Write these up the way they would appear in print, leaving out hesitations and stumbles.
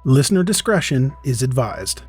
Listener discretion is advised.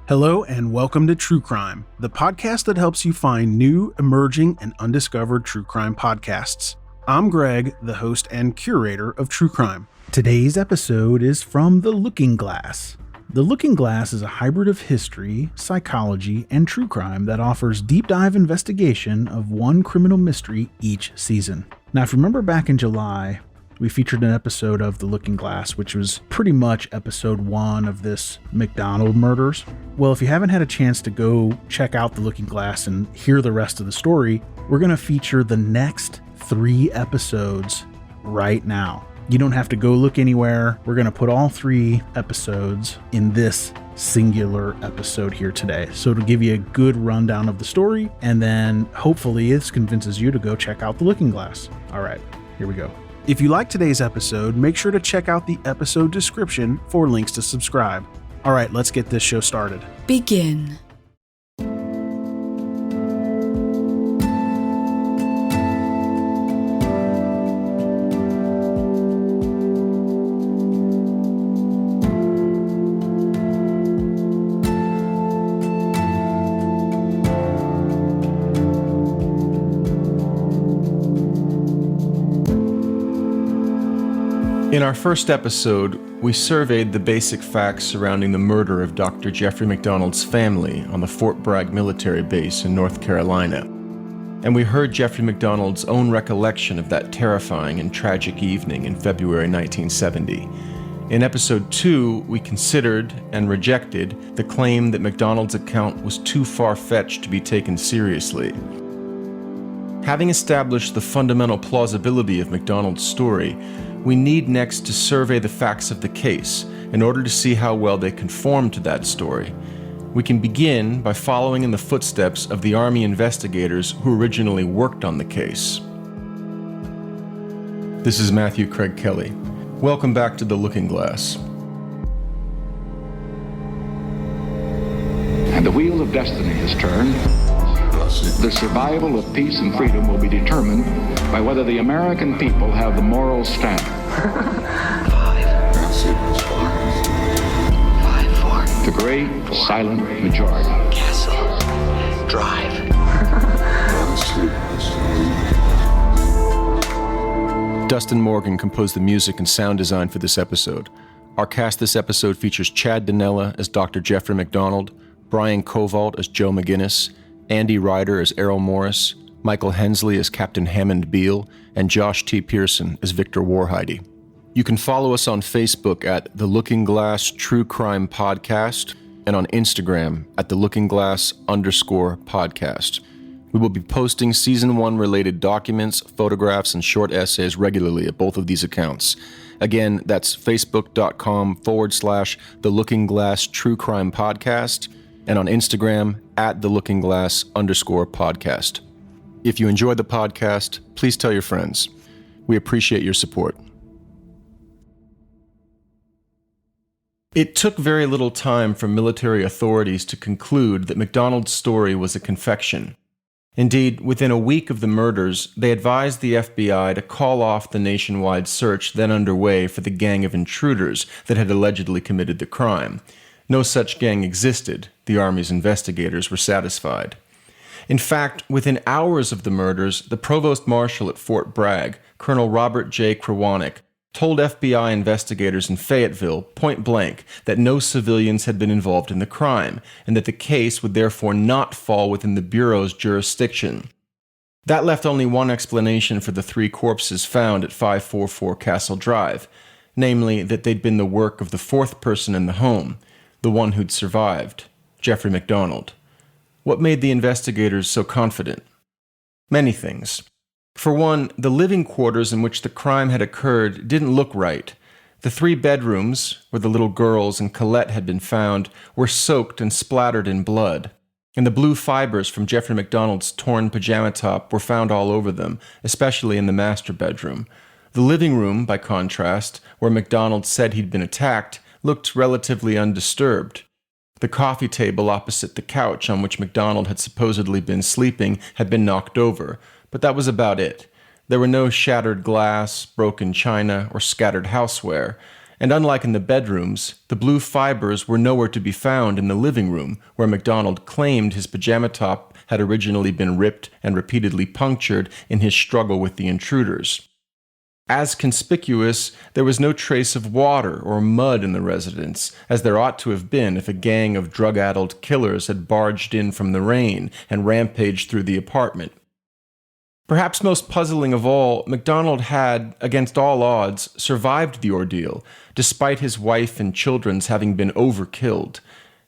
Hello and welcome to True Crime, the podcast that helps you find new, emerging, and undiscovered true crime podcasts. I'm Greg, the host and curator of True Crime. Today's episode is from The Looking Glass. The Looking Glass is a hybrid of history, psychology, and true crime that offers deep dive investigation of one criminal mystery each season. Now, if you remember back in July, we featured an episode of The Looking Glass, which was pretty much episode 1 of this MacDonald Murders. Well, if you haven't had a chance to go check out The Looking Glass and hear the rest of the story, we're going to feature the next 3 episodes right now. You don't have to go look anywhere. We're going to put all 3 episodes in this singular episode here today. So to give you a good rundown of the story, and then hopefully this convinces you to go check out The Looking Glass. All right, here we go. If you like today's episode, make sure to check out the episode description for links to subscribe. All right, let's get this show started. Begin. In our first episode, we surveyed the basic facts surrounding the murder of Dr. Jeffrey MacDonald's family on the Fort Bragg military base in North Carolina. And we heard Jeffrey MacDonald's own recollection of that terrifying and tragic evening in February 1970. In episode 2, we considered and rejected the claim that MacDonald's account was too far-fetched to be taken seriously. Having established the fundamental plausibility of MacDonald's story, we need next to survey the facts of the case in order to see how well they conform to that story. We can begin by following in the footsteps of the Army investigators who originally worked on the case. This is Matthew Craig Kelly. Welcome back to The Looking Glass. And the wheel of destiny has turned. The survival of peace and freedom will be determined by whether the American people have the moral stamp. 5, 4. The great silent majority. Castle. Drive. Dustin Morgan composed the music and sound design for this episode. Our cast this episode features Chad Dinella as Dr. Jeffrey MacDonald, Brian Covalt as Joe McGinnis, Andy Ryder as Errol Morris, Michael Hensley as Captain Hammond Beale, and Josh T. Pearson as Victor Warheide. You can follow us on Facebook at The Looking Glass True Crime Podcast and on Instagram at The Looking Glass _podcast. We will be posting Season 1 related documents, photographs, and short essays regularly at both of these accounts. Again, that's facebook.com/The Looking Glass True Crime Podcast and on Instagram at The Looking Glass _podcast. If you enjoyed the podcast, please tell your friends. We appreciate your support. It took very little time for military authorities to conclude that MacDonald's story was a confection. Indeed, within a week of the murders, they advised the FBI to call off the nationwide search then underway for the gang of intruders that had allegedly committed the crime. No such gang existed. The Army's investigators were satisfied. In fact, within hours of the murders, the Provost Marshal at Fort Bragg, Colonel Robert J. Krawanek, told FBI investigators in Fayetteville, point blank, that no civilians had been involved in the crime, and that the case would therefore not fall within the Bureau's jurisdiction. That left only one explanation for the 3 corpses found at 544 Castle Drive, namely that they'd been the work of the 4th person in the home, the one who'd survived, Jeffrey MacDonald. What made the investigators so confident? Many things. For one, the living quarters in which the crime had occurred didn't look right. The 3 bedrooms, where the little girls and Colette had been found, were soaked and splattered in blood, and the blue fibers from Jeffrey MacDonald's torn pajama top were found all over them, especially in the master bedroom. The living room, by contrast, where MacDonald said he'd been attacked, looked relatively undisturbed. The coffee table opposite the couch on which MacDonald had supposedly been sleeping had been knocked over, but that was about it. There were no shattered glass, broken china, or scattered houseware, And unlike in the bedrooms, the blue fibers were nowhere to be found in the living room, where MacDonald claimed his pajama top had originally been ripped and repeatedly punctured in his struggle with the intruders. As conspicuous, there was no trace of water or mud in the residence, as there ought to have been if a gang of drug-addled killers had barged in from the rain and rampaged through the apartment. Perhaps most puzzling of all, MacDonald had, against all odds, survived the ordeal, despite his wife and children's having been overkilled.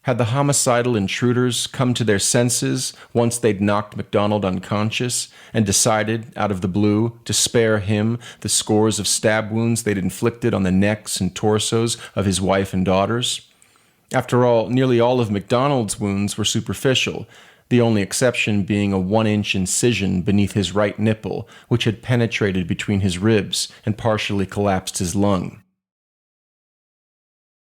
Had the homicidal intruders come to their senses once they'd knocked MacDonald unconscious and decided, out of the blue, to spare him the scores of stab wounds they'd inflicted on the necks and torsos of his wife and daughters? After all, nearly all of MacDonald's wounds were superficial, the only exception being a 1-inch incision beneath his right nipple, which had penetrated between his ribs and partially collapsed his lung.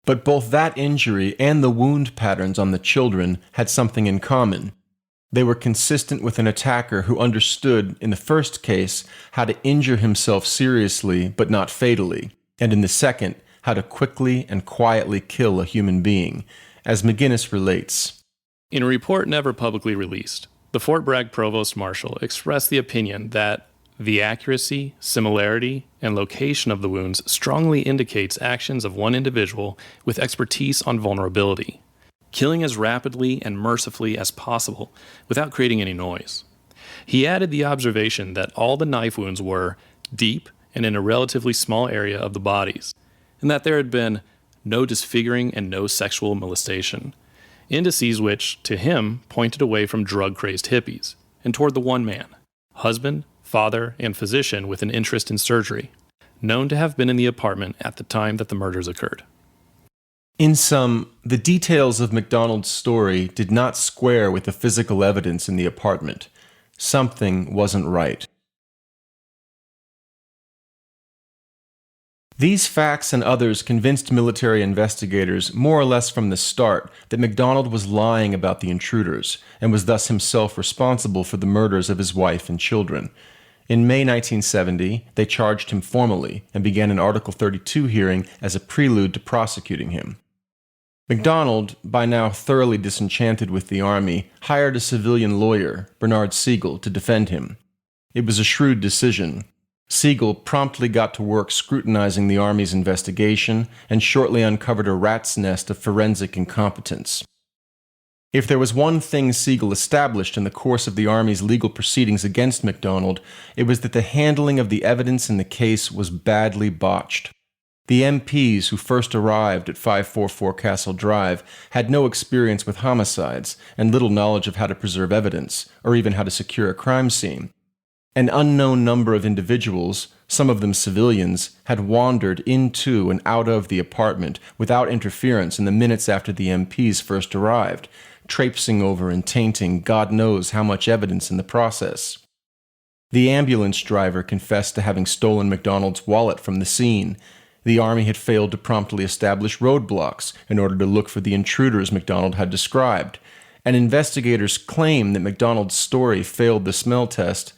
But both that injury and the wound patterns on the children had something in common. They were consistent with an attacker who understood, in the first case, how to injure himself seriously but not fatally, and in the second, how to quickly and quietly kill a human being, as McGinnis relates. In a report never publicly released, the Fort Bragg Provost Marshal expressed the opinion that the accuracy, similarity, and location of the wounds strongly indicates actions of one individual with expertise on vulnerability, killing as rapidly and mercifully as possible without creating any noise. He added the observation that all the knife wounds were deep and in a relatively small area of the bodies, and that there had been no disfiguring and no sexual molestation. Indices which, to him, pointed away from drug-crazed hippies, and toward the one man, husband, father, and physician with an interest in surgery, known to have been in the apartment at the time that the murders occurred. In sum, the details of MacDonald's story did not square with the physical evidence in the apartment. Something wasn't right. These facts and others convinced military investigators more or less from the start that MacDonald was lying about the intruders and was thus himself responsible for the murders of his wife and children. In May 1970, they charged him formally and began an Article 32 hearing as a prelude to prosecuting him. MacDonald, by now thoroughly disenchanted with the Army, hired a civilian lawyer, Bernard Siegel, to defend him. It was a shrewd decision. Siegel promptly got to work scrutinizing the Army's investigation and shortly uncovered a rat's nest of forensic incompetence. If there was one thing Siegel established in the course of the Army's legal proceedings against MacDonald, it was that the handling of the evidence in the case was badly botched. The MPs who first arrived at 544 Castle Drive had no experience with homicides and little knowledge of how to preserve evidence, or even how to secure a crime scene. An unknown number of individuals, some of them civilians, had wandered into and out of the apartment without interference in the minutes after the MPs first arrived, traipsing over and tainting God knows how much evidence in the process. The ambulance driver confessed to having stolen MacDonald's wallet from the scene. The Army had failed to promptly establish roadblocks in order to look for the intruders MacDonald had described, and investigators claim that MacDonald's story failed the smell test.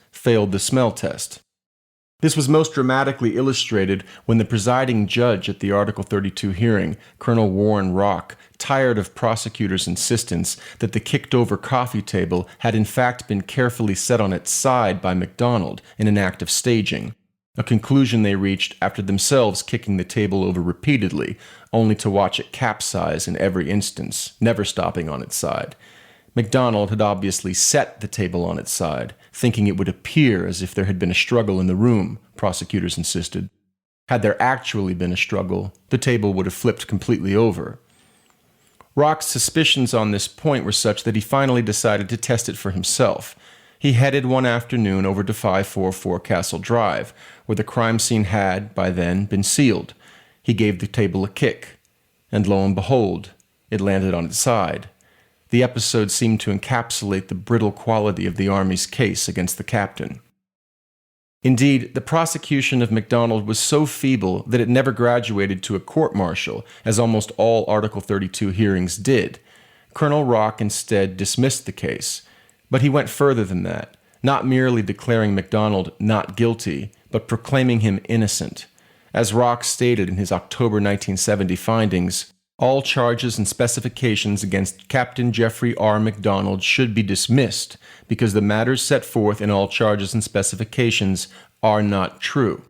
This was most dramatically illustrated when the presiding judge at the Article 32 hearing, Colonel Warren Rock, tired of prosecutors' insistence that the kicked-over coffee table had in fact been carefully set on its side by MacDonald in an act of staging, a conclusion they reached after themselves kicking the table over repeatedly, only to watch it capsize in every instance, never stopping on its side. MacDonald had obviously set the table on its side, thinking it would appear as if there had been a struggle in the room, prosecutors insisted. Had there actually been a struggle, the table would have flipped completely over. Rock's suspicions on this point were such that he finally decided to test it for himself. He headed one afternoon over to 544 Castle Drive, where the crime scene had, by then, been sealed. He gave the table a kick, and lo and behold, it landed on its side. The episode seemed to encapsulate the brittle quality of the Army's case against the captain. Indeed, the prosecution of MacDonald was so feeble that it never graduated to a court-martial, as almost all Article 32 hearings did. Colonel Rock instead dismissed the case, but he went further than that, not merely declaring MacDonald not guilty, but proclaiming him innocent. As Rock stated in his October 1970 findings, all charges and specifications against Captain Jeffrey R. MacDonald should be dismissed because the matters set forth in all charges and specifications are not true.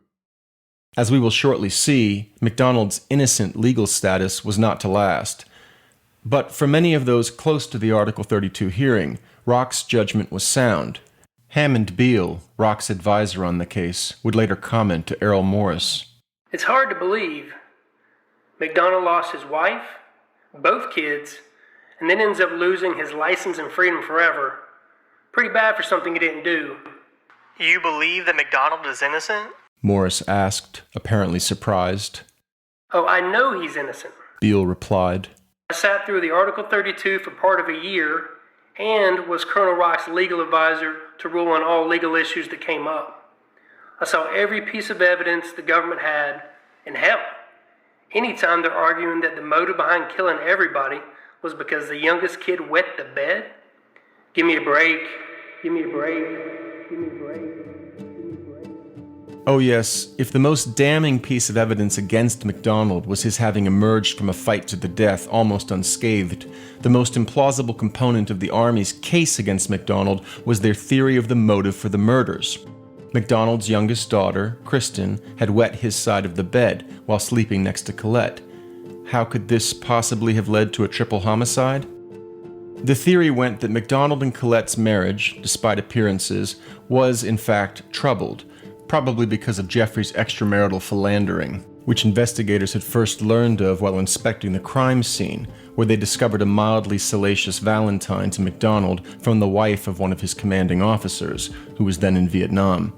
As we will shortly see, MacDonald's innocent legal status was not to last. But for many of those close to the Article 32 hearing, Rock's judgment was sound. Hammond Beale, Rock's advisor on the case, would later comment to Errol Morris. It's hard to believe. MacDonald lost his wife, both kids, and then ends up losing his license and freedom forever. Pretty bad for something he didn't do. You believe that MacDonald is innocent? Morris asked, apparently surprised. Oh, I know he's innocent. Beale replied. I sat through the Article 32 for part of a year and was Colonel Rock's legal advisor to rule on all legal issues that came up. I saw every piece of evidence the government had, and hell, anytime they're arguing that the motive behind killing everybody was because the youngest kid wet the bed, give me a break, give me a break, give me a break. Oh yes, if the most damning piece of evidence against MacDonald was his having emerged from a fight to the death almost unscathed, the most implausible component of the Army's case against MacDonald was their theory of the motive for the murders. MacDonald's youngest daughter, Kristen, had wet his side of the bed while sleeping next to Colette. How could this possibly have led to a triple homicide? The theory went that MacDonald and Colette's marriage, despite appearances, was in fact troubled, probably because of Jeffrey's extramarital philandering, which investigators had first learned of while inspecting the crime scene, where they discovered a mildly salacious Valentine to MacDonald from the wife of one of his commanding officers, who was then in Vietnam.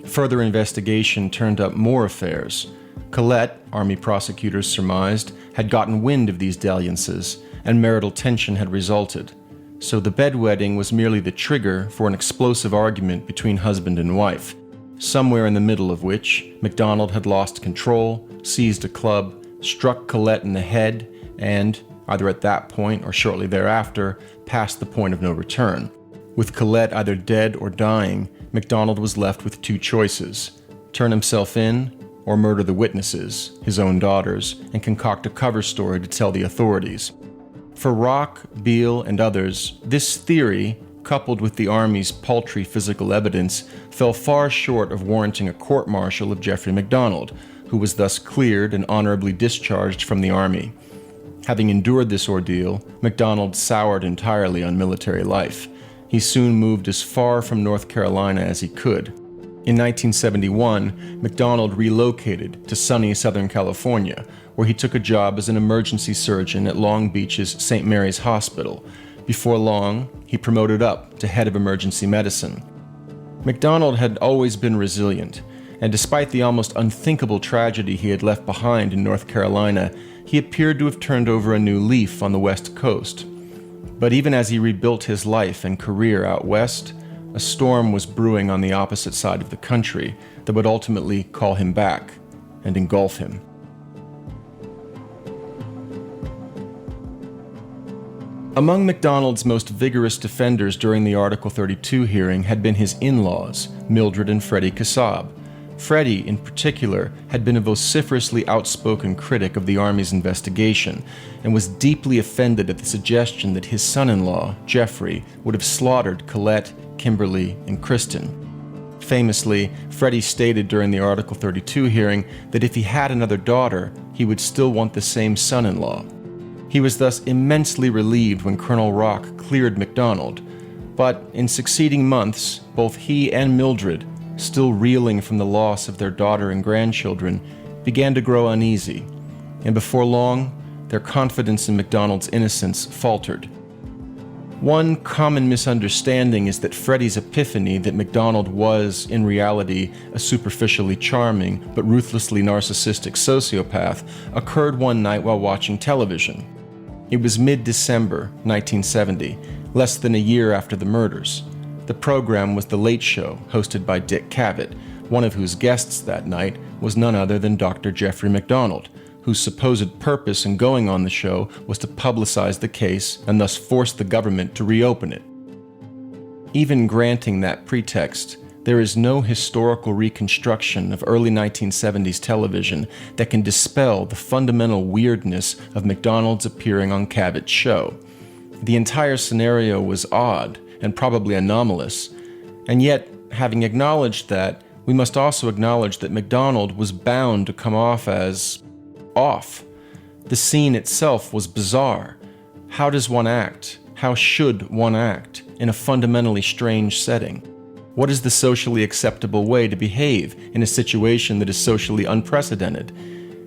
Further investigation turned up more affairs. Colette, Army prosecutors surmised, had gotten wind of these dalliances, and marital tension had resulted. So the bedwetting was merely the trigger for an explosive argument between husband and wife, somewhere in the middle of which MacDonald had lost control, seized a club, struck Colette in the head, and, either at that point or shortly thereafter, passed the point of no return. With Colette either dead or dying, MacDonald was left with two choices: turn himself in, or murder the witnesses, his own daughters, and concoct a cover story to tell the authorities. For Rock, Beale, and others, this theory, coupled with the Army's paltry physical evidence, fell far short of warranting a court-martial of Jeffrey MacDonald, who was thus cleared and honorably discharged from the Army. Having endured this ordeal, MacDonald soured entirely on military life. He soon moved as far from North Carolina as he could. In 1971, MacDonald relocated to sunny Southern California, where he took a job as an emergency surgeon at Long Beach's St. Mary's Hospital. Before long, he promoted up to head of emergency medicine. MacDonald had always been resilient, and despite the almost unthinkable tragedy he had left behind in North Carolina, he appeared to have turned over a new leaf on the West Coast. But even as he rebuilt his life and career out west, a storm was brewing on the opposite side of the country that would ultimately call him back and engulf him. Among MacDonald's most vigorous defenders during the Article 32 hearing had been his in-laws, Mildred and Freddie Kassab. Freddie, in particular, had been a vociferously outspoken critic of the Army's investigation and was deeply offended at the suggestion that his son-in-law, Jeffrey, would have slaughtered Colette, Kimberly, and Kristen. Famously, Freddie stated during the Article 32 hearing that if he had another daughter, he would still want the same son-in-law. He was thus immensely relieved when Colonel Rock cleared MacDonald, but in succeeding months, both he and Mildred, still reeling from the loss of their daughter and grandchildren, began to grow uneasy, and before long, their confidence in MacDonald's innocence faltered. One common misunderstanding is that Freddie's epiphany that MacDonald was, in reality, a superficially charming but ruthlessly narcissistic sociopath occurred one night while watching television. It was mid-December 1970, less than a year after the murders. The program was The Late Show, hosted by Dick Cavett, one of whose guests that night was none other than Dr. Jeffrey MacDonald, whose supposed purpose in going on the show was to publicize the case and thus force the government to reopen it. Even granting that pretext, There is no historical reconstruction of early 1970s television that can dispel the fundamental weirdness of MacDonald's appearing on Cabot's show. The entire scenario was odd and probably anomalous, and yet, having acknowledged that, we must also acknowledge that MacDonald was bound to come off as off. The scene itself was bizarre. How does one act? How should one act in a fundamentally strange setting? What is the socially acceptable way to behave in a situation that is socially unprecedented?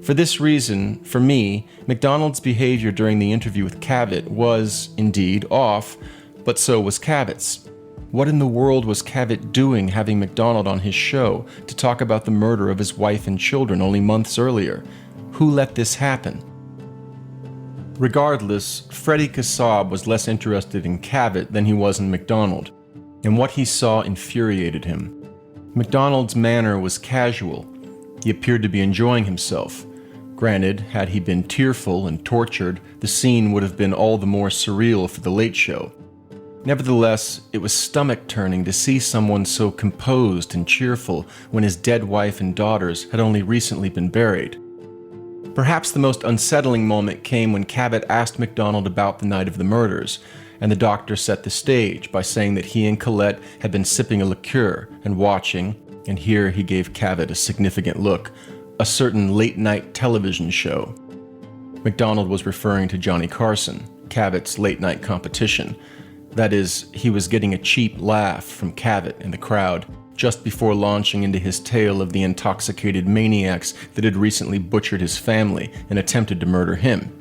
For this reason, for me, MacDonald's behavior during the interview with Cabot was, indeed, off, but so was Cabot's. What in the world was Cabot doing having MacDonald on his show to talk about the murder of his wife and children only months earlier? Who let this happen? Regardless, Freddie Kassab was less interested in Cabot than he was in MacDonald, and what he saw infuriated him. MacDonald's manner was casual. He appeared to be enjoying himself. Granted, had he been tearful and tortured, the scene would have been all the more surreal for The Late Show. Nevertheless, it was stomach-turning to see someone so composed and cheerful when his dead wife and daughters had only recently been buried. Perhaps the most unsettling moment came when Cabot asked MacDonald about the night of the murders, and the doctor set the stage by saying that he and Colette had been sipping a liqueur and watching, and here he gave Cabot a significant look, a certain late-night television show. MacDonald was referring to Johnny Carson, Cabot's late-night competition. That is, he was getting a cheap laugh from Cabot in the crowd just before launching into his tale of the intoxicated maniacs that had recently butchered his family and attempted to murder him.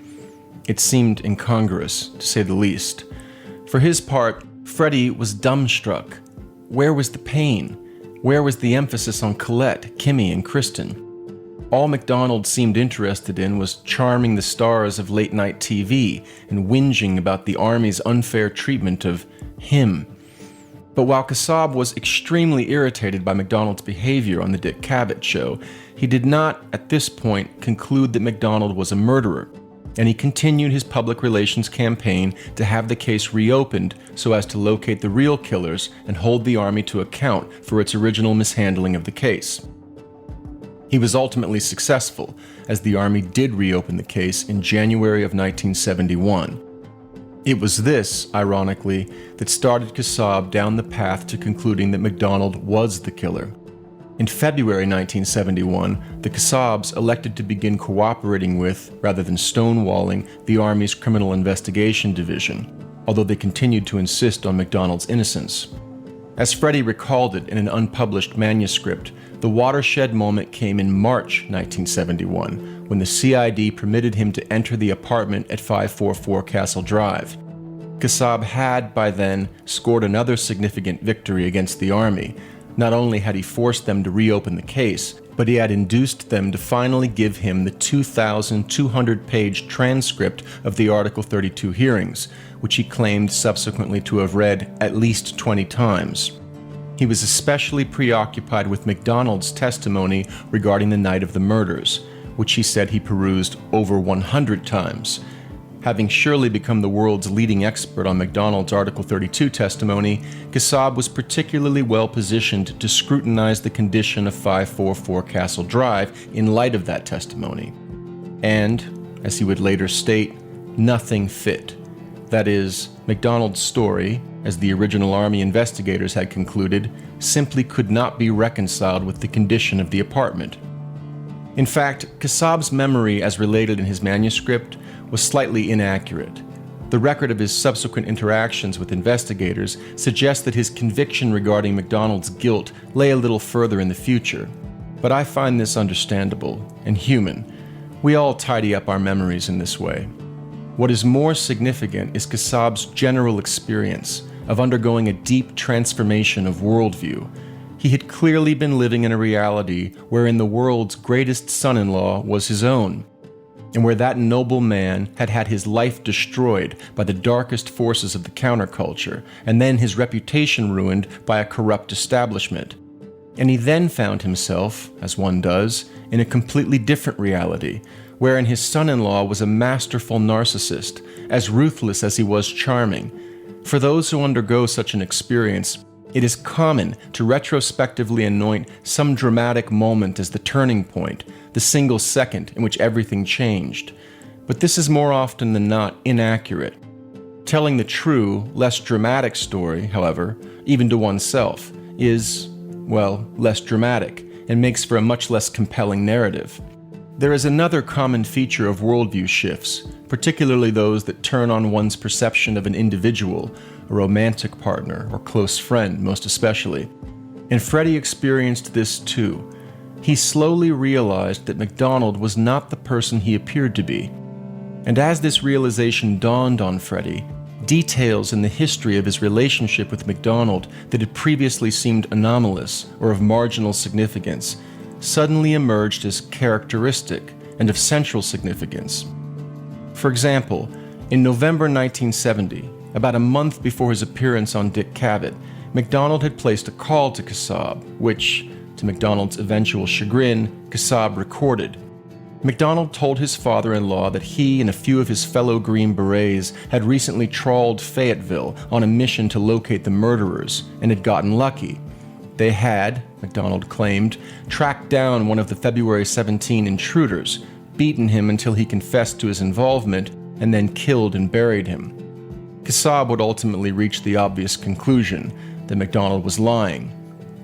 It seemed incongruous, to say the least. For his part, Freddie was dumbstruck. Where was the pain? Where was the emphasis on Colette, Kimmy, and Kristen? All MacDonald seemed interested in was charming the stars of late-night TV and whinging about the Army's unfair treatment of him. But while Kassab was extremely irritated by MacDonald's behavior on the Dick Cabot show, he did not, at this point, conclude that MacDonald was a murderer, and he continued his public relations campaign to have the case reopened so as to locate the real killers and hold the Army to account for its original mishandling of the case. He was ultimately successful, as the Army did reopen the case in January of 1971. It was this, ironically, that started Kassab down the path to concluding that MacDonald was the killer. In February 1971, the Kassabs elected to begin cooperating with, rather than stonewalling, the Army's Criminal Investigation Division, although they continued to insist on MacDonald's innocence. As Freddie recalled it in an unpublished manuscript, the watershed moment came in March 1971, when the CID permitted him to enter the apartment at 544 Castle Drive. Kassab had, by then, scored another significant victory against the Army. Not only had he forced them to reopen the case, but he had induced them to finally give him the 2,200-page transcript of the Article 32 hearings, which he claimed subsequently to have read at least 20 times. He was especially preoccupied with MacDonald's testimony regarding the night of the murders, which he said he perused over 100 times. Having surely become the world's leading expert on MacDonald's Article 32 testimony, Kassab was particularly well positioned to scrutinize the condition of 544 Castle Drive in light of that testimony. And, as he would later state, nothing fit. That is, MacDonald's story, as the original Army investigators had concluded, simply could not be reconciled with the condition of the apartment. In fact, Kassab's memory as related in his manuscript was slightly inaccurate. The record of his subsequent interactions with investigators suggests that his conviction regarding MacDonald's guilt lay a little further in the future. But I find this understandable and human. We all tidy up our memories in this way. What is more significant is Kassab's general experience of undergoing a deep transformation of worldview. He had clearly been living in a reality wherein the world's greatest son-in-law was his own, and where that noble man had had his life destroyed by the darkest forces of the counterculture, and then his reputation ruined by a corrupt establishment. And he then found himself, as one does, in a completely different reality, wherein his son-in-law was a masterful narcissist, as ruthless as he was charming. For those who undergo such an experience, It is common to retrospectively anoint some dramatic moment as the turning point, the single second in which everything changed. But this is more often than not inaccurate. Telling the true, less dramatic story, however, even to oneself, is, well, less dramatic and makes for a much less compelling narrative. There is another common feature of worldview shifts, particularly those that turn on one's perception of an individual, a romantic partner, or close friend, most especially. And Freddie experienced this too. He slowly realized that MacDonald was not the person he appeared to be. And as this realization dawned on Freddie, details in the history of his relationship with MacDonald that had previously seemed anomalous or of marginal significance suddenly emerged as characteristic and of central significance. For example, in November 1970, about a month before his appearance on Dick Cavett, MacDonald had placed a call to Kassab, which, to MacDonald's eventual chagrin, Kassab recorded. MacDonald told his father-in-law that he and a few of his fellow Green Berets had recently trawled Fayetteville on a mission to locate the murderers and had gotten lucky. They had, MacDonald claimed, tracked down one of the February 17 intruders, beaten him until he confessed to his involvement, and then killed and buried him. Kassab would ultimately reach the obvious conclusion that MacDonald was lying.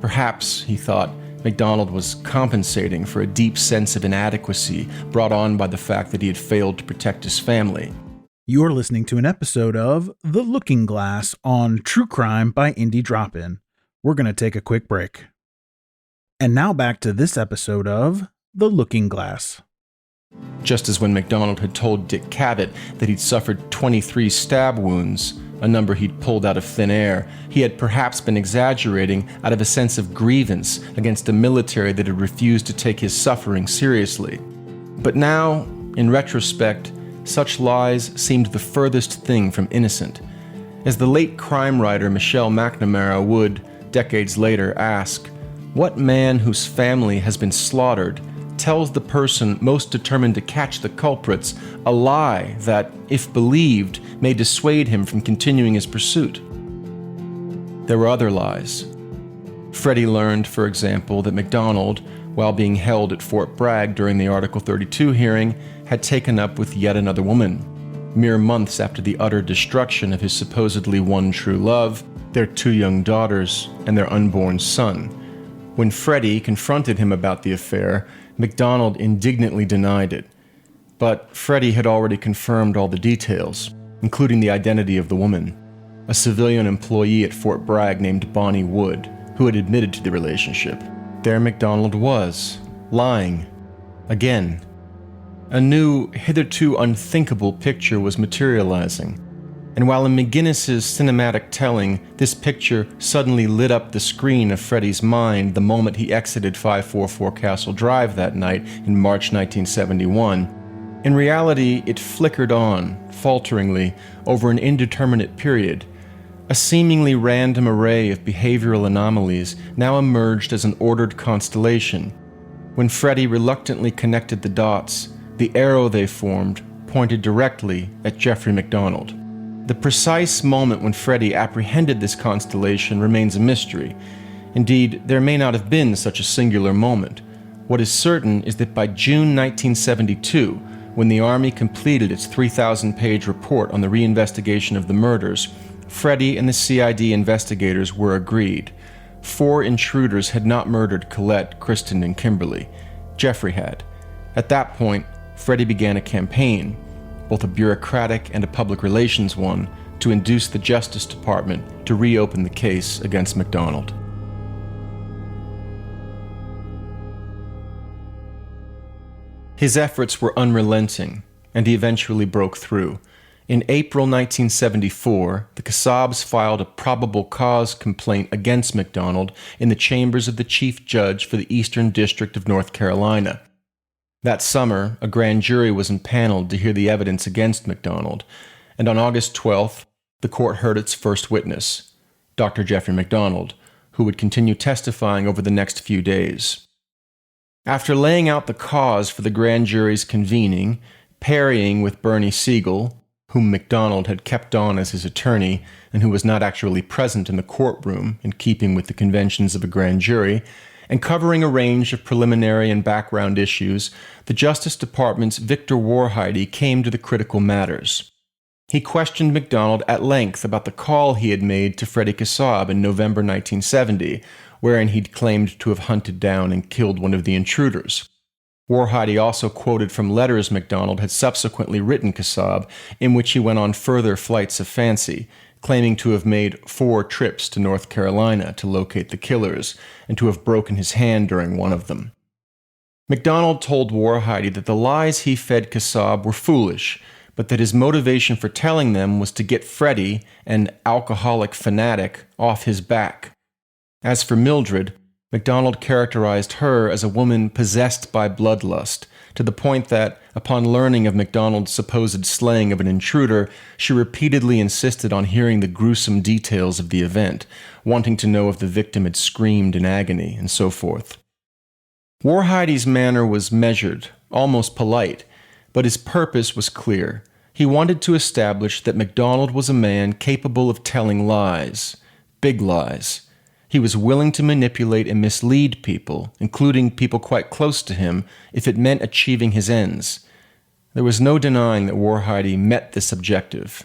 Perhaps, he thought, MacDonald was compensating for a deep sense of inadequacy brought on by the fact that he had failed to protect his family. You're listening to an episode of The Looking Glass on True Crime by Indie Drop-In. We're going to take a quick break. And now back to this episode of The Looking Glass. Just as when MacDonald had told Dick Cavett that he'd suffered 23 stab wounds, a number he'd pulled out of thin air, he had perhaps been exaggerating out of a sense of grievance against a military that had refused to take his suffering seriously. But now, in retrospect, such lies seemed the furthest thing from innocent. As the late crime writer Michelle McNamara would, decades later, ask, what man whose family has been slaughtered tells the person most determined to catch the culprits a lie that, if believed, may dissuade him from continuing his pursuit? There were other lies. Freddie learned, for example, that MacDonald, while being held at Fort Bragg during the Article 32 hearing, had taken up with yet another woman, mere months after the utter destruction of his supposedly one true love, their 2 young daughters, and their unborn son. When Freddie confronted him about the affair, MacDonald indignantly denied it. But Freddie had already confirmed all the details, including the identity of the woman, a civilian employee at Fort Bragg named Bonnie Wood, who had admitted to the relationship. There MacDonald was, lying. Again. A new, hitherto unthinkable picture was materializing. And while in McGinnis's cinematic telling, this picture suddenly lit up the screen of Freddie's mind the moment he exited 544 Castle Drive that night in March 1971, in reality it flickered on, falteringly, over an indeterminate period. A seemingly random array of behavioral anomalies now emerged as an ordered constellation. When Freddie reluctantly connected the dots, the arrow they formed pointed directly at Jeffrey MacDonald. The precise moment when Freddie apprehended this constellation remains a mystery. Indeed, there may not have been such a singular moment. What is certain is that by June 1972, when the Army completed its 3,000-page report on the reinvestigation of the murders, Freddie and the CID investigators were agreed. 4 intruders had not murdered Colette, Kristen, and Kimberly. Jeffrey had. At that point, Freddie began a campaign, both a bureaucratic and a public relations one, to induce the Justice Department to reopen the case against MacDonald. His efforts were unrelenting, and he eventually broke through. In April 1974, the Kassabs filed a probable cause complaint against MacDonald in the chambers of the Chief Judge for the Eastern District of North Carolina. That summer, a grand jury was impaneled to hear the evidence against MacDonald, and on August 12th, the court heard its first witness, Dr. Jeffrey MacDonald, who would continue testifying over the next few days. After laying out the cause for the grand jury's convening, parrying with Bernie Siegel, whom MacDonald had kept on as his attorney and who was not actually present in the courtroom in keeping with the conventions of a grand jury, and covering a range of preliminary and background issues, the Justice Department's Victor Warhide came to the critical matters. He questioned MacDonald at length about the call he had made to Freddie Kassab in November 1970, wherein he'd claimed to have hunted down and killed one of the intruders. Warhide also quoted from letters MacDonald had subsequently written Kassab, in which he went on further flights of fancy, claiming to have made 4 trips to North Carolina to locate the killers, and to have broken his hand during one of them. MacDonald told Warhide that the lies he fed Kassab were foolish, but that his motivation for telling them was to get Freddie, an alcoholic fanatic, off his back. As for Mildred, MacDonald characterized her as a woman possessed by bloodlust, to the point that, upon learning of MacDonald's supposed slaying of an intruder, she repeatedly insisted on hearing the gruesome details of the event, wanting to know if the victim had screamed in agony, and so forth. Warhide's manner was measured, almost polite, but his purpose was clear. He wanted to establish that MacDonald was a man capable of telling lies, big lies. He was willing to manipulate and mislead people, including people quite close to him, if it meant achieving his ends. There was no denying that Warhide met this objective.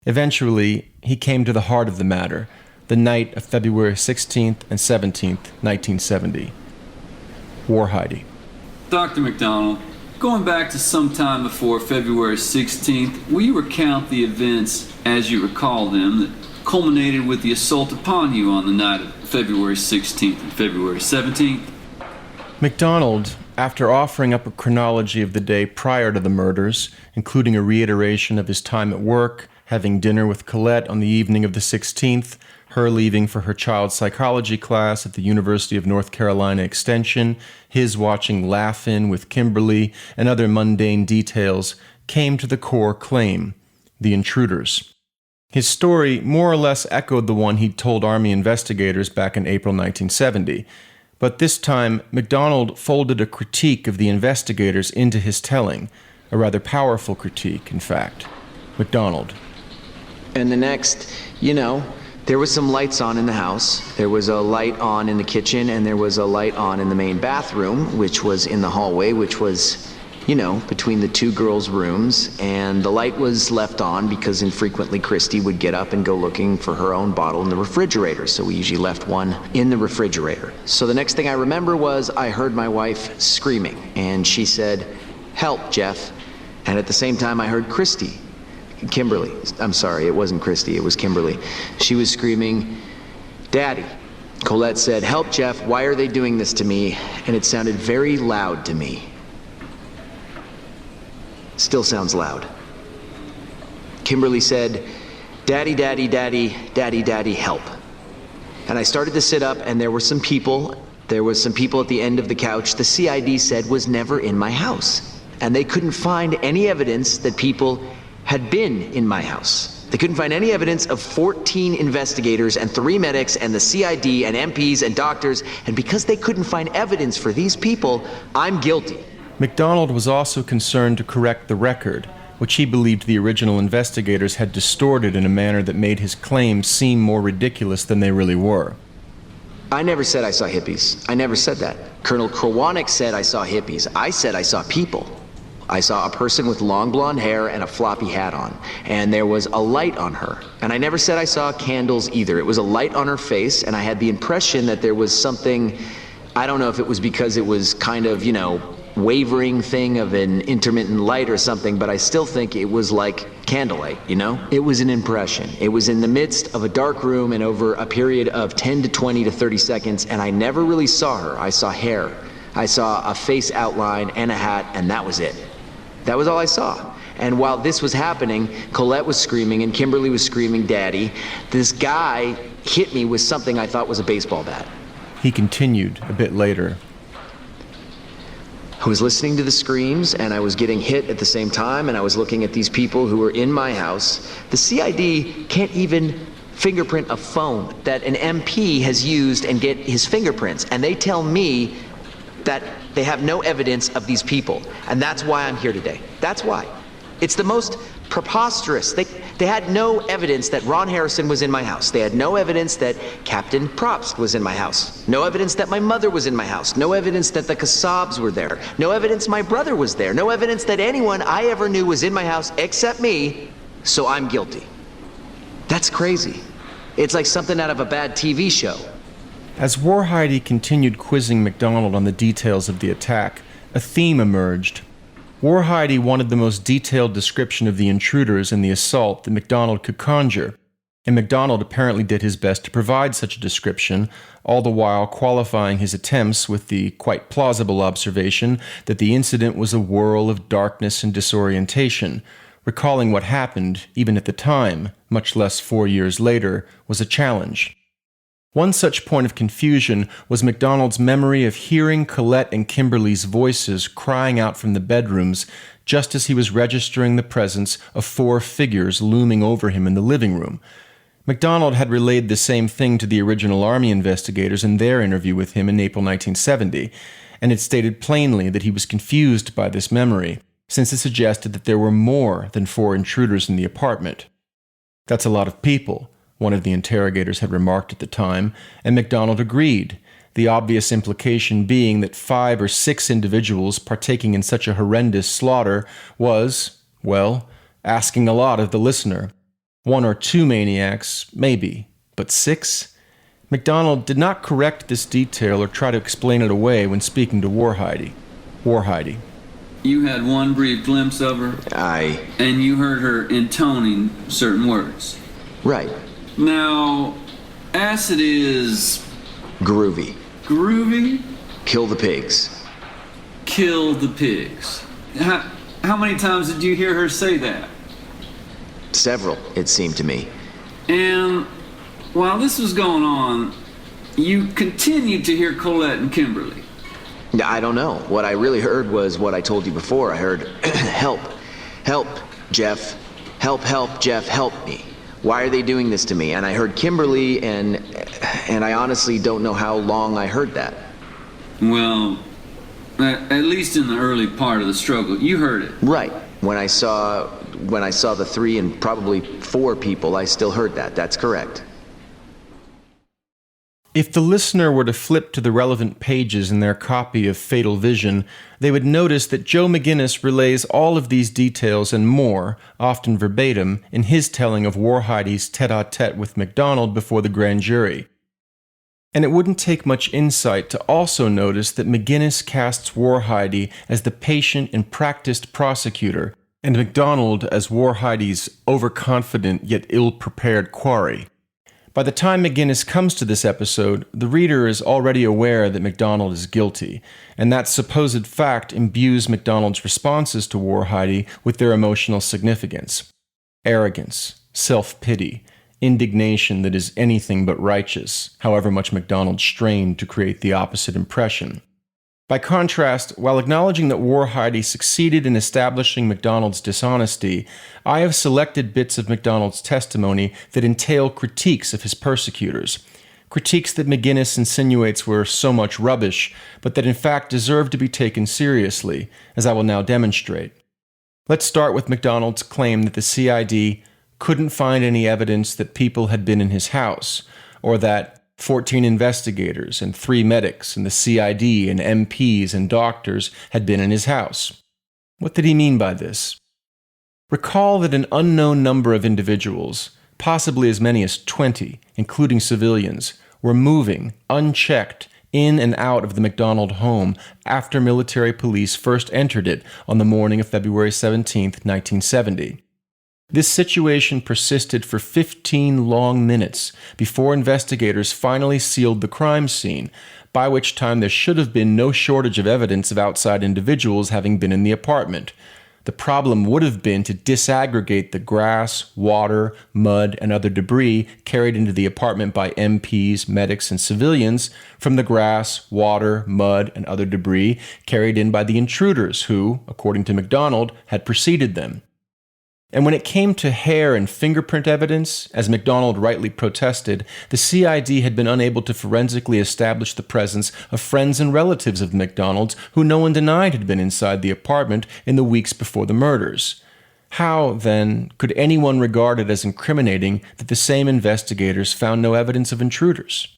Eventually, he came to the heart of the matter, the night of February 16th and 17th, 1970. Warhide. Dr. MacDonald, going back to some time before February 16th, will you recount the events as you recall them that culminated with the assault upon you on the night of February 16th and February 17th? MacDonald, after offering up a chronology of the day prior to the murders, including a reiteration of his time at work, having dinner with Colette on the evening of the 16th, her leaving for her child psychology class at the University of North Carolina Extension, his watching Laugh-In with Kimberly, and other mundane details, came to the core claim: the intruders. His story more or less echoed the one he'd told Army investigators back in April 1970, but this time MacDonald folded a critique of the investigators into his telling, a rather powerful critique, in fact. MacDonald. And the next, there was some lights on in the house. There was a light on in the kitchen, and there was a light on in the main bathroom, which was in the hallway, which was between the 2 girls' rooms, and the light was left on because infrequently Christy would get up and go looking for her own bottle in the refrigerator, so we usually left one in the refrigerator. So the next thing I remember was I heard my wife screaming, and she said, "Help, Jeff." And at the same time I heard Kimberly, I'm sorry, it wasn't Christy, it was Kimberly. She was screaming, "Daddy." Colette said, "Help, Jeff, why are they doing this to me?" And it sounded very loud to me. Still sounds loud. Kimberly said, "Daddy, daddy, daddy, daddy, daddy, help." And I started to sit up, and there were some people at the end of the couch the CID said was never in my house. And they couldn't find any evidence that people had been in my house. They couldn't find any evidence of 14 investigators and 3 medics and the CID and MPs and doctors, and because they couldn't find evidence for these people, I'm guilty. MacDonald was also concerned to correct the record, which he believed the original investigators had distorted in a manner that made his claims seem more ridiculous than they really were. I never said I saw hippies. I never said that. Colonel Krawanik said I saw hippies. I said I saw people. I saw a person with long blonde hair and a floppy hat on, and there was a light on her. And I never said I saw candles either. It was a light on her face, and I had the impression that there was something, I don't know if it was because it was kind of, wavering thing of an intermittent light or something, but I still think it was like candlelight, It was an impression. It was in the midst of a dark room and over a period of 10 to 20 to 30 seconds, and I never really saw her. I saw hair. I saw a face outline and a hat, and that was it. That was all I saw. And while this was happening, Colette was screaming and Kimberly was screaming, "Daddy." This guy hit me with something I thought was a baseball bat. He continued a bit later. I was listening to the screams, and I was getting hit at the same time, and I was looking at these people who were in my house. The CID can't even fingerprint a phone that an MP has used and get his fingerprints, and they tell me that they have no evidence of these people, and that's why I'm here today. That's why. It's the most preposterous. They had no evidence that Ron Harrison was in my house. They had no evidence that Captain Probst was in my house. No evidence that my mother was in my house. No evidence that the Kassabs were there. No evidence my brother was there. No evidence that anyone I ever knew was in my house except me, so I'm guilty. That's crazy. It's like something out of a bad TV show. As Warhide continued quizzing MacDonald on the details of the attack, a theme emerged. Warhide wanted the most detailed description of the intruders and the assault that MacDonald could conjure, and MacDonald apparently did his best to provide such a description, all the while qualifying his attempts with the quite plausible observation that the incident was a whirl of darkness and disorientation. Recalling what happened, even at the time, much less 4 years later, was a challenge. One such point of confusion was MacDonald's memory of hearing Colette and Kimberly's voices crying out from the bedrooms just as he was registering the presence of 4 figures looming over him in the living room. MacDonald had relayed the same thing to the original Army investigators in their interview with him in April 1970, and had stated plainly that he was confused by this memory, since it suggested that there were more than 4 intruders in the apartment. "That's a lot of people," one of the interrogators had remarked at the time, and MacDonald agreed, the obvious implication being that 5 or 6 individuals partaking in such a horrendous slaughter was, well, asking a lot of the listener. 1 or 2 maniacs, maybe, but 6? MacDonald did not correct this detail or try to explain it away when speaking to Warhide. Warhide: You had one brief glimpse of her, and you heard her intoning certain words. Right. Now, acid is... Groovy. Groovy? Kill the pigs. Kill the pigs. How many times did you hear her say that? Several, it seemed to me. And while this was going on, you continued to hear Colette and Kimberly. I don't know. What I really heard was what I told you before. I heard, help, help, Jeff, help, Jeff, help me. Why are they doing this to me? And I heard Kimberly, and I honestly don't know how long I heard that. Well, at least in the early part of the struggle, you heard it. Right. When I saw the 3 and probably 4 people, I still heard that. That's correct. If the listener were to flip to the relevant pages in their copy of Fatal Vision, they would notice that Joe McGinnis relays all of these details and more, often verbatim, in his telling of Warhide's tete-a-tete with MacDonald before the grand jury. And it wouldn't take much insight to also notice that McGinnis casts Warhide as the patient and practiced prosecutor, and MacDonald as Warhide's overconfident yet ill-prepared quarry. By the time McGinnis comes to this episode, the reader is already aware that MacDonald is guilty, and that supposed fact imbues MacDonald's responses to Warhide with their emotional significance. Arrogance, self-pity, indignation that is anything but righteous, however much MacDonald strained to create the opposite impression. By contrast, while acknowledging that Warhide succeeded in establishing MacDonald's dishonesty, I have selected bits of MacDonald's testimony that entail critiques of his persecutors. Critiques that McGinnis insinuates were so much rubbish, but that in fact deserve to be taken seriously, as I will now demonstrate. Let's start with MacDonald's claim that the CID couldn't find any evidence that people had been in his house, or that 14 investigators and 3 medics and the CID and MPs and doctors had been in his house. What did he mean by this? Recall that an unknown number of individuals, possibly as many as 20, including civilians, were moving, unchecked, in and out of the MacDonald home after military police first entered it on the morning of February 17, 1970. This situation persisted for 15 long minutes before investigators finally sealed the crime scene, by which time there should have been no shortage of evidence of outside individuals having been in the apartment. The problem would have been to disaggregate the grass, water, mud, and other debris carried into the apartment by MPs, medics, and civilians from the grass, water, mud, and other debris carried in by the intruders who, according to MacDonald, had preceded them. And when it came to hair and fingerprint evidence, as MacDonald rightly protested, the CID had been unable to forensically establish the presence of friends and relatives of MacDonald's who no one denied had been inside the apartment in the weeks before the murders. How, then, could anyone regard it as incriminating that the same investigators found no evidence of intruders?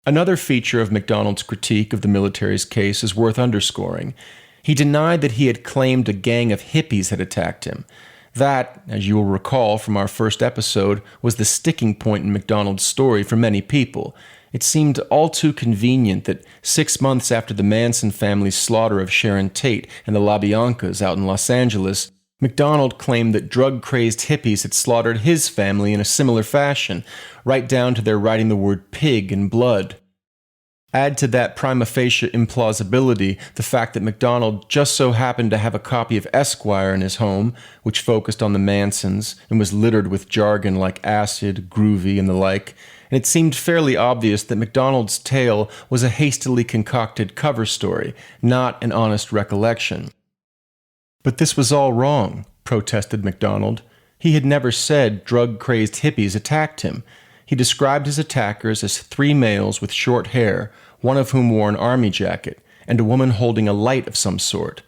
Another feature of MacDonald's critique of the military's case is worth underscoring. He denied that he had claimed a gang of hippies had attacked him. That, as you will recall from our first episode, was the sticking point in MacDonald's story for many people. It seemed all too convenient that 6 months after the Manson family's slaughter of Sharon Tate and the LaBiancas out in Los Angeles, MacDonald claimed that drug-crazed hippies had slaughtered his family in a similar fashion, right down to their writing the word pig in blood. Add to that prima facie implausibility the fact that MacDonald just so happened to have a copy of Esquire in his home, which focused on the Mansons and was littered with jargon like acid, groovy, and the like, and it seemed fairly obvious that MacDonald's tale was a hastily concocted cover story, not an honest recollection. But this was all wrong, protested MacDonald. He had never said drug-crazed hippies attacked him. He described his attackers as 3 males with short hair, one of whom wore an army jacket, and a woman holding a light of some sort.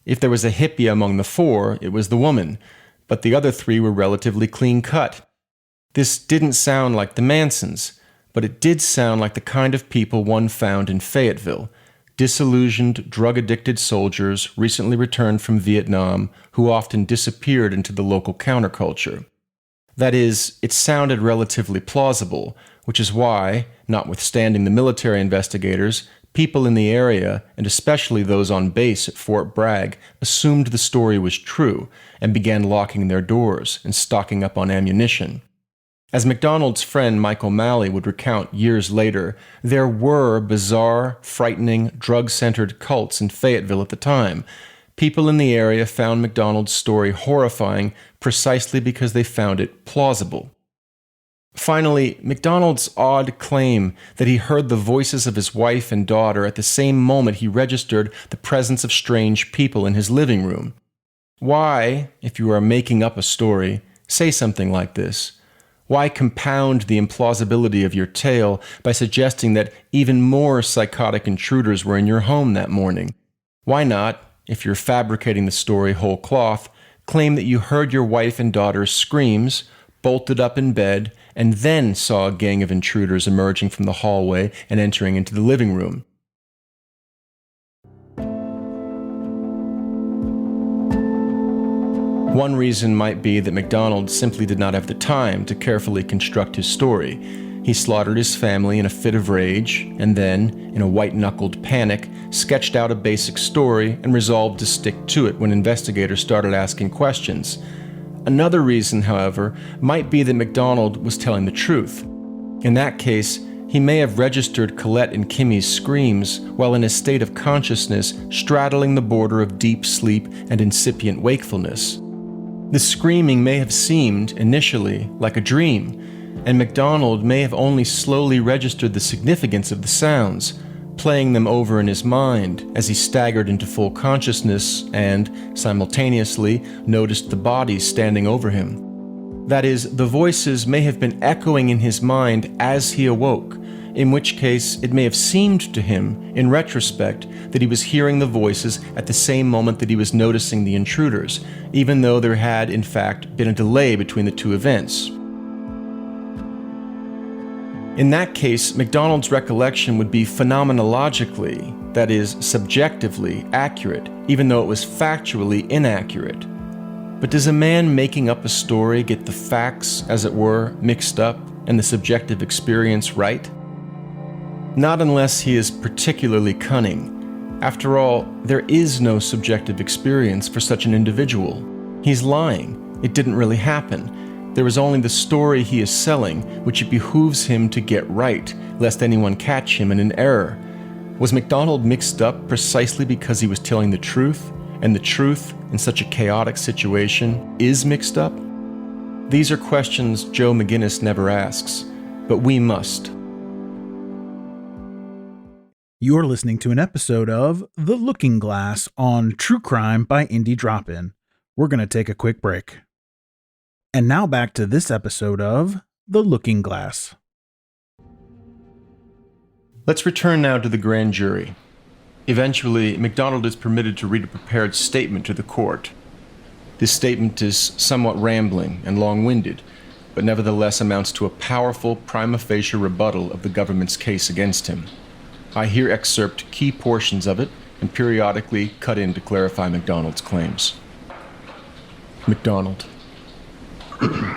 If there was a hippie among the 4, it was the woman, but the other 3 were relatively clean-cut. This didn't sound like the Mansons, but it did sound like the kind of people one found in Fayetteville. Disillusioned, drug-addicted soldiers recently returned from Vietnam who often disappeared into the local counterculture. That is, it sounded relatively plausible, which is why, notwithstanding the military investigators, people in the area, and especially those on base at Fort Bragg, assumed the story was true and began locking their doors and stocking up on ammunition. As MacDonald's friend Mike O'Malley would recount years later, there were bizarre, frightening, drug-centered cults in Fayetteville at the time. People in the area found MacDonald's story horrifying precisely because they found it plausible. Finally, MacDonald's odd claim that he heard the voices of his wife and daughter at the same moment he registered the presence of strange people in his living room. Why, if you are making up a story, say something like this? Why compound the implausibility of your tale by suggesting that even more psychotic intruders were in your home that morning? Why not, if you're fabricating the story whole cloth, claim that you heard your wife and daughter's screams, bolted up in bed, and then saw a gang of intruders emerging from the hallway and entering into the living room? One reason might be that MacDonald simply did not have the time to carefully construct his story. He slaughtered his family in a fit of rage, and then, in a white-knuckled panic, sketched out a basic story and resolved to stick to it when investigators started asking questions. Another reason, however, might be that MacDonald was telling the truth. In that case, he may have registered Colette and Kimmy's screams while in a state of consciousness straddling the border of deep sleep and incipient wakefulness. The screaming may have seemed, initially, like a dream, and MacDonald may have only slowly registered the significance of the sounds, playing them over in his mind as he staggered into full consciousness and, simultaneously, noticed the bodies standing over him. That is, the voices may have been echoing in his mind as he awoke, in which case it may have seemed to him, in retrospect, that he was hearing the voices at the same moment that he was noticing the intruders, even though there had, in fact, been a delay between the two events. In that case, MacDonald's recollection would be phenomenologically, that is, subjectively, accurate, even though it was factually inaccurate. But does a man making up a story get the facts, as it were, mixed up, and the subjective experience right? Not unless he is particularly cunning. After all, there is no subjective experience for such an individual. He's lying. It didn't really happen. There is only the story he is selling, which it behooves him to get right, lest anyone catch him in an error. Was MacDonald mixed up precisely because he was telling the truth, and the truth, in such a chaotic situation, is mixed up? These are questions Joe McGinnis never asks, but we must. You're listening to an episode of The Looking Glass on True Crime by Indie Drop-In. We're going to take a quick break. And now back to this episode of The Looking Glass. Let's return now to the grand jury. Eventually, MacDonald is permitted to read a prepared statement to the court. This statement is somewhat rambling and long-winded, but nevertheless amounts to a powerful prima facie rebuttal of the government's case against him. I here excerpt key portions of it and periodically cut in to clarify MacDonald's claims. MacDonald.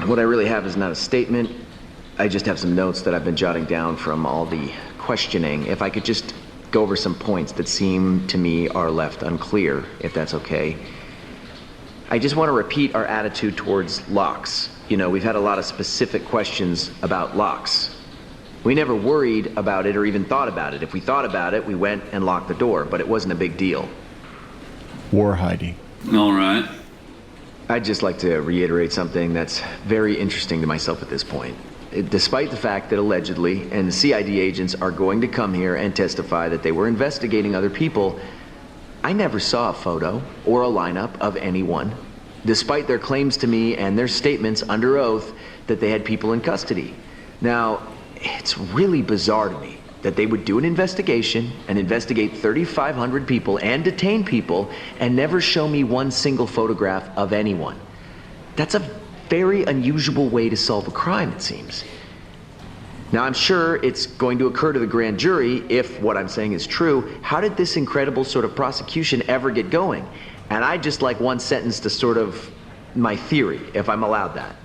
What I really have is not a statement. I just have some notes that I've been jotting down from all the questioning. If I could just go over some points that seem to me are left unclear, if that's okay. I just want to repeat our attitude towards locks. You know, we've had a lot of specific questions about locks. We never worried about it or even thought about it. If we thought about it, we went and locked the door, but it wasn't a big deal. War hiding. All right. I'd just like to reiterate something that's very interesting to myself at this point. Despite the fact that allegedly, and the CID agents are going to come here and testify that they were investigating other people, I never saw a photo or a lineup of anyone, despite their claims to me and their statements under oath that they had people in custody. Now, it's really bizarre to me that they would do an investigation and investigate 3,500 people and detain people and never show me one single photograph of anyone. That's a very unusual way to solve a crime, it seems. Now, I'm sure it's going to occur to the grand jury, if what I'm saying is true, how did this incredible sort of prosecution ever get going? And I'd just like one sentence to sort of my theory, if I'm allowed that.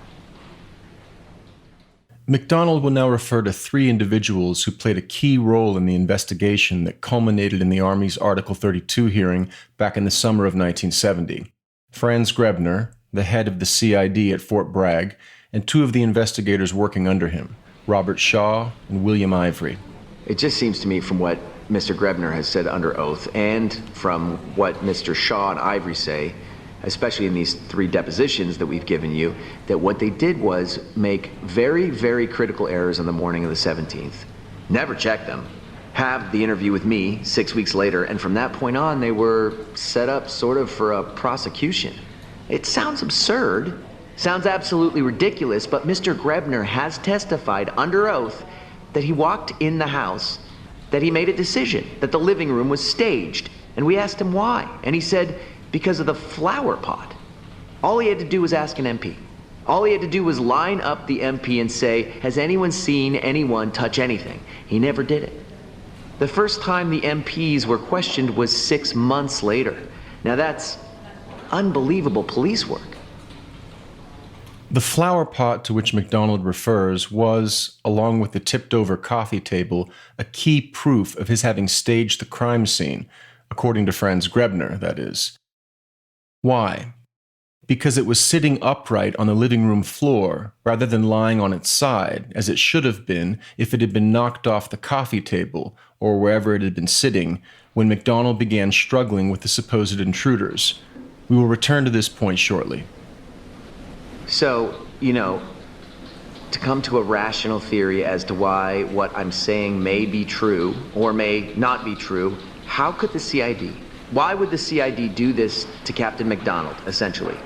MacDonald will now refer to 3 individuals who played a key role in the investigation that culminated in the Army's Article 32 hearing back in the summer of 1970. Franz Grebner, the head of the CID at Fort Bragg, and 2 of the investigators working under him, Robert Shaw and William Ivory. It just seems to me from what Mr. Grebner has said under oath and from what Mr. Shaw and Ivory say, especially in these 3 depositions that we've given you, that what they did was make very, very critical errors on the morning of the 17th. Never check them. Have the interview with me 6 weeks later, and from that point on, they were set up sort of for a prosecution. It sounds absurd, sounds absolutely ridiculous, but Mr. Grebner has testified under oath that he walked in the house, that he made a decision, that the living room was staged, and we asked him why, and he said, because of the flower pot. All he had to do was ask an MP. All he had to do was line up the MP and say, has anyone seen anyone touch anything? He never did it. The first time the MPs were questioned was 6 months later. Now that's unbelievable police work. The flower pot to which MacDonald refers was, along with the tipped-over coffee table, a key proof of his having staged the crime scene, according to Franz Grebner, that is. Why? Because it was sitting upright on the living room floor, rather than lying on its side, as it should have been if it had been knocked off the coffee table, or wherever it had been sitting, when MacDonald began struggling with the supposed intruders. We will return to this point shortly. So, to come to a rational theory as to why what I'm saying may be true or may not be true, how could the CID, why would the CID do this to Captain MacDonald, essentially?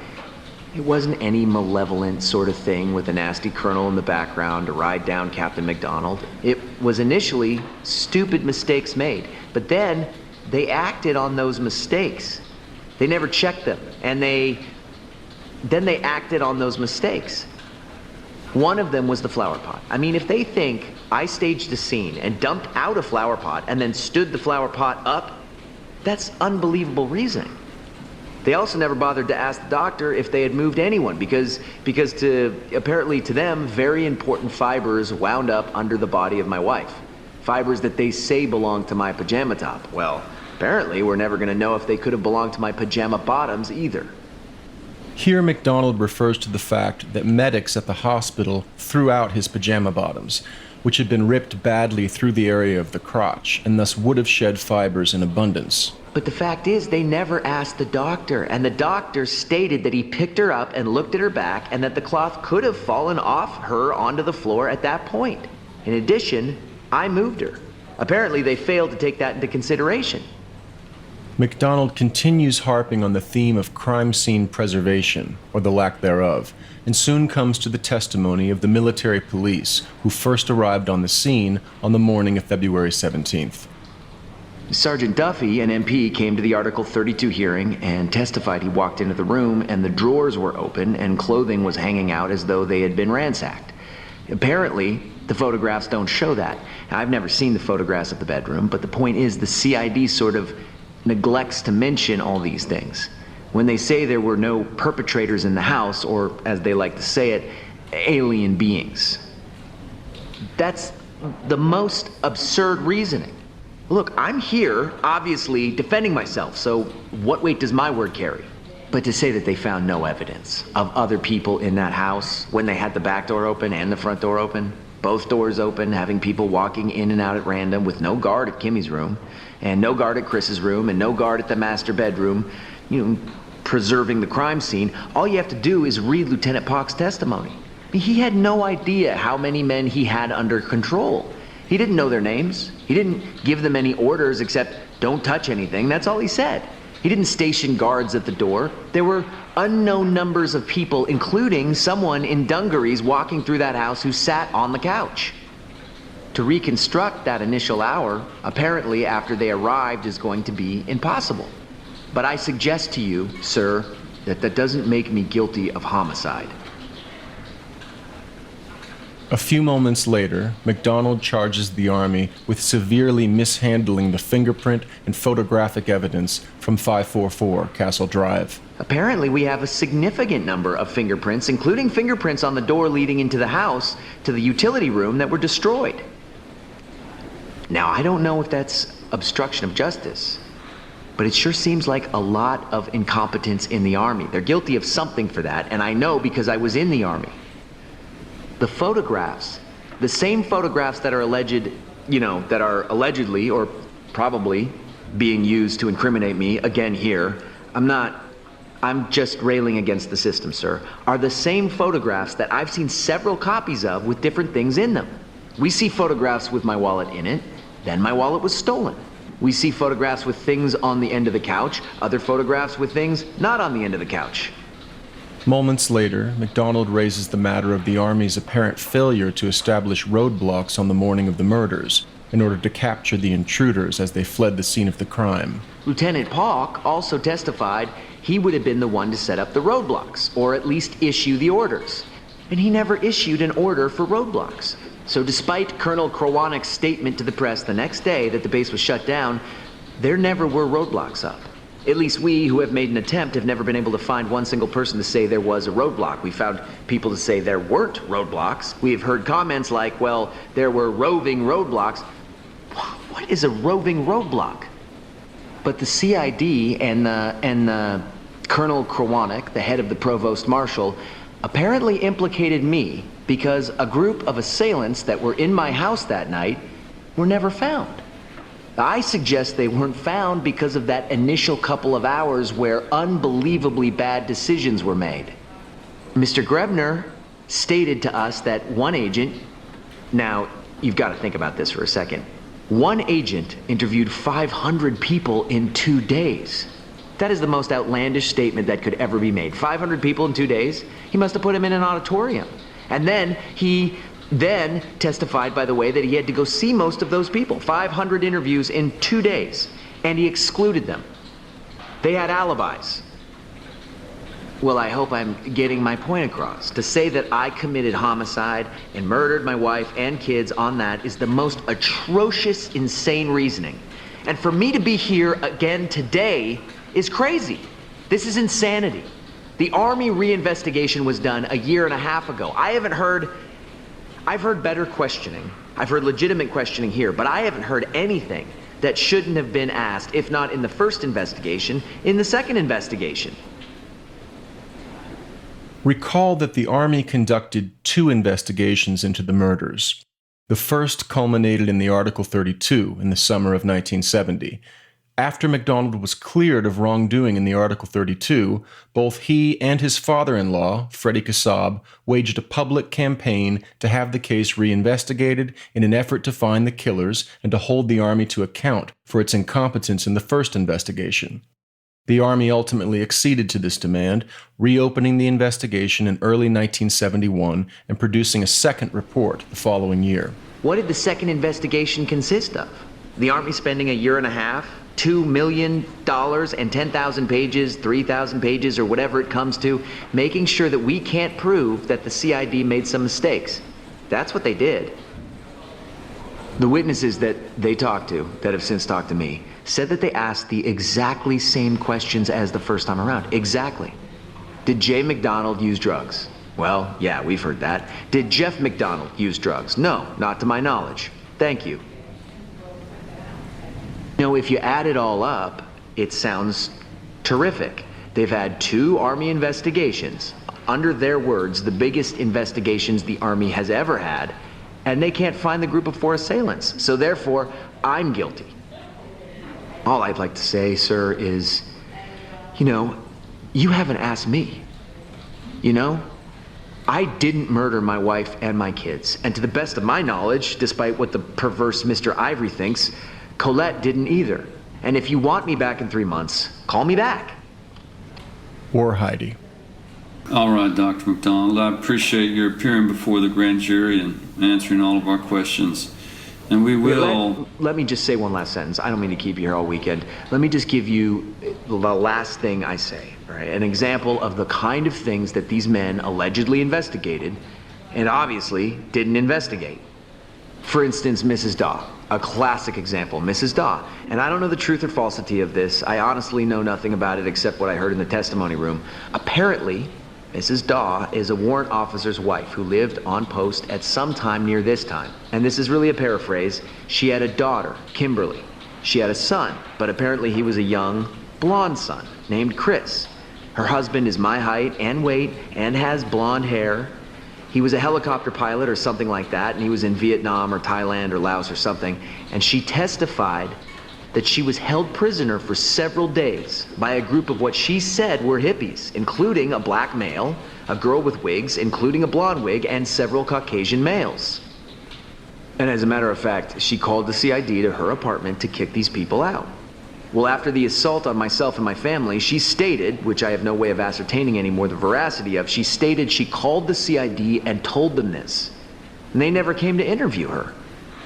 It wasn't any malevolent sort of thing with a nasty colonel in the background to ride down Captain MacDonald. It was initially stupid mistakes made, but then they acted on those mistakes. They never checked them, and then they acted on those mistakes. One of them was the flower pot. I mean, if they think I staged a scene and dumped out a flower pot and then stood the flower pot up, that's unbelievable reasoning. They also never bothered to ask the doctor if they had moved anyone because apparently to them, very important fibers wound up under the body of my wife. Fibers that they say belong to my pajama top. Well, apparently we're never going to know if they could have belonged to my pajama bottoms either. Here MacDonald refers to the fact that medics at the hospital threw out his pajama bottoms, which had been ripped badly through the area of the crotch, and thus would have shed fibers in abundance. But the fact is, they never asked the doctor, and the doctor stated that he picked her up and looked at her back, and that the cloth could have fallen off her onto the floor at that point. In addition, I moved her. Apparently, they failed to take that into consideration. MacDonald continues harping on the theme of crime scene preservation, or the lack thereof, and soon comes to the testimony of the military police who first arrived on the scene on the morning of February 17th. Sergeant Duffy, an MP, came to the Article 32 hearing and testified he walked into the room and the drawers were open and clothing was hanging out as though they had been ransacked. Apparently, the photographs don't show that. Now, I've never seen the photographs of the bedroom, but the point is the CID sort of neglects to mention all these things. When they say there were no perpetrators in the house, or as they like to say it, alien beings. That's the most absurd reasoning. Look, I'm here, obviously, defending myself, so what weight does my word carry? But to say that they found no evidence of other people in that house when they had the back door open and the front door open, both doors open, having people walking in and out at random with no guard at Kimmy's room, and no guard at Chris's room, and no guard at the master bedroom, preserving the crime scene, all you have to do is read Lieutenant Pock's testimony. He had no idea how many men he had under control. He didn't know their names. He didn't give them any orders except don't touch anything. That's all he said. He didn't station guards at the door. There were unknown numbers of people, including someone in dungarees walking through that house who sat on the couch. To reconstruct that initial hour, apparently after they arrived, is going to be impossible. But I suggest to you, sir, that doesn't make me guilty of homicide. A few moments later, MacDonald charges the Army with severely mishandling the fingerprint and photographic evidence from 544 Castle Drive. Apparently, we have a significant number of fingerprints, including fingerprints on the door leading into the house to the utility room that were destroyed. Now, I don't know if that's obstruction of justice, but it sure seems like a lot of incompetence in the Army. They're guilty of something for that, and I know because I was in the Army. The photographs, the same photographs that are allegedly or probably being used to incriminate me again here, I'm just railing against the system, sir, are the same photographs that I've seen several copies of with different things in them. We see photographs with my wallet in it, then my wallet was stolen. We see photographs with things on the end of the couch, other photographs with things not on the end of the couch. Moments later, MacDonald raises the matter of the Army's apparent failure to establish roadblocks on the morning of the murders in order to capture the intruders as they fled the scene of the crime. Lieutenant Pock also testified he would have been the one to set up the roadblocks, or at least issue the orders. And he never issued an order for roadblocks. So despite Colonel Krowanik's statement to the press the next day that the base was shut down, there never were roadblocks up. At least we, who have made an attempt, have never been able to find one single person to say there was a roadblock. We found people to say there weren't roadblocks. We have heard comments like, well, there were roving roadblocks. What is a roving roadblock? But the CID and the Colonel Krowanik, the head of the Provost Marshal, apparently implicated me because a group of assailants that were in my house that night were never found. I suggest they weren't found because of that initial couple of hours where unbelievably bad decisions were made. Mr. Grebner stated to us that one agent, now you've got to think about this for a second, one agent interviewed 500 people in 2 days. That is the most outlandish statement that could ever be made. 500 people in 2 days? He must have put them in an auditorium. And then he testified, by the way, that he had to go see most of those people. 500 interviews in 2 days. And he excluded them. They had alibis. Well, I hope I'm getting my point across. To say that I committed homicide and murdered my wife and kids on that is the most atrocious, insane reasoning. And for me to be here again today is crazy. This is insanity. The Army reinvestigation was done a year and a half ago. I've heard better questioning. I've heard legitimate questioning here, but I haven't heard anything that shouldn't have been asked, if not in the first investigation, in the second investigation. Recall that the Army conducted 2 investigations into the murders. The first culminated in the Article 32 in the summer of 1970. After MacDonald was cleared of wrongdoing in the Article 32, both he and his father-in-law, Freddie Kassab, waged a public campaign to have the case reinvestigated in an effort to find the killers and to hold the Army to account for its incompetence in the first investigation. The Army ultimately acceded to this demand, reopening the investigation in early 1971 and producing a second report the following year. What did the second investigation consist of? The Army spending a year and a half, $2 million and 10,000 pages, 3,000 pages, or whatever it comes to, making sure that we can't prove that the CID made some mistakes. That's what they did. The witnesses that they talked to, that have since talked to me, said that they asked the exactly same questions as the first time around. Exactly. Did Jay MacDonald use drugs? Well, yeah, we've heard that. Did Jeff MacDonald use drugs? No, not to my knowledge. Thank you. If you add it all up, it sounds terrific. They've had 2 Army investigations, under their words, the biggest investigations the Army has ever had, and they can't find the group of 4 assailants. So therefore, I'm guilty. All I'd like to say, sir, is, you haven't asked me. I didn't murder my wife and my kids. And to the best of my knowledge, despite what the perverse Mr. Ivory thinks, Colette didn't either. And if you want me back in 3 months, call me back. Or Heidi. All right, Dr. MacDonald, I appreciate your appearing before the grand jury and answering all of our questions. And we will... Let me just say one last sentence. I don't mean to keep you here all weekend. Let me just give you the last thing I say, all right? An example of the kind of things that these men allegedly investigated and obviously didn't investigate. For instance, Mrs. Daw, a classic example, Mrs. Daw. And I don't know the truth or falsity of this. I honestly know nothing about it except what I heard in the testimony room. Apparently, Mrs. Daw is a warrant officer's wife who lived on post at some time near this time. And this is really a paraphrase. She had a daughter, Kimberly. She had a son, but apparently he was a young, blonde son named Chris. Her husband is my height and weight and has blonde hair. He was a helicopter pilot or something like that, and he was in Vietnam or Thailand or Laos or something, and she testified that she was held prisoner for several days by a group of what she said were hippies, including a black male, a girl with wigs, including a blonde wig, and several Caucasian males. And as a matter of fact, she called the CID to her apartment to kick these people out. Well, after the assault on myself and my family, she stated, which I have no way of ascertaining anymore the veracity of, she stated she called the CID and told them this. And they never came to interview her.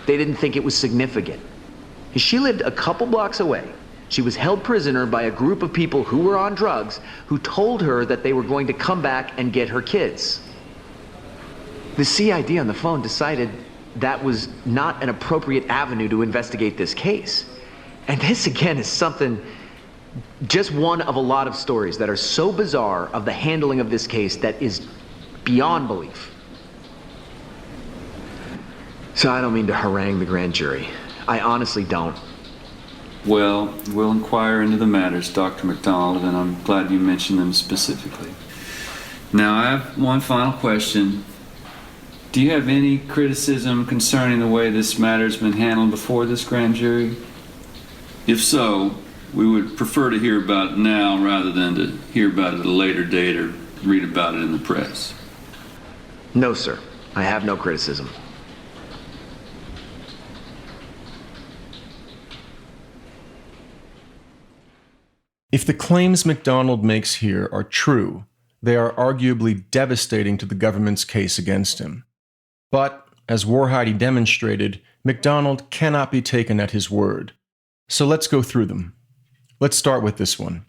They didn't think it was significant. She lived a couple blocks away. She was held prisoner by a group of people who were on drugs who told her that they were going to come back and get her kids. The CID on the phone decided that was not an appropriate avenue to investigate this case. And this, again, is something, just one of a lot of stories that are so bizarre of the handling of this case that is beyond belief. So I don't mean to harangue the grand jury. I honestly don't. Well, we'll inquire into the matters, Dr. MacDonald, and I'm glad you mentioned them specifically. Now, I have one final question. Do you have any criticism concerning the way this matter's been handled before this grand jury? If so, we would prefer to hear about it now rather than to hear about it at a later date or read about it in the press. No, sir. I have no criticism. If the claims MacDonald makes here are true, they are arguably devastating to the government's case against him. But, as Warheide demonstrated, MacDonald cannot be taken at his word. So let's go through them. Let's start with this one.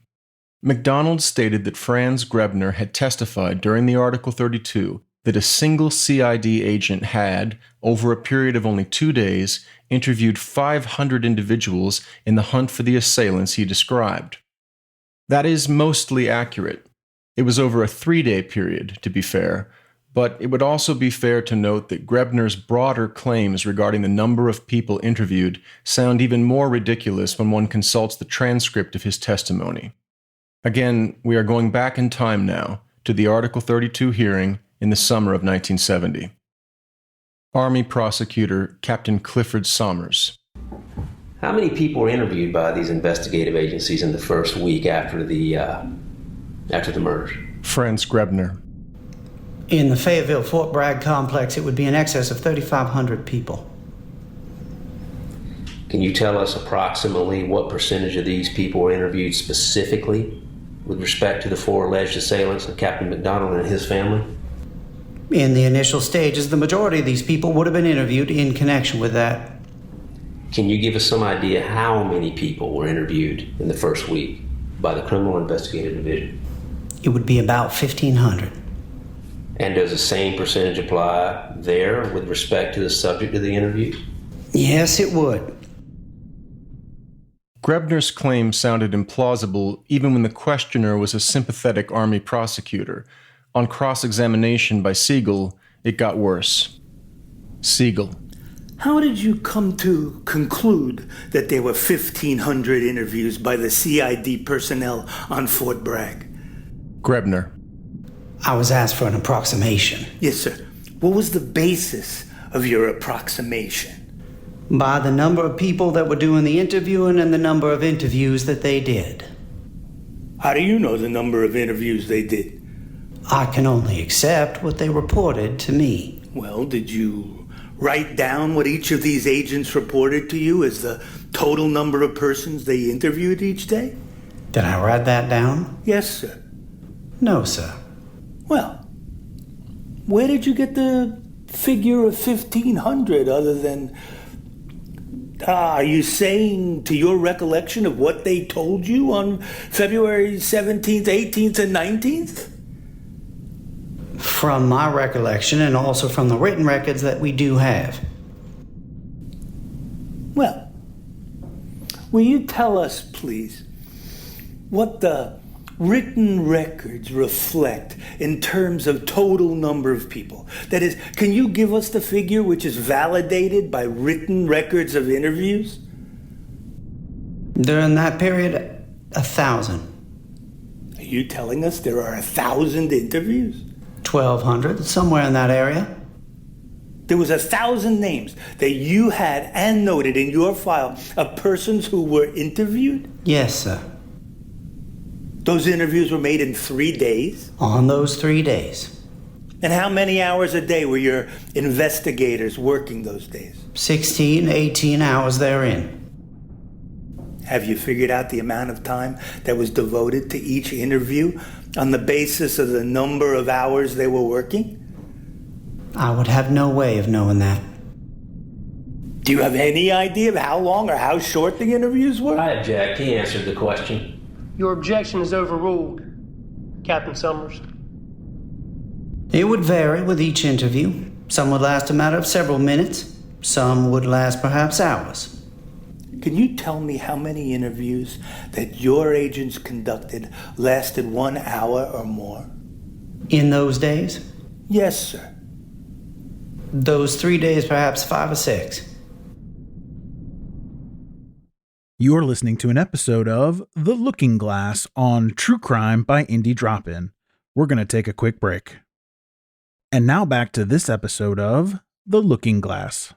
MacDonald stated that Franz Grebner had testified during the Article 32 that a single CID agent had, over a period of only 2 days, interviewed 500 individuals in the hunt for the assailants he described. That is mostly accurate. It was over a 3-day period, to be fair, but it would also be fair to note that Grebner's broader claims regarding the number of people interviewed sound even more ridiculous when one consults the transcript of his testimony. Again, we are going back in time now, to the Article 32 hearing in the summer of 1970. Army Prosecutor Captain Clifford Sommers. How many people were interviewed by these investigative agencies in the first week after the murders? Franz Grebner. In the Fayetteville Fort Bragg complex, it would be in excess of 3,500 people. Can you tell us approximately what percentage of these people were interviewed specifically with respect to the 4 alleged assailants and Captain MacDonald and his family? In the initial stages, the majority of these people would have been interviewed in connection with that. Can you give us some idea how many people were interviewed in the first week by the Criminal Investigative Division? It would be about 1,500. And does the same percentage apply there with respect to the subject of the interview? Yes, it would. Grebner's claim sounded implausible even when the questioner was a sympathetic Army prosecutor. On cross-examination by Siegel, it got worse. Siegel. How did you come to conclude that there were 1,500 interviews by the CID personnel on Fort Bragg? Grebner. I was asked for an approximation. Yes, sir. What was the basis of your approximation? By the number of people that were doing the interviewing and the number of interviews that they did. How do you know the number of interviews they did? I can only accept what they reported to me. Well, did you write down what each of these agents reported to you as the total number of persons they interviewed each day? Did I write that down? Yes, sir. No, sir. Well, where did you get the figure of 1,500 other than... are you saying to your recollection of what they told you on February 17th, 18th, and 19th? From my recollection and also from the written records that we do have. Well, will you tell us, please, what the written records reflect in terms of total number of people? That is, can you give us the figure which is validated by written records of interviews? During that period, 1,000. Are you telling us there are 1,000 interviews? 1,200, somewhere in that area. There was 1,000 names that you had and noted in your file of persons who were interviewed? Yes, sir. Those interviews were made in 3 days? On those 3 days. And how many hours a day were your investigators working those days? 16, 18 hours therein. Have you figured out the amount of time that was devoted to each interview on the basis of the number of hours they were working? I would have no way of knowing that. Do you have any idea of how long or how short the interviews were? I object. He answered the question. Your objection is overruled, Captain Summers. It would vary with each interview. Some would last a matter of several minutes. Some would last perhaps hours. Can you tell me how many interviews that your agents conducted lasted 1 hour or more? In those days? Yes, sir. Those 3 days, perhaps 5 or 6. You're listening to an episode of The Looking Glass on True Crime by Indie Drop-In. We're going to take a quick break. And now back to this episode of The Looking Glass.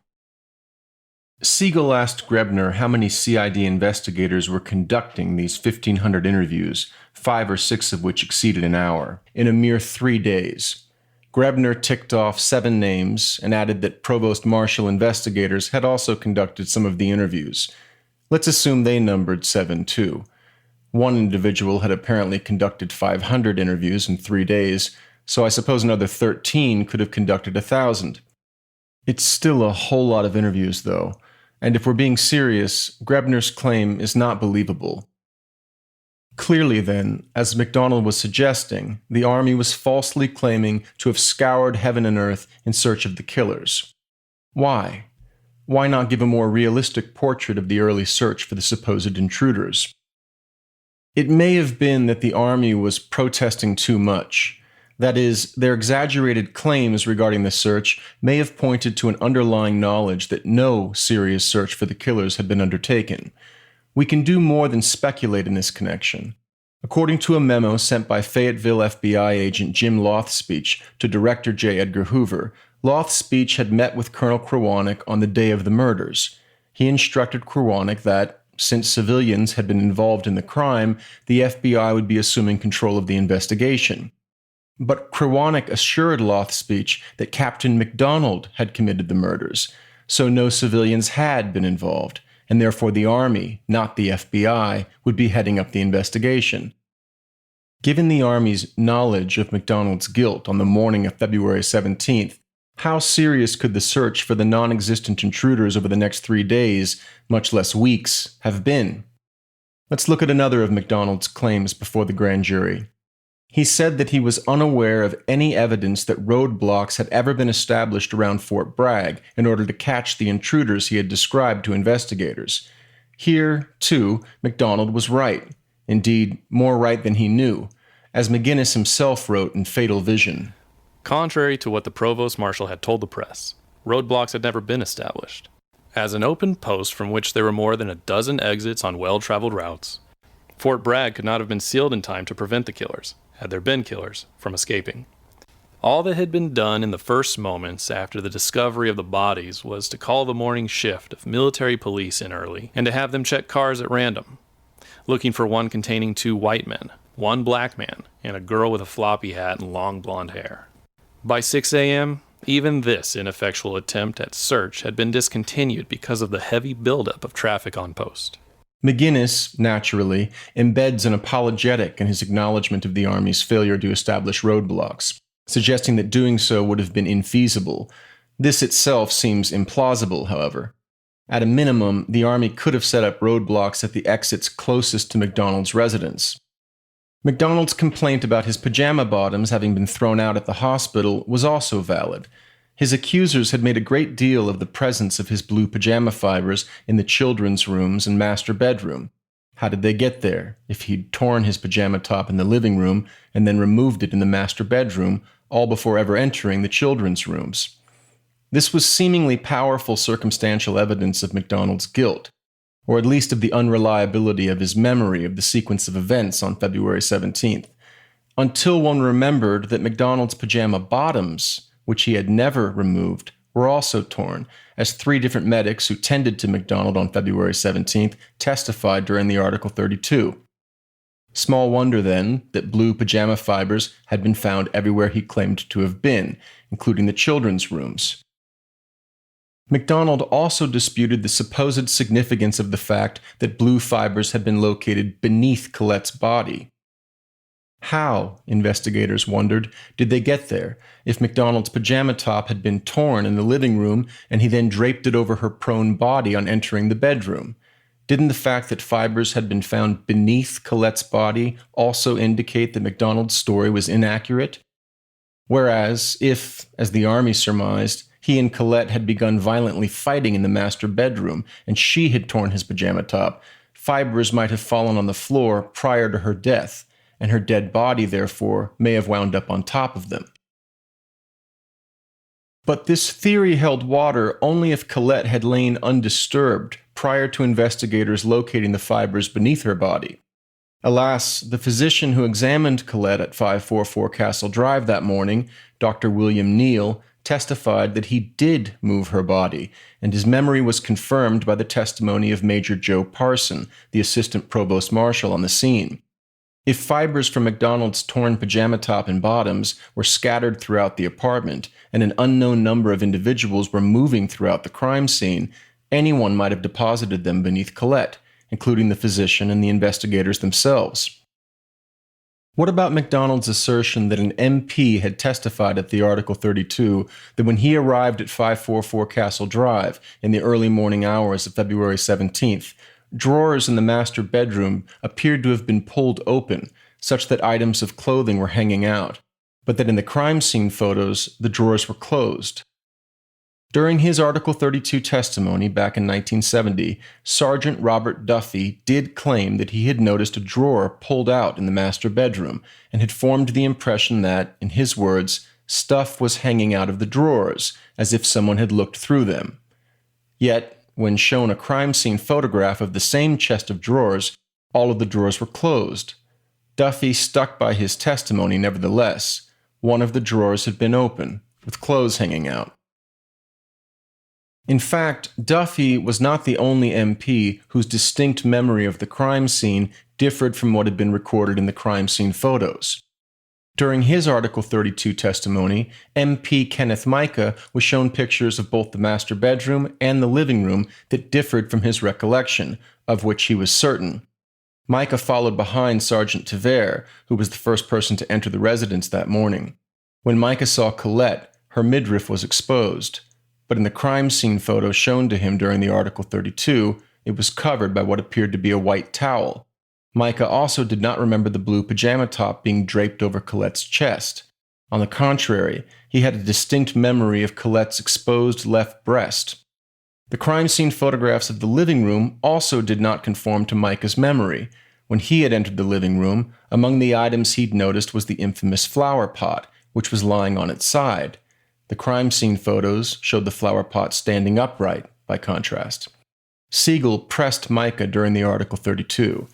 Siegel asked Grebner how many CID investigators were conducting these 1,500 interviews, 5 or 6 of which exceeded an hour, in a mere 3 days. Grebner ticked off 7 names and added that provost marshal investigators had also conducted some of the interviews. Let's assume they numbered 7 too. One individual had apparently conducted 500 interviews in 3 days, so I suppose another 13 could have conducted 1,000. It's still a whole lot of interviews, though, and if we're being serious, Grebner's claim is not believable. Clearly, then, as MacDonald was suggesting, the Army was falsely claiming to have scoured heaven and earth in search of the killers. Why? Why not give a more realistic portrait of the early search for the supposed intruders? It may have been that the Army was protesting too much. That is, their exaggerated claims regarding the search may have pointed to an underlying knowledge that no serious search for the killers had been undertaken. We can do more than speculate in this connection. According to a memo sent by Fayetteville FBI agent Jim Lothspeech to Director J. Edgar Hoover, Lothspeech had met with Colonel Krawanek on the day of the murders. He instructed Krawanek that, since civilians had been involved in the crime, the FBI would be assuming control of the investigation. But Krawanek assured Lothspeech that Captain MacDonald had committed the murders, so no civilians had been involved, and therefore the Army, not the FBI, would be heading up the investigation. Given the Army's knowledge of MacDonald's guilt on the morning of February 17th, How serious could the search for the non-existent intruders over the next 3 days, much less weeks, have been? Let's look at another of MacDonald's claims before the grand jury. He said that he was unaware of any evidence that roadblocks had ever been established around Fort Bragg in order to catch the intruders he had described to investigators. Here, too, MacDonald was right. Indeed, more right than he knew, as McGinnis himself wrote in Fatal Vision. Contrary to what the provost marshal had told the press, roadblocks had never been established. As an open post from which there were more than a dozen exits on well-traveled routes, Fort Bragg could not have been sealed in time to prevent the killers, had there been killers, from escaping. All that had been done in the first moments after the discovery of the bodies was to call the morning shift of military police in early and to have them check cars at random, looking for one containing 2 white men, 1 black man, and a girl with a floppy hat and long blonde hair. By 6 a.m., even this ineffectual attempt at search had been discontinued because of the heavy buildup of traffic on post. McGinnis, naturally, embeds an apologetic in his acknowledgement of the Army's failure to establish roadblocks, suggesting that doing so would have been infeasible. This itself seems implausible, however. At a minimum, the Army could have set up roadblocks at the exits closest to MacDonald's residence. MacDonald's complaint about his pajama bottoms having been thrown out at the hospital was also valid. His accusers had made a great deal of the presence of his blue pajama fibers in the children's rooms and master bedroom. How did they get there, if he'd torn his pajama top in the living room and then removed it in the master bedroom, all before ever entering the children's rooms? This was seemingly powerful circumstantial evidence of MacDonald's guilt, or at least of the unreliability of his memory of the sequence of events on February 17th, until one remembered that MacDonald's pajama bottoms, which he had never removed, were also torn, as 3 different medics who tended to MacDonald on February 17th testified during the Article 32. Small wonder, then, that blue pajama fibers had been found everywhere he claimed to have been, including the children's rooms. MacDonald also disputed the supposed significance of the fact that blue fibers had been located beneath Colette's body. How, investigators wondered, did they get there if MacDonald's pajama top had been torn in the living room and he then draped it over her prone body on entering the bedroom? Didn't the fact that fibers had been found beneath Colette's body also indicate that MacDonald's story was inaccurate? Whereas, if, as the Army surmised, he and Colette had begun violently fighting in the master bedroom and she had torn his pajama top, fibers might have fallen on the floor prior to her death, and her dead body, therefore, may have wound up on top of them. But this theory held water only if Colette had lain undisturbed prior to investigators locating the fibers beneath her body. Alas, the physician who examined Colette at 544 Castle Drive that morning, Dr. William Neal, testified that he did move her body, and his memory was confirmed by the testimony of Major Joe Parson, the assistant provost marshal on the scene. If fibers from MacDonald's torn pajama top and bottoms were scattered throughout the apartment, and an unknown number of individuals were moving throughout the crime scene, anyone might have deposited them beneath Colette, including the physician and the investigators themselves. What about MacDonald's assertion that an MP had testified at the Article 32 that when he arrived at 544 Castle Drive in the early morning hours of February 17th, drawers in the master bedroom appeared to have been pulled open, such that items of clothing were hanging out, but that in the crime scene photos, the drawers were closed? During his Article 32 testimony back in 1970, Sergeant Robert Duffy did claim that he had noticed a drawer pulled out in the master bedroom and had formed the impression that, in his words, stuff was hanging out of the drawers, as if someone had looked through them. Yet, when shown a crime scene photograph of the same chest of drawers, all of the drawers were closed. Duffy stuck by his testimony nevertheless. One of the drawers had been open, with clothes hanging out. In fact, Duffy was not the only MP whose distinct memory of the crime scene differed from what had been recorded in the crime scene photos. During his Article 32 testimony, MP Kenneth Micah was shown pictures of both the master bedroom and the living room that differed from his recollection, of which he was certain. Micah followed behind Sergeant Tavere, who was the first person to enter the residence that morning. When Micah saw Colette, her midriff was exposed, but in the crime scene photo shown to him during the Article 32, it was covered by what appeared to be a white towel. Micah also did not remember the blue pajama top being draped over Colette's chest. On the contrary, he had a distinct memory of Colette's exposed left breast. The crime scene photographs of the living room also did not conform to Micah's memory. When he had entered the living room, among the items he'd noticed was the infamous flower pot, which was lying on its side. The crime scene photos showed the flower pot standing upright, by contrast. Siegel pressed Micah during the Article 32.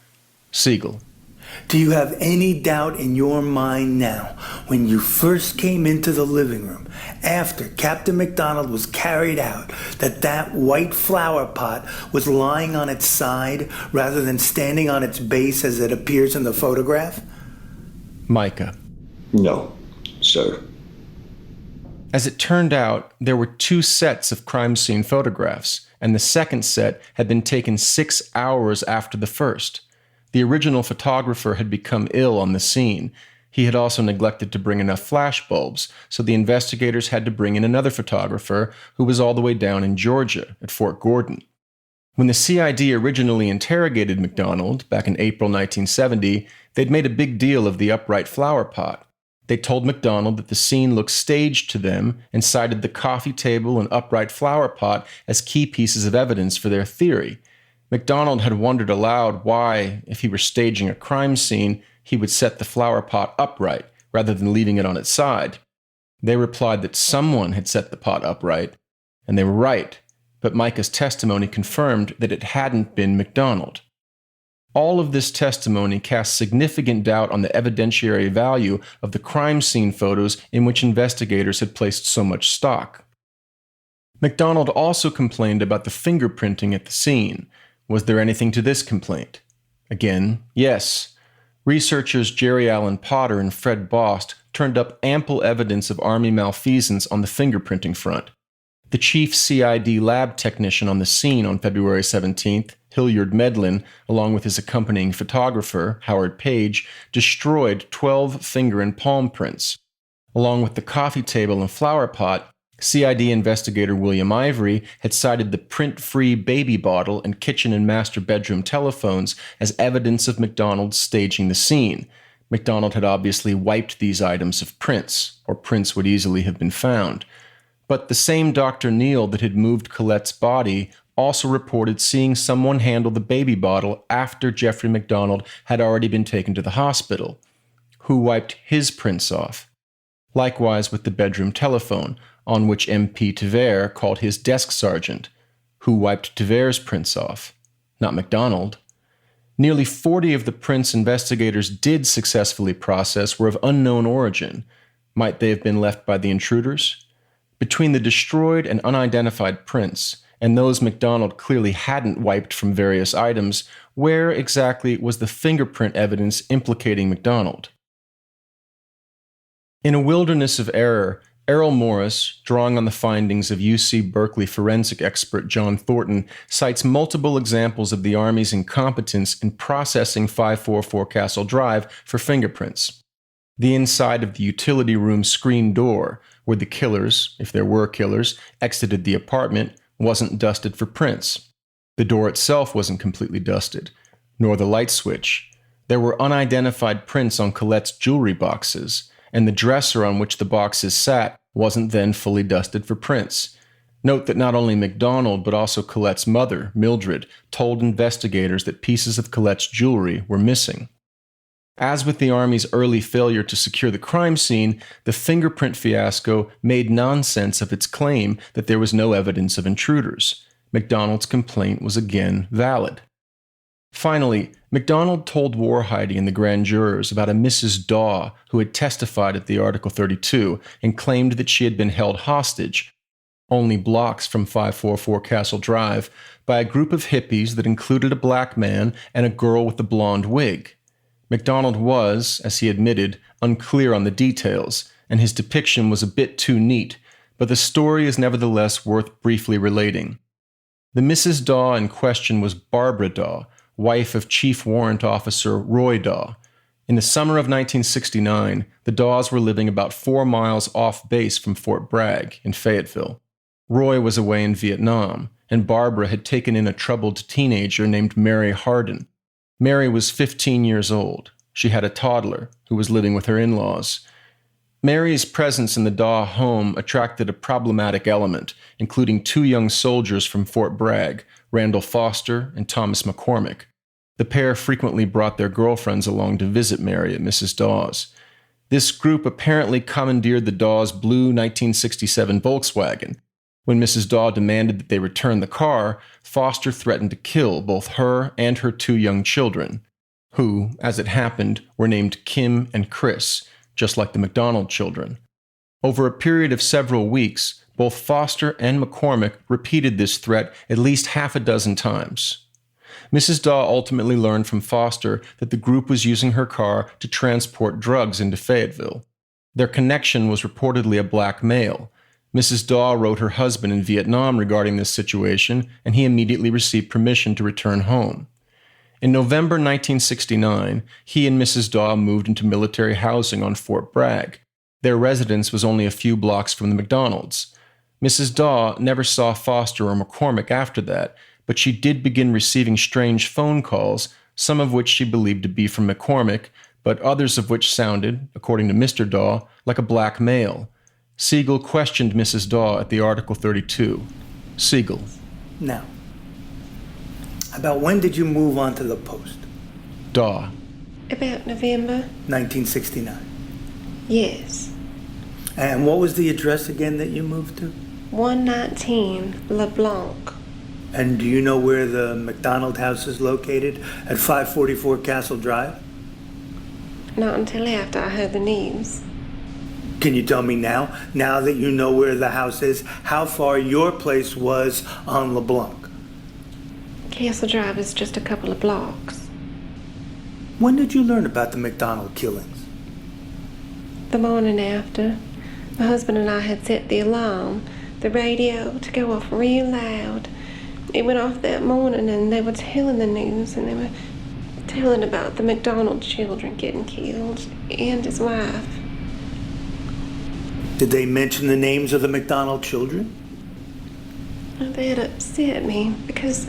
Siegel. Do you have any doubt in your mind now, when you first came into the living room, after Captain MacDonald was carried out, that white flower pot was lying on its side rather than standing on its base as it appears in the photograph? Micah. No, sir. As it turned out, there were 2 sets of crime scene photographs, and the second set had been taken 6 hours after the first. The original photographer had become ill on the scene. He had also neglected to bring enough flash bulbs, so the investigators had to bring in another photographer who was all the way down in Georgia, at Fort Gordon. When the CID originally interrogated MacDonald, back in April 1970, they'd made a big deal of the upright flower pot. They told MacDonald that the scene looked staged to them and cited the coffee table and upright flower pot as key pieces of evidence for their theory. MacDonald had wondered aloud why, if he were staging a crime scene, he would set the flower pot upright rather than leaving it on its side. They replied that someone had set the pot upright, and they were right, but Micah's testimony confirmed that it hadn't been MacDonald. All of this testimony cast significant doubt on the evidentiary value of the crime scene photos in which investigators had placed so much stock. MacDonald also complained about the fingerprinting at the scene. Was there anything to this complaint? Again, yes. Researchers Jerry Allen Potter and Fred Bost turned up ample evidence of Army malfeasance on the fingerprinting front. The chief CID lab technician on the scene on February 17th, Hilliard Medlin, along with his accompanying photographer, Howard Page, destroyed 12 finger and palm prints. Along with the coffee table and flower pot, CID investigator William Ivory had cited the print-free baby bottle and kitchen and master bedroom telephones as evidence of MacDonald staging the scene. MacDonald had obviously wiped these items of prints, or prints would easily have been found. But the same Dr. Neal that had moved Colette's body also reported seeing someone handle the baby bottle after Jeffrey MacDonald had already been taken to the hospital. Who wiped his prints off? Likewise with the bedroom telephone, on which MP Tevere called his desk sergeant. Who wiped Tevere's prints off? Not MacDonald. Nearly 40 of the prints investigators did successfully process were of unknown origin. Might they have been left by the intruders? Between the destroyed and unidentified prints, and those MacDonald clearly hadn't wiped from various items, where exactly was the fingerprint evidence implicating MacDonald? In a wilderness of error, Errol Morris, drawing on the findings of UC Berkeley forensic expert John Thornton, cites multiple examples of the Army's incompetence in processing 544 Castle Drive for fingerprints. The inside of the utility room screen door, where the killers, if there were killers, exited the apartment, wasn't dusted for prints. The door itself wasn't completely dusted, nor the light switch. There were unidentified prints on Colette's jewelry boxes, and the dresser on which the boxes sat wasn't then fully dusted for prints. Note that not only MacDonald but also Colette's mother, Mildred, told investigators that pieces of Colette's jewelry were missing. As with the Army's early failure to secure the crime scene, the fingerprint fiasco made nonsense of its claim that there was no evidence of intruders. MacDonald's complaint was again valid. Finally, MacDonald told Warhide and the grand jurors about a Mrs. Daw who had testified at the Article 32 and claimed that she had been held hostage, only blocks from 544 Castle Drive, by a group of hippies that included a black man and a girl with a blonde wig. MacDonald was, as he admitted, unclear on the details, and his depiction was a bit too neat, but the story is nevertheless worth briefly relating. The Mrs. Daw in question was Barbara Daw, wife of Chief Warrant Officer Roy Daw. In the summer of 1969, the Dawes were living about 4 miles off base from Fort Bragg in Fayetteville. Roy was away in Vietnam, and Barbara had taken in a troubled teenager named Mary Hardin. Mary was 15 years old. She had a toddler who was living with her in-laws. Mary's presence in the Daw home attracted a problematic element, including 2 young soldiers from Fort Bragg, Randall Foster and Thomas McCormick. The pair frequently brought their girlfriends along to visit Mary at Mrs. Dawes. This group apparently commandeered the Dawes' blue 1967 Volkswagen. When Mrs. Daw demanded that they return the car, Foster threatened to kill both her and her 2 young children, who, as it happened, were named Kim and Chris, just like the MacDonald children. Over a period of several weeks, both Foster and McCormick repeated this threat at least 6 times. Mrs. Daw ultimately learned from Foster that the group was using her car to transport drugs into Fayetteville. Their connection was reportedly a black male. Mrs. Daw wrote her husband in Vietnam regarding this situation, and he immediately received permission to return home. In November 1969, he and Mrs. Daw moved into military housing on Fort Bragg. Their residence was only a few blocks from the MacDonalds. Mrs. Daw never saw Foster or McCormick after that, but she did begin receiving strange phone calls, some of which she believed to be from McCormick, but others of which sounded, according to Mr. Daw, like a black male. Siegel questioned Mrs. Daw at the Article 32. Siegel. Now, about when did you move on to the post? Daw. About November 1969. Yes. And what was the address again that you moved to? 119 LeBlanc. And do you know where the MacDonald house is located at 544 Castle Drive? Not until after I heard the news. Can you tell me now that you know where the house is, how far your place was on LeBlanc? Castle Drive is just a couple of blocks. When did you learn about the MacDonald killings? The morning after. My husband and I had set the alarm, the radio, to go off real loud. It went off that morning and they were telling the news, and they were telling about the MacDonald children getting killed and his wife. Did they mention the names of the MacDonald children? That upset me because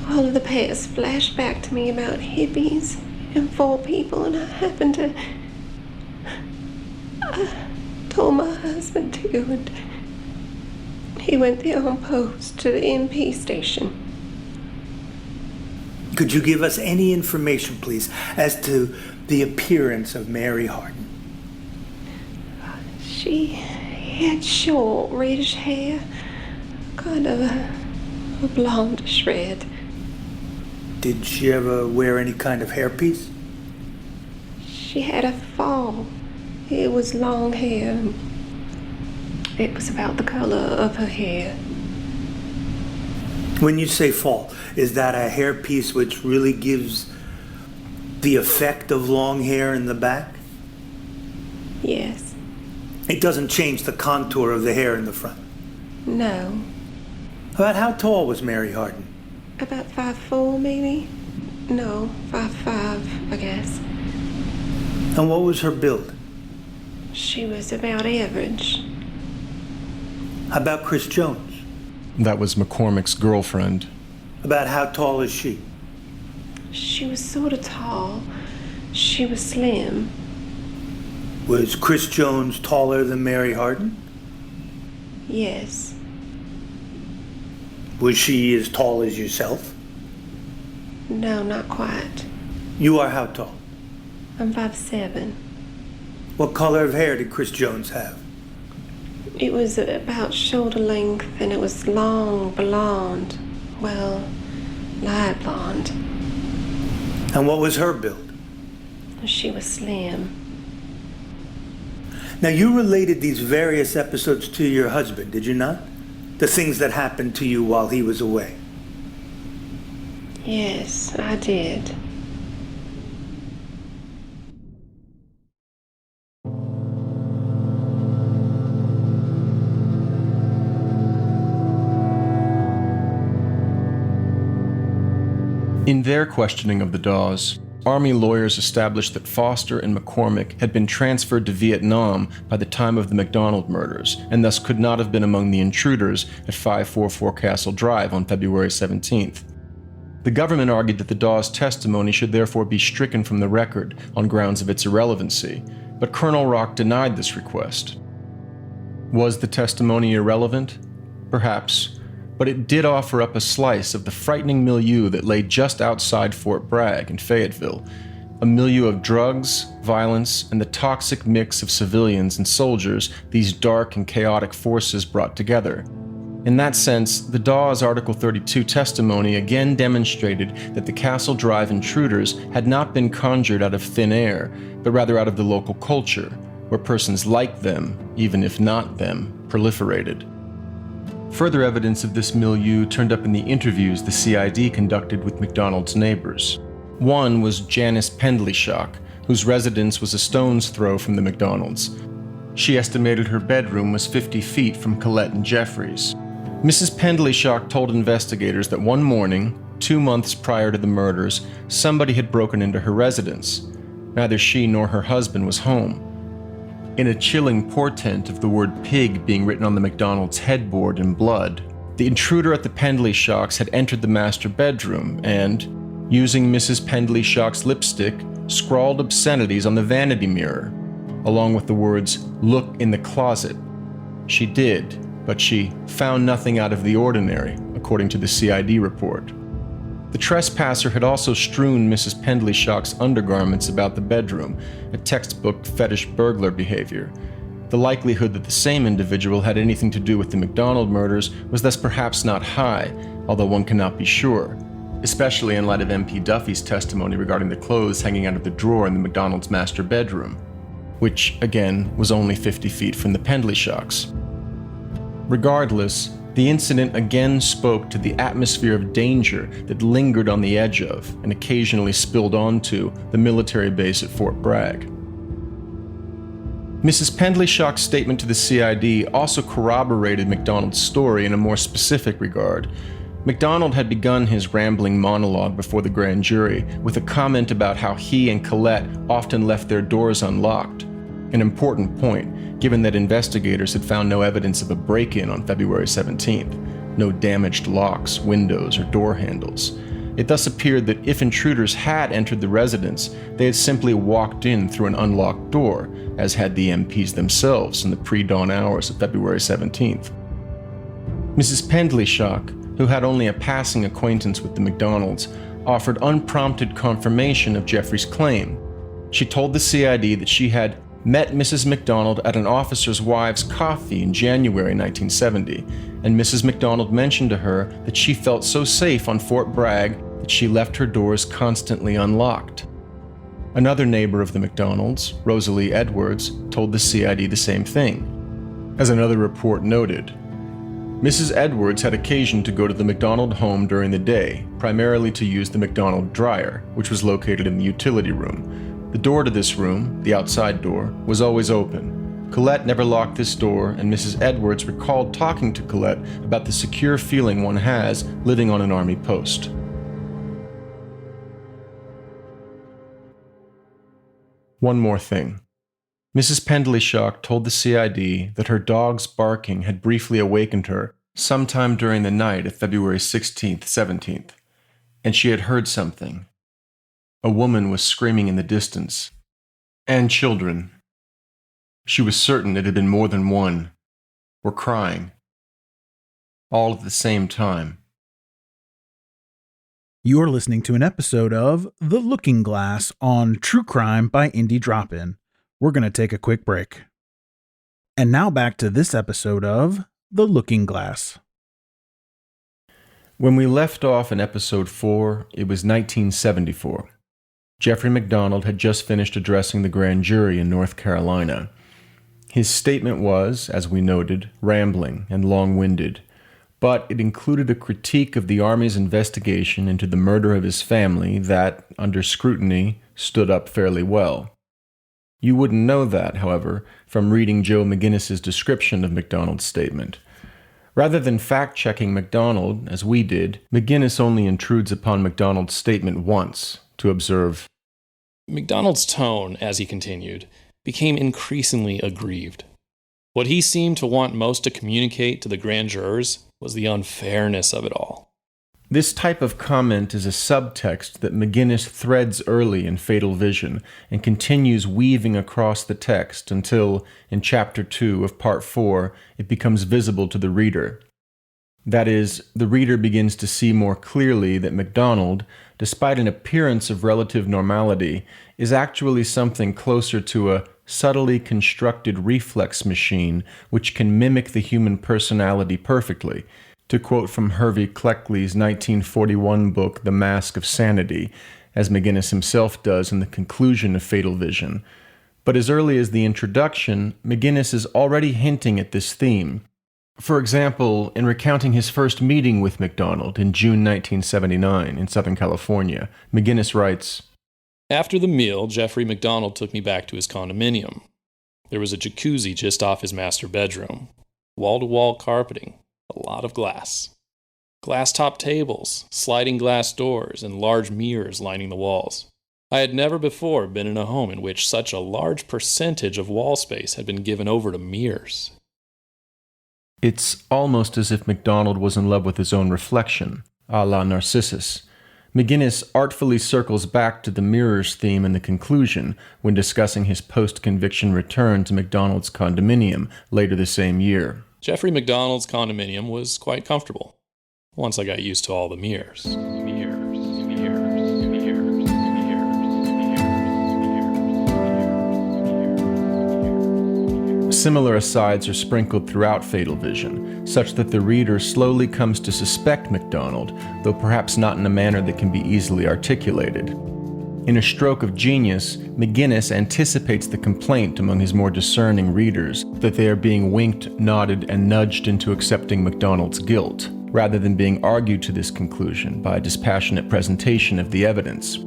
all of the past flashed back to me about hippies and 4 people, and I happened to... I told my husband to, and he went there on post to the MP station. Could you give us any information, please, as to the appearance of Mary Hardin? She had short, reddish hair, kind of a blondish red. Did she ever wear any kind of hairpiece? She had a fall. It was long hair. It was about the color of her hair. When you say fall, is that a hairpiece which really gives the effect of long hair in the back? Yes. It doesn't change the contour of the hair in the front? No. About how tall was Mary Hardin? About 5'4", maybe? No, 5'5", I guess. And what was her build? She was about average. How about Chris Jones? That was McCormick's girlfriend. About how tall is she? She was sort of tall. She was slim. Was Chris Jones taller than Mary Hardin? Yes. Was she as tall as yourself? No, not quite. You are how tall? I'm 5'7". What color of hair did Chris Jones have? It was about shoulder length, and it was long blonde. Well, light blonde. And what was her build? She was slim. Now, you related these various episodes to your husband, did you not? The things that happened to you while he was away. Yes, I did. In their questioning of the Dawes, Army lawyers established that Foster and McCormick had been transferred to Vietnam by the time of the MacDonald murders, and thus could not have been among the intruders at 544 Castle Drive on February 17th. The government argued that the Dawes testimony should therefore be stricken from the record on grounds of its irrelevancy, but Colonel Rock denied this request. Was the testimony irrelevant? Perhaps, but it did offer up a slice of the frightening milieu that lay just outside Fort Bragg in Fayetteville, a milieu of drugs, violence, and the toxic mix of civilians and soldiers these dark and chaotic forces brought together. In that sense, the Dawes Article 32 testimony again demonstrated that the Castle Drive intruders had not been conjured out of thin air, but rather out of the local culture, where persons like them, even if not them, proliferated. Further evidence of this milieu turned up in the interviews the CID conducted with MacDonald's neighbors. One was Janice Pendleyshock, whose residence was a stone's throw from the MacDonalds. She estimated her bedroom was 50 feet from Colette and Jeffrey's. Mrs. Pendleyshock told investigators that one morning, 2 months prior to the murders, somebody had broken into her residence. Neither she nor her husband was home. In a chilling portent of the word pig being written on the MacDonald's headboard in blood, the intruder at the Pendleyshocks had entered the master bedroom and, using Mrs. Pendleyshock's lipstick, scrawled obscenities on the vanity mirror, along with the words, "Look in the closet." She did, but she found nothing out of the ordinary, according to the CID report. The trespasser had also strewn Mrs. Pendleyshock's undergarments about the bedroom, a textbook fetish burglar behavior. The likelihood that the same individual had anything to do with the MacDonald murders was thus perhaps not high, although one cannot be sure, especially in light of MP Duffy's testimony regarding the clothes hanging out of the drawer in the MacDonald's master bedroom, which, again, was only 50 feet from the Pendleyshocks. Regardless, the incident again spoke to the atmosphere of danger that lingered on the edge of, and occasionally spilled onto, the military base at Fort Bragg. Mrs. Pendleyshock's statement to the CID also corroborated MacDonald's story in a more specific regard. MacDonald had begun his rambling monologue before the grand jury with a comment about how he and Colette often left their doors unlocked, an important point, given that investigators had found no evidence of a break-in on February 17th, no damaged locks, windows, or door handles. It thus appeared that if intruders had entered the residence, they had simply walked in through an unlocked door, as had the MPs themselves in the pre-dawn hours of February 17th. Mrs. Pendleyshock, who had only a passing acquaintance with the MacDonalds, offered unprompted confirmation of Jeffrey's claim. She told the CID that she had met Mrs. MacDonald at an officer's wife's coffee in January 1970, and Mrs. MacDonald mentioned to her that she felt so safe on Fort Bragg that she left her doors constantly unlocked. Another neighbor of the MacDonalds, Rosalie Edwards, told the CID the same thing. As another report noted, Mrs. Edwards had occasion to go to the MacDonald home during the day, primarily to use the MacDonald dryer, which was located in the utility room. The door to this room, the outside door, was always open. Colette never locked this door, and Mrs. Edwards recalled talking to Colette about the secure feeling one has living on an army post. One more thing. Mrs. Pendleyshock told the CID that her dog's barking had briefly awakened her sometime during the night of February 16th, 17th, and she had heard something. A woman was screaming in the distance. And children. She was certain it had been more than one. Were crying. All at the same time. You're listening to an episode of The Looking Glass on True Crime by Indie Drop-In. We're going to take a quick break. And now back to this episode of The Looking Glass. When we left off in episode 4, it was 1974. Jeffrey MacDonald had just finished addressing the grand jury in North Carolina. His statement was, as we noted, rambling and long-winded, but it included a critique of the Army's investigation into the murder of his family that, under scrutiny, stood up fairly well. You wouldn't know that, however, from reading Joe McGinnis's description of MacDonald's statement. Rather than fact-checking MacDonald, as we did, McGinnis only intrudes upon MacDonald's statement once, to observe, MacDonald's tone, as he continued, became increasingly aggrieved. What he seemed to want most to communicate to the grand jurors was the unfairness of it all. This type of comment is a subtext that McGinnis threads early in Fatal Vision and continues weaving across the text until, in Chapter 2 of Part 4, it becomes visible to the reader. That is, the reader begins to see more clearly that MacDonald, despite an appearance of relative normality, is actually something closer to a subtly constructed reflex machine which can mimic the human personality perfectly. To quote from Hervey Cleckley's 1941 book, The Mask of Sanity, as McGinnis himself does in the conclusion of Fatal Vision. But as early as the introduction, McGinnis is already hinting at this theme. For example, in recounting his first meeting with MacDonald in June 1979 in Southern California, McGinnis writes, "After the meal, Jeffrey MacDonald took me back to his condominium. There was a jacuzzi just off his master bedroom, wall-to-wall carpeting, a lot of glass. Glass-top tables, sliding glass doors, and large mirrors lining the walls. I had never before been in a home in which such a large percentage of wall space had been given over to mirrors." It's almost as if MacDonald was in love with his own reflection, a la Narcissus. McGinnis artfully circles back to the mirrors theme in the conclusion when discussing his post-conviction return to MacDonald's condominium later the same year. Jeffrey MacDonald's condominium was quite comfortable, once I got used to all the mirrors. Similar asides are sprinkled throughout Fatal Vision, such that the reader slowly comes to suspect MacDonald, though perhaps not in a manner that can be easily articulated. In a stroke of genius, McGinnis anticipates the complaint among his more discerning readers that they are being winked, nodded, and nudged into accepting MacDonald's guilt, rather than being argued to this conclusion by a dispassionate presentation of the evidence.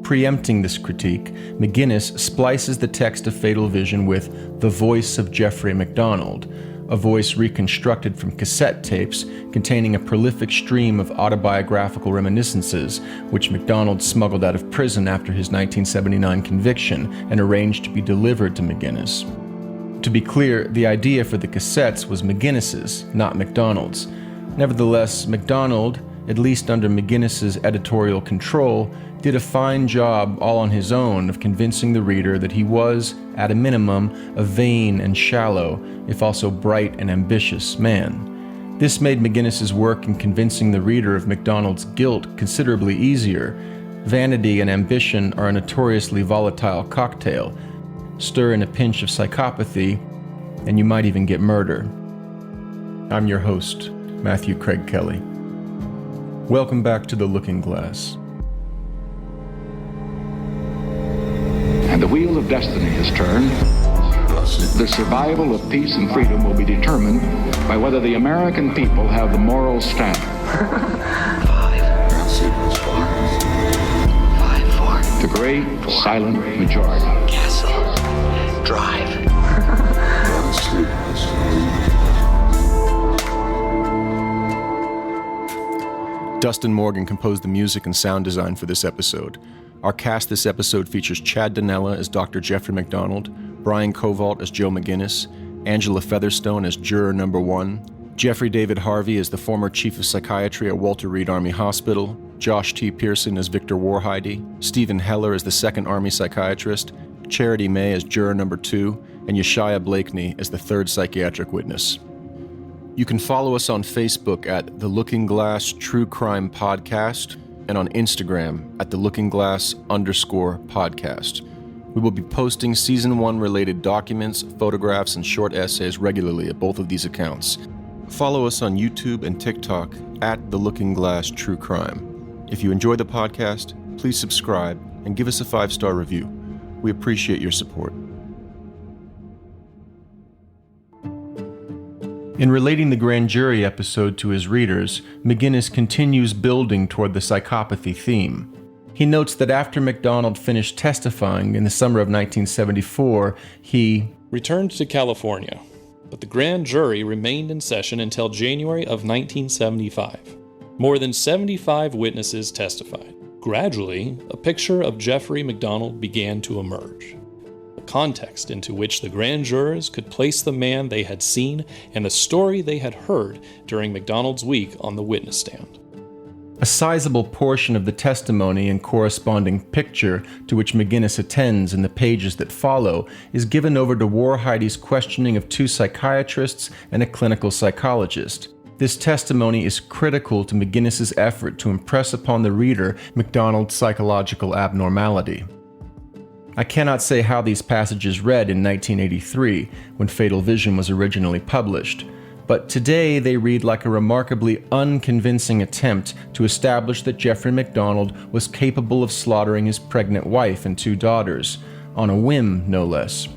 Preempting this critique, McGinnis splices the text of Fatal Vision with the voice of Jeffrey MacDonald, a voice reconstructed from cassette tapes containing a prolific stream of autobiographical reminiscences, which MacDonald smuggled out of prison after his 1979 conviction and arranged to be delivered to McGinnis. To be clear, the idea for the cassettes was McGinnis's, not MacDonald's. Nevertheless, MacDonald, at least under McGinnis's editorial control, did a fine job all on his own of convincing the reader that he was, at a minimum, a vain and shallow, if also bright and ambitious man. This made McGinnis's work in convincing the reader of MacDonald's guilt considerably easier. Vanity and ambition are a notoriously volatile cocktail. Stir in a pinch of psychopathy, and you might even get murder. I'm your host, Matthew Craig Kelly. Welcome back to The Looking Glass. And the wheel of destiny has turned. The survival of peace and freedom will be determined by whether the American people have the moral stamp. 5-4. The great silent majority. Castle. Drive. Dustin Morgan composed the music and sound design for this episode. Our cast this episode features Chad Dinella as Dr. Jeffrey MacDonald, Brian Covalt as Joe McGinnis, Angela Featherstone as Juror Number 1, Jeffrey David Harvey as the former Chief of Psychiatry at Walter Reed Army Hospital, Josh T. Pearson as Victor Warheide, Stephen Heller as the Second Army Psychiatrist, Charity May as Juror Number 2, and Yeshaya Blakeney as the third psychiatric witness. You can follow us on Facebook at The Looking Glass True Crime Podcast, and on Instagram at @theLookingGlass_podcast. We will be posting Season 1 related documents, photographs, and short essays regularly at both of these accounts. Follow us on YouTube and TikTok at The Looking Glass True Crime. If you enjoy the podcast, please subscribe and give us a 5-star review. We appreciate your support. In relating the grand jury episode to his readers, McGinnis continues building toward the psychopathy theme. He notes that after MacDonald finished testifying in the summer of 1974, he returned to California, but the grand jury remained in session until January of 1975. More than 75 witnesses testified. Gradually, a picture of Jeffrey MacDonald began to emerge. The context into which the grand jurors could place the man they had seen and the story they had heard during MacDonald's week on the witness stand. A sizable portion of the testimony and corresponding picture to which McGinnis attends in the pages that follow is given over to Warheide's questioning of 2 psychiatrists and a clinical psychologist. This testimony is critical to McGinnis's effort to impress upon the reader MacDonald's psychological abnormality. I cannot say how these passages read in 1983, when Fatal Vision was originally published, but today they read like a remarkably unconvincing attempt to establish that Jeffrey MacDonald was capable of slaughtering his pregnant wife and 2 daughters, on a whim, no less.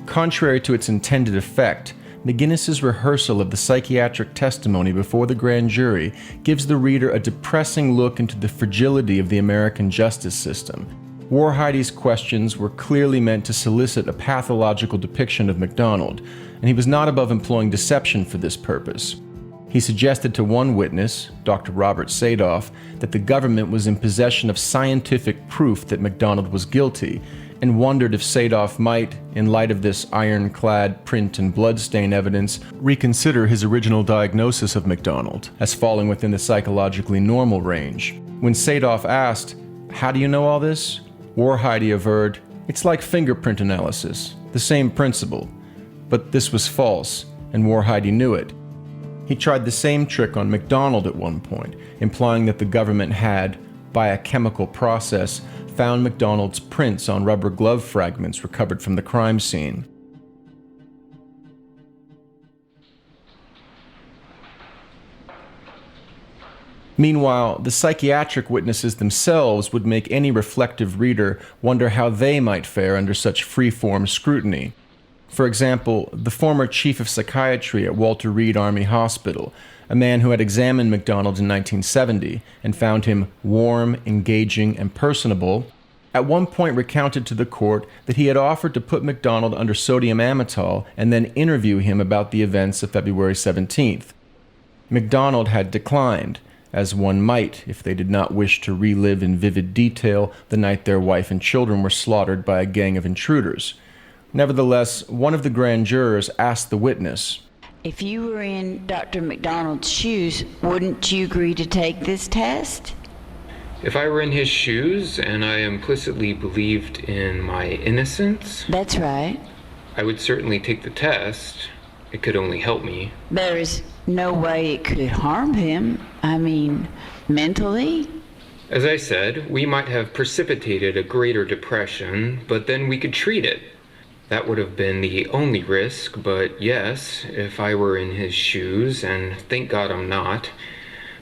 Contrary to its intended effect, McGinnis's rehearsal of the psychiatric testimony before the grand jury gives the reader a depressing look into the fragility of the American justice system. Warheide's questions were clearly meant to solicit a pathological depiction of MacDonald, and he was not above employing deception for this purpose. He suggested to one witness, Dr. Robert Sadoff, that the government was in possession of scientific proof that MacDonald was guilty, and wondered if Sadoff might, in light of this ironclad print and bloodstain evidence, reconsider his original diagnosis of MacDonald as falling within the psychologically normal range. When Sadoff asked, "How do you know all this?" Warheide averred, "It's like fingerprint analysis, the same principle." But this was false, and Warheide knew it. He tried the same trick on MacDonald at one point, implying that the government had, by a chemical process, found MacDonald's prints on rubber glove fragments recovered from the crime scene. Meanwhile, the psychiatric witnesses themselves would make any reflective reader wonder how they might fare under such free-form scrutiny. For example, the former chief of psychiatry at Walter Reed Army Hospital, a man who had examined MacDonald in 1970 and found him warm, engaging, and personable, at one point recounted to the court that he had offered to put MacDonald under sodium amytal and then interview him about the events of February 17th. MacDonald had declined, as one might if they did not wish to relive in vivid detail the night their wife and children were slaughtered by a gang of intruders. Nevertheless, one of the grand jurors asked the witness, "If you were in Dr. MacDonald's shoes, wouldn't you agree to take this test?" If I were in his shoes and I implicitly believed in my innocence... That's right. I would certainly take the test. It could only help me. There is no way it could harm him. I mean, mentally? As I said, we might have precipitated a greater depression, but then we could treat it. That would have been the only risk, but yes, if I were in his shoes, and thank God I'm not,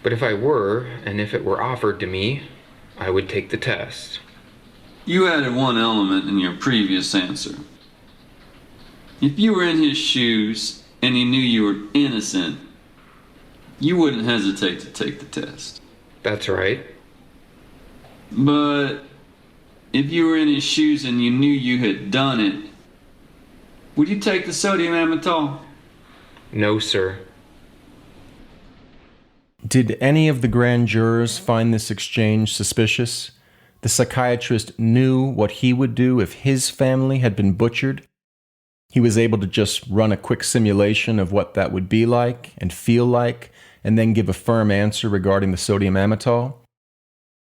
but if I were, and if it were offered to me, I would take the test. You added one element in your previous answer. If you were in his shoes and he knew you were innocent, you wouldn't hesitate to take the test. That's right. But if you were in his shoes and you knew you had done it, would you take the sodium amytal? No, sir. Did any of the grand jurors find this exchange suspicious? The psychiatrist knew what he would do if his family had been butchered. He was able to just run a quick simulation of what that would be like and feel like, and then give a firm answer regarding the sodium amytal.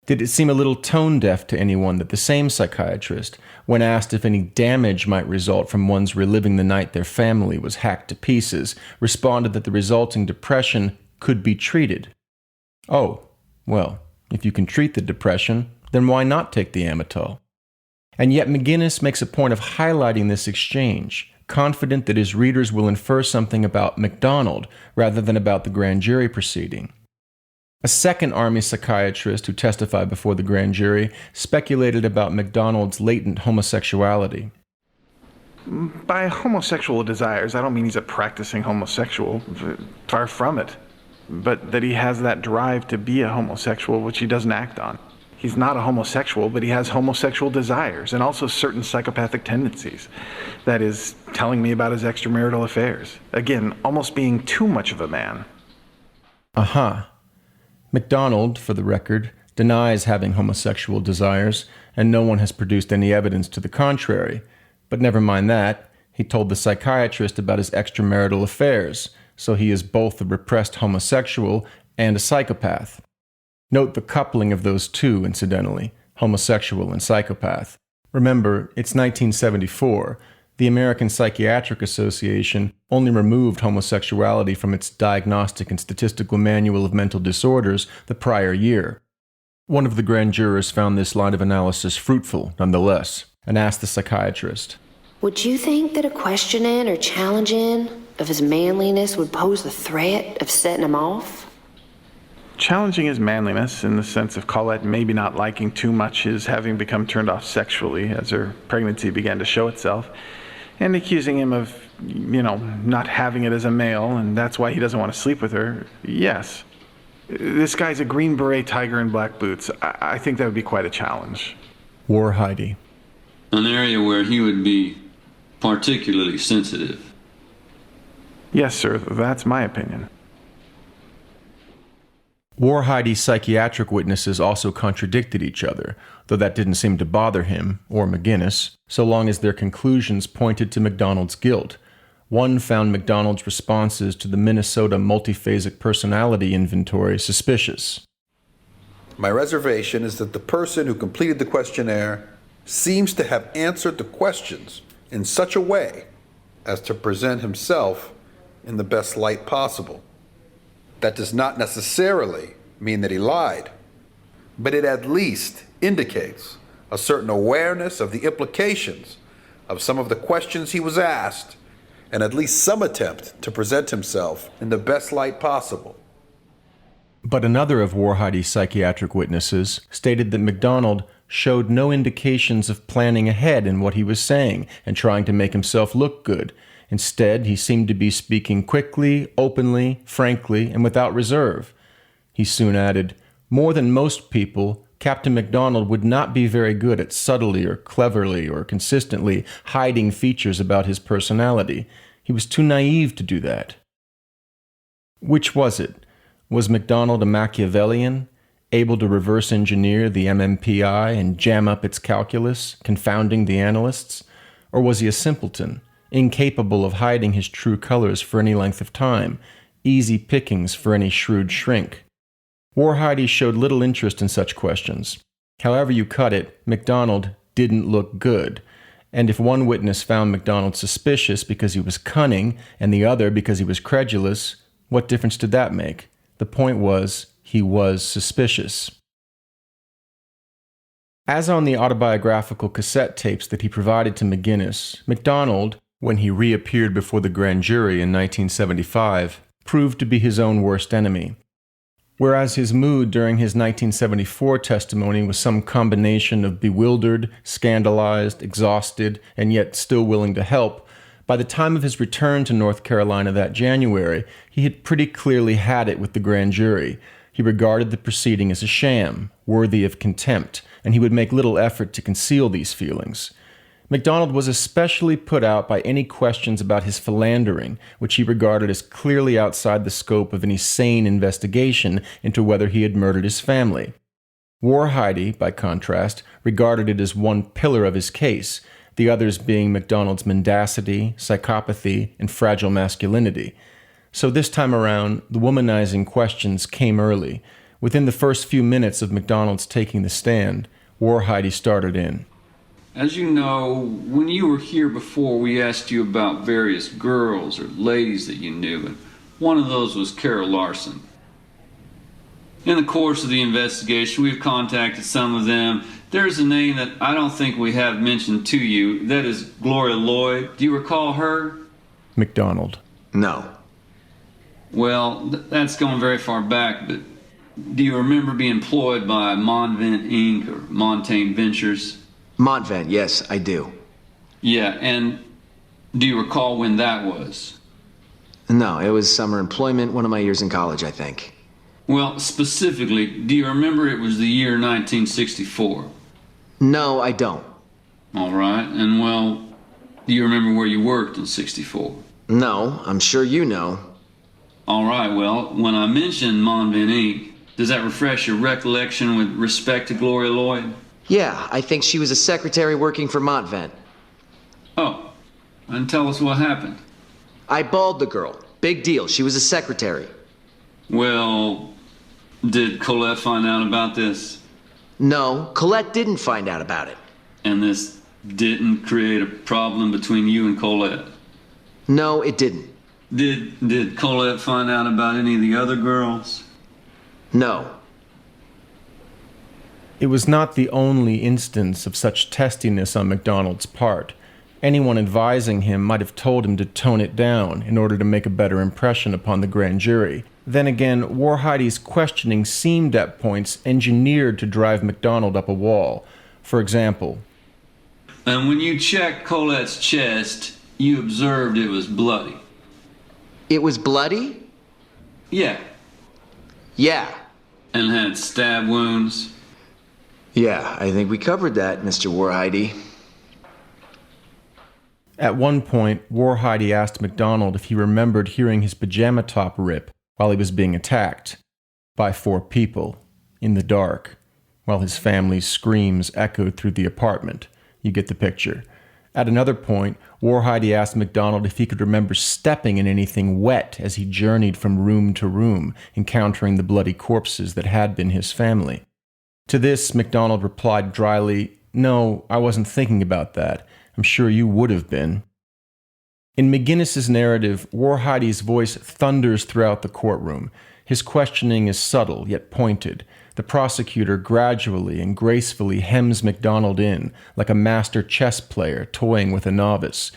Did it seem a little tone-deaf to anyone that the same psychiatrist, when asked if any damage might result from one's reliving the night their family was hacked to pieces, responded that the resulting depression could be treated? Oh, well, if you can treat the depression, then why not take the amytal? And yet McGinnis makes a point of highlighting this exchange, confident that his readers will infer something about MacDonald rather than about the grand jury proceeding. A second Army psychiatrist who testified before the grand jury speculated about MacDonald's latent homosexuality. By homosexual desires, I don't mean he's a practicing homosexual. Far from it. But that he has that drive to be a homosexual, which he doesn't act on. He's not a homosexual, but he has homosexual desires and also certain psychopathic tendencies. That is, telling me about his extramarital affairs. Again, almost being too much of a man. MacDonald, for the record, denies having homosexual desires, and no one has produced any evidence to the contrary. But never mind that, he told the psychiatrist about his extramarital affairs, so he is both a repressed homosexual and a psychopath. Note the coupling of those two, incidentally, homosexual and psychopath. Remember, it's 1974. The American Psychiatric Association only removed homosexuality from its Diagnostic and Statistical Manual of Mental Disorders the prior year. One of the grand jurors found this line of analysis fruitful, nonetheless, and asked the psychiatrist, "Would you think that a questioning or challenging of his manliness would pose the threat of setting him off?" Challenging his manliness in the sense of Colette maybe not liking too much his having become turned off sexually as her pregnancy began to show itself, and accusing him of, not having it as a male, and that's why he doesn't want to sleep with her, yes. This guy's a Green Beret tiger in black boots. I think that would be quite a challenge. War Heidi. An area where he would be particularly sensitive. Yes, sir, that's my opinion. War Heidi's psychiatric witnesses also contradicted each other, though that didn't seem to bother him, or McGinnis, so long as their conclusions pointed to MacDonald's guilt. One found MacDonald's responses to the Minnesota Multiphasic Personality Inventory suspicious. My reservation is that the person who completed the questionnaire seems to have answered the questions in such a way as to present himself in the best light possible. That does not necessarily mean that he lied, but it at least indicates a certain awareness of the implications of some of the questions he was asked, and at least some attempt to present himself in the best light possible. But another of War Heidi's psychiatric witnesses stated that MacDonald showed no indications of planning ahead in what he was saying and trying to make himself look good. Instead, he seemed to be speaking quickly, openly, frankly, and without reserve. He soon added, "More than most people, Captain MacDonald would not be very good at subtly or cleverly or consistently hiding features about his personality. He was too naive to do that." Which was it? Was MacDonald a Machiavellian, able to reverse engineer the MMPI and jam up its calculus, confounding the analysts? Or was he a simpleton, incapable of hiding his true colors for any length of time, easy pickings for any shrewd shrink? War Heidi showed little interest in such questions. However you cut it, MacDonald didn't look good, and if one witness found MacDonald suspicious because he was cunning and the other because he was credulous, what difference did that make? The point was, he was suspicious. As on the autobiographical cassette tapes that he provided to McGinnis, MacDonald, when he reappeared before the grand jury in 1975, proved to be his own worst enemy. Whereas his mood during his 1974 testimony was some combination of bewildered, scandalized, exhausted, and yet still willing to help, by the time of his return to North Carolina that January, he had pretty clearly had it with the grand jury. He regarded the proceeding as a sham, worthy of contempt, and he would make little effort to conceal these feelings. MacDonald was especially put out by any questions about his philandering, which he regarded as clearly outside the scope of any sane investigation into whether he had murdered his family. War Heidi, by contrast, regarded it as one pillar of his case, the others being MacDonald's mendacity, psychopathy, and fragile masculinity. So this time around, the womanizing questions came early. Within the first few minutes of MacDonald's taking the stand, War Heidi started in. As you know, when you were here before, we asked you about various girls or ladies that you knew, and one of those was Carol Larson. In the course of the investigation, we've contacted some of them. There's a name that I don't think we have mentioned to you. That is Gloria Lloyd. Do you recall her? MacDonald. No. Well, that's going very far back, but do you remember being employed by Monvent Inc. or Montaigne Ventures? Montvent, yes, I do. Yeah, and do you recall when that was? No, it was summer employment, one of my years in college, I think. Well, specifically, do you remember it was the year 1964? No, I don't. All right, and well, do you remember where you worked in 64? No, I'm sure you know. All right, well, when I mentioned Monvent Inc., Does that refresh your recollection with respect to Gloria Lloyd? Yeah, I think she was a secretary working for Montvent. Oh, and tell us what happened. I balled the girl. Big deal. She was a secretary. Well, did Colette find out about this? No, Colette didn't find out about it. And this didn't create a problem between you and Colette? No, it didn't. Did Colette find out about any of the other girls? No. It was not the only instance of such testiness on MacDonald's part. Anyone advising him might have told him to tone it down in order to make a better impression upon the grand jury. Then again, Warhidey's questioning seemed at points engineered to drive MacDonald up a wall. For example, and when you checked Colette's chest, you observed it was bloody. It was bloody? Yeah. Yeah. And had stab wounds? Yeah, I think we covered that, Mr. Warhidey. At one point, Warhidey asked MacDonald if he remembered hearing his pajama top rip while he was being attacked by 4 people in the dark, while his family's screams echoed through the apartment. You get the picture. At another point, Warhidey asked MacDonald if he could remember stepping in anything wet as he journeyed from room to room, encountering the bloody corpses that had been his family. To this, MacDonald replied dryly, "No, I wasn't thinking about that. I'm sure you would have been." In McGinnis's narrative, Warhidey's voice thunders throughout the courtroom. His questioning is subtle, yet pointed. The prosecutor gradually and gracefully hems MacDonald in, like a master chess player toying with a novice.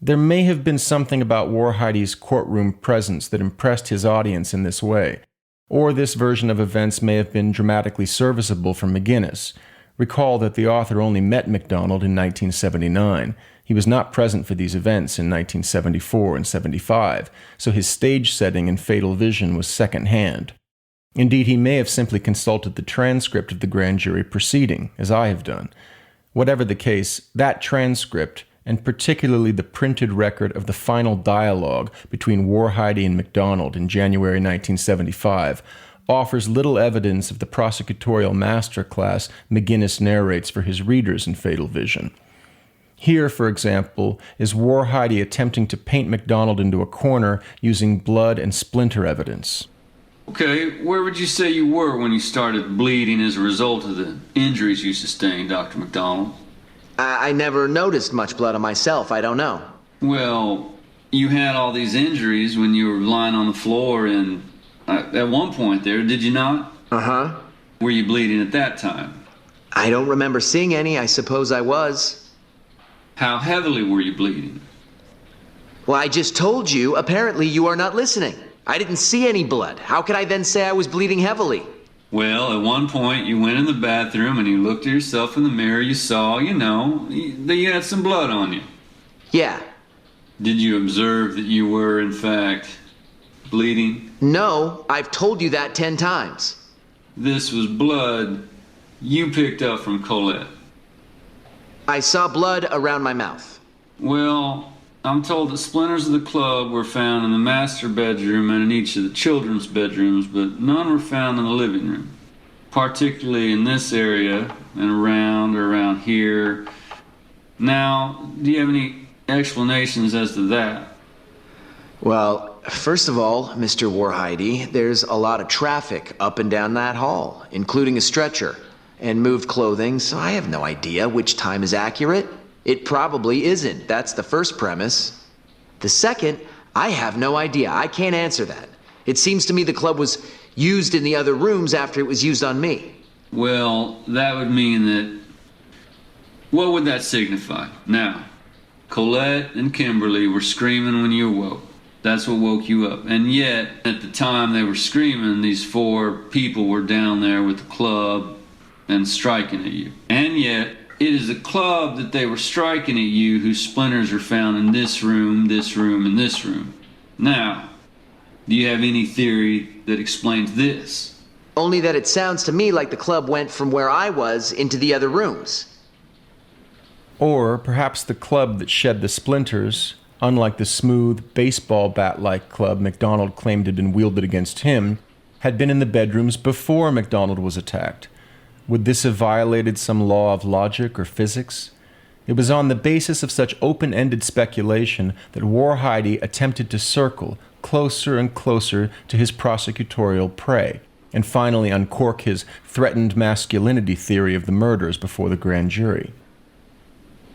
There may have been something about Warhidey's courtroom presence that impressed his audience in this way, or this version of events may have been dramatically serviceable for McGinnis. Recall that the author only met MacDonald in 1979. He was not present for these events in 1974 and 75, so his stage setting and fatal vision was second-hand. Indeed, he may have simply consulted the transcript of the grand jury proceeding, as I have done. Whatever the case, that transcript, and particularly the printed record of the final dialogue between Warhidey and MacDonald in January 1975, offers little evidence of the prosecutorial masterclass McGinnis narrates for his readers in Fatal Vision. Here, for example, is Warhidey attempting to paint MacDonald into a corner using blood and splinter evidence. Okay, where would you say you were when you started bleeding as a result of the injuries you sustained, Dr. MacDonald? I never noticed much blood on myself. I don't know. Well, you had all these injuries when you were lying on the floor and at one point there, did you not? Uh-huh. Were you bleeding at that time? I don't remember seeing any. I suppose I was. How heavily were you bleeding? Well, I just told you. Apparently you are not listening. I didn't see any blood. How could I then say I was bleeding heavily? Well, at one point you went in the bathroom and you looked at yourself in the mirror. You saw, that you had some blood on you. Yeah. Did you observe that you were, in fact, bleeding? No, I've told you that 10 times. This was blood you picked up from Colette. I saw blood around my mouth. Well, I'm told that splinters of the club were found in the master bedroom and in each of the children's bedrooms, but none were found in the living room, particularly in this area and around here. Now, do you have any explanations as to that? Well, first of all, Mr. Warhidey, there's a lot of traffic up and down that hall, including a stretcher and moved clothing, so I have no idea which time is accurate. It probably isn't. That's the first premise. The second, I have no idea. I can't answer that. It seems to me the club was used in the other rooms after it was used on me. Well, that would mean that... What would that signify? Now, Colette and Kimberly were screaming when you awoke. That's what woke you up. And yet, at the time they were screaming, these 4 people were down there with the club and striking at you. And yet, it is the club that they were striking at you whose splinters are found in this room, and this room. Now, do you have any theory that explains this? Only that it sounds to me like the club went from where I was into the other rooms. Or perhaps the club that shed the splinters, unlike the smooth, baseball bat-like club MacDonald claimed had been wielded against him, had been in the bedrooms before MacDonald was attacked. Would this have violated some law of logic or physics? It was on the basis of such open-ended speculation that Warhide attempted to circle closer and closer to his prosecutorial prey, and finally uncork his threatened masculinity theory of the murders before the grand jury.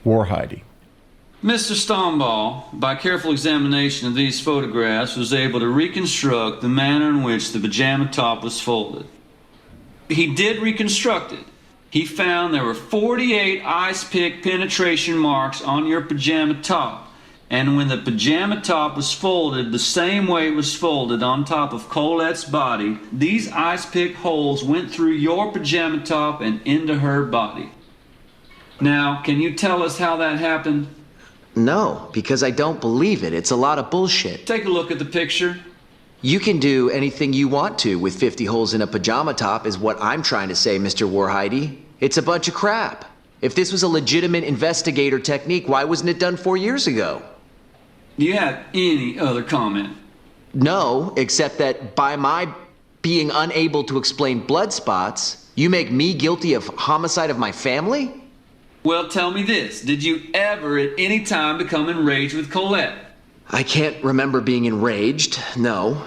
Warhide. Mr. Stoneball, by careful examination of these photographs, was able to reconstruct the manner in which the pajama top was folded. He did reconstruct it. He found there were 48 ice pick penetration marks on your pajama top. And when the pajama top was folded the same way it was folded on top of Colette's body, these ice pick holes went through your pajama top and into her body. Now, can you tell us how that happened? No, because I don't believe it. It's a lot of bullshit. Take a look at the picture. You can do anything you want to with 50 holes in a pajama top, is what I'm trying to say, Mr. Warhide. It's a bunch of crap. If this was a legitimate investigator technique, why wasn't it done 4 years ago? Do you have any other comment? No, except that by my being unable to explain blood spots, you make me guilty of homicide of my family? Well, tell me this. Did you ever at any time become enraged with Colette? I can't remember being enraged, no.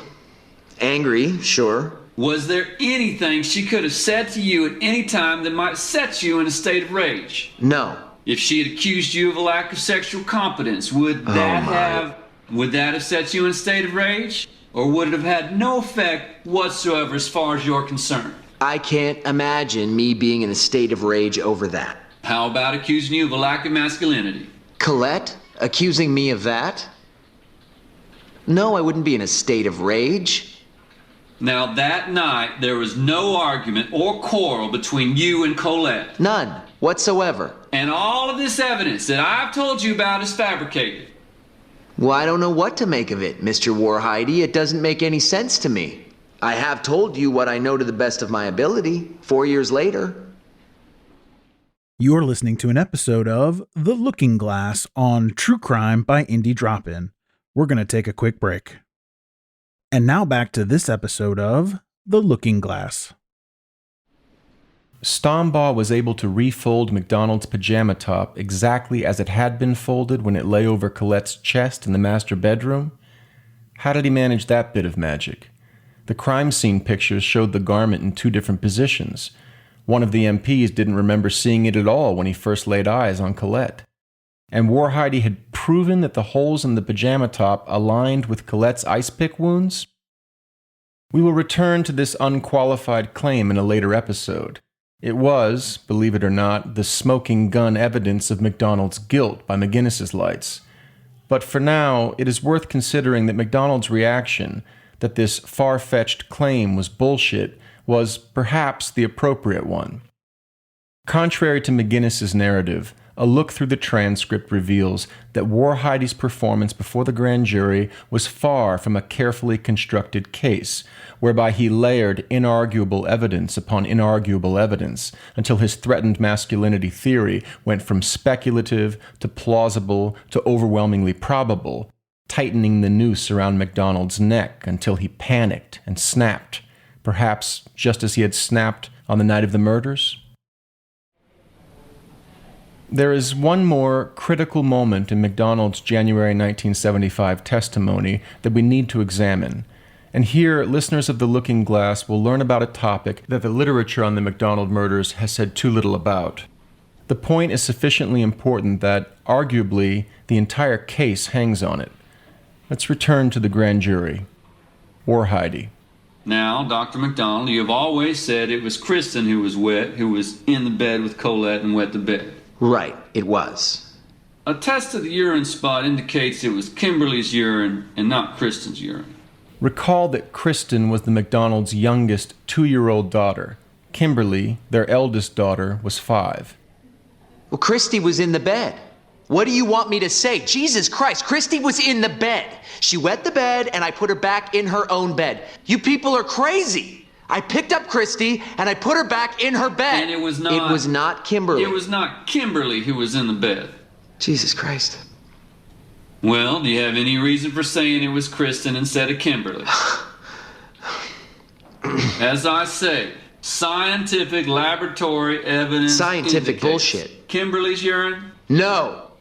Angry, sure. Was there anything she could have said to you at any time that might set you in a state of rage? No. If she had accused you of a lack of sexual competence, would that have set you in a state of rage? Or would it have had no effect whatsoever as far as you're concerned? I can't imagine me being in a state of rage over that. How about accusing you of a lack of masculinity? Colette? Accusing me of that? No, I wouldn't be in a state of rage. Now, that night, there was no argument or quarrel between you and Colette. None, whatsoever. And all of this evidence that I've told you about is fabricated. Well, I don't know what to make of it, Mr. Warhide. It doesn't make any sense to me. I have told you what I know to the best of my ability, 4 years later. You're listening to an episode of The Looking Glass on True Crime by Indie Drop-In. We're going to take a quick break. And now back to this episode of The Looking Glass. Stoneball was able to refold MacDonald's pajama top exactly as it had been folded when it lay over Colette's chest in the master bedroom. How did he manage that bit of magic? The crime scene pictures showed the garment in two different positions. One of the MPs didn't remember seeing it at all when he first laid eyes on Colette. And Warhide had proven that the holes in the pajama top aligned with Colette's ice pick wounds? We will return to this unqualified claim in a later episode. It was, believe it or not, the smoking gun evidence of MacDonald's guilt by McGinnis's lights. But for now, it is worth considering that MacDonald's reaction, that this far-fetched claim was bullshit, was perhaps the appropriate one. Contrary to McGinnis's narrative, a look through the transcript reveals that Warhide's performance before the grand jury was far from a carefully constructed case, whereby he layered inarguable evidence upon inarguable evidence until his threatened masculinity theory went from speculative to plausible to overwhelmingly probable, tightening the noose around MacDonald's neck until he panicked and snapped, perhaps just as he had snapped on the night of the murders. There is one more critical moment in MacDonald's January 1975 testimony that we need to examine. And here, listeners of The Looking Glass will learn about a topic that the literature on the MacDonald murders has said too little about. The point is sufficiently important that, arguably, the entire case hangs on it. Let's return to the grand jury. Warhide. Now, Dr. MacDonald, you have always said it was Kristen who was in the bed with Colette and wet the bed. Right, it was. A test of the urine spot indicates it was Kimberly's urine and not Kristen's urine. Recall that Kristen was the MacDonald's youngest 2-year-old daughter. Kimberly, their eldest daughter, was 5. Well, Christy was in the bed. What do you want me to say? Jesus Christ, Christy was in the bed. She wet the bed and I put her back in her own bed. You people are crazy. I picked up Christy and I put her back in her bed. And it was not Kimberly. It was not Kimberly who was in the bed. Jesus Christ. Well, do you have any reason for saying it was Kristen instead of Kimberly? As I say, scientific laboratory evidence. Scientific bullshit. Kimberly's urine? No.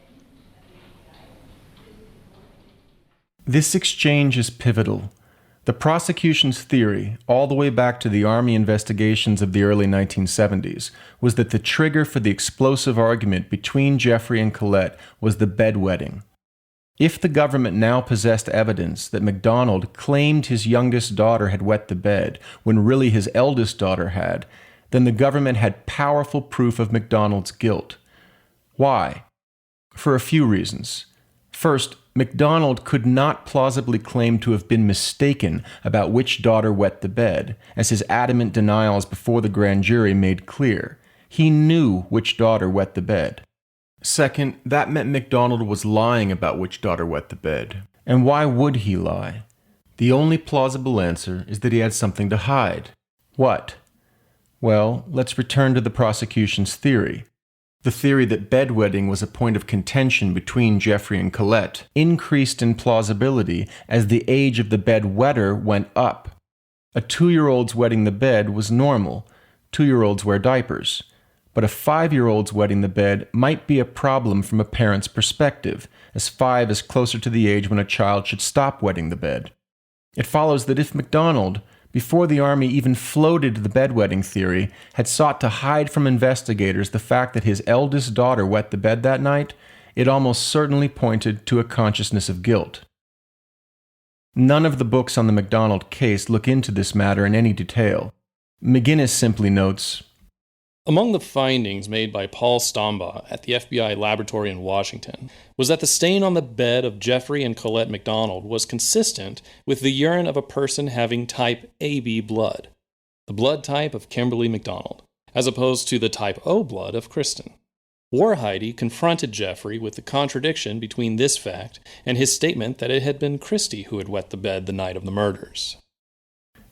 This exchange is pivotal. The prosecution's theory, all the way back to the Army investigations of the early 1970s, was that the trigger for the explosive argument between Jeffrey and Colette was the bedwetting. If the government now possessed evidence that MacDonald claimed his youngest daughter had wet the bed when really his eldest daughter had, then the government had powerful proof of MacDonald's guilt. Why? For a few reasons. First, MacDonald could not plausibly claim to have been mistaken about which daughter wet the bed, as his adamant denials before the grand jury made clear. He knew which daughter wet the bed. Second, that meant MacDonald was lying about which daughter wet the bed. And why would he lie? The only plausible answer is that he had something to hide. What? Well, let's return to the prosecution's theory. The theory that bedwetting was a point of contention between Jeffrey and Colette increased in plausibility as the age of the bedwetter went up. A 2-year-old's wetting the bed was normal. 2-year-olds wear diapers. But a 5-year-old's wetting the bed might be a problem from a parent's perspective, as 5 is closer to the age when a child should stop wetting the bed. It follows that if MacDonald, before the Army even floated the bedwetting theory, had sought to hide from investigators the fact that his eldest daughter wet the bed that night, it almost certainly pointed to a consciousness of guilt. None of the books on the MacDonald case look into this matter in any detail. McGinnis simply notes, among the findings made by Paul Stombaugh at the FBI laboratory in Washington was that the stain on the bed of Jeffrey and Colette MacDonald was consistent with the urine of a person having type AB blood, the blood type of Kimberly MacDonald, as opposed to the type O blood of Kristen. Warheide confronted Jeffrey with the contradiction between this fact and his statement that it had been Christie who had wet the bed the night of the murders.